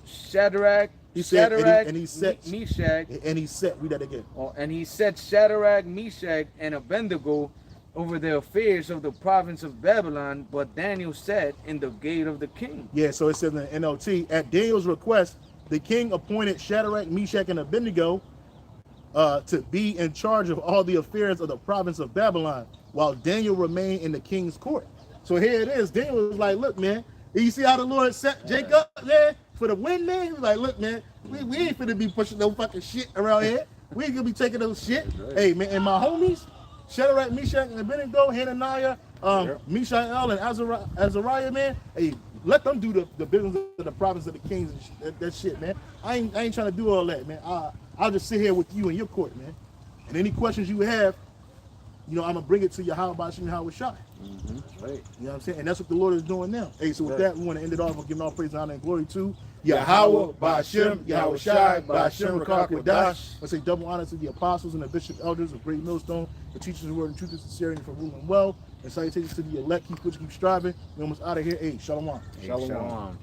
Shadrach, He said, Shadrach, and he set, Meshach, and he set. Read that again. and he set Shadrach, Meshach, and Abednego over the affairs of the province of Babylon, but Daniel sat in the gate of the king. Yeah, so it says in the NLT, at Daniel's request, the king appointed Shadrach, Meshach, and Abednego to be in charge of all the affairs of the province of Babylon, while Daniel remained in the king's court. So here it is. Daniel was like, look, man, you see how the Lord set Jacob, man, for the win, man? He was like, look, man, we ain't finna be pushing no fucking shit around here. We ain't gonna be taking no shit. Right. Hey, man, and my homies, Shadrach, Meshach, and Abednego, Hananiah, Mishael, and Azariah, man, hey, let them do the business of the province of the kings and that shit, man. I ain't trying to do all that, man. I'll just sit here with you in your court, man. And any questions you have, you know, I'm gonna bring it to Yahweh Bashim Yahweh Shai. Right. You know what I'm saying? And that's what the Lord is doing now. Hey, so with that, we want to end it off with giving all praise, honor, and glory to Yahweh Bashim Yahweh Shai Bashim Rakak Wadash. Let's say double honor to the apostles and the bishop elders of Great Millstone, the teachers of the word and truth and sincerity for ruling well. And salutations to the elect, keep striving. We almost out of here. Hey, shalom. Shalom.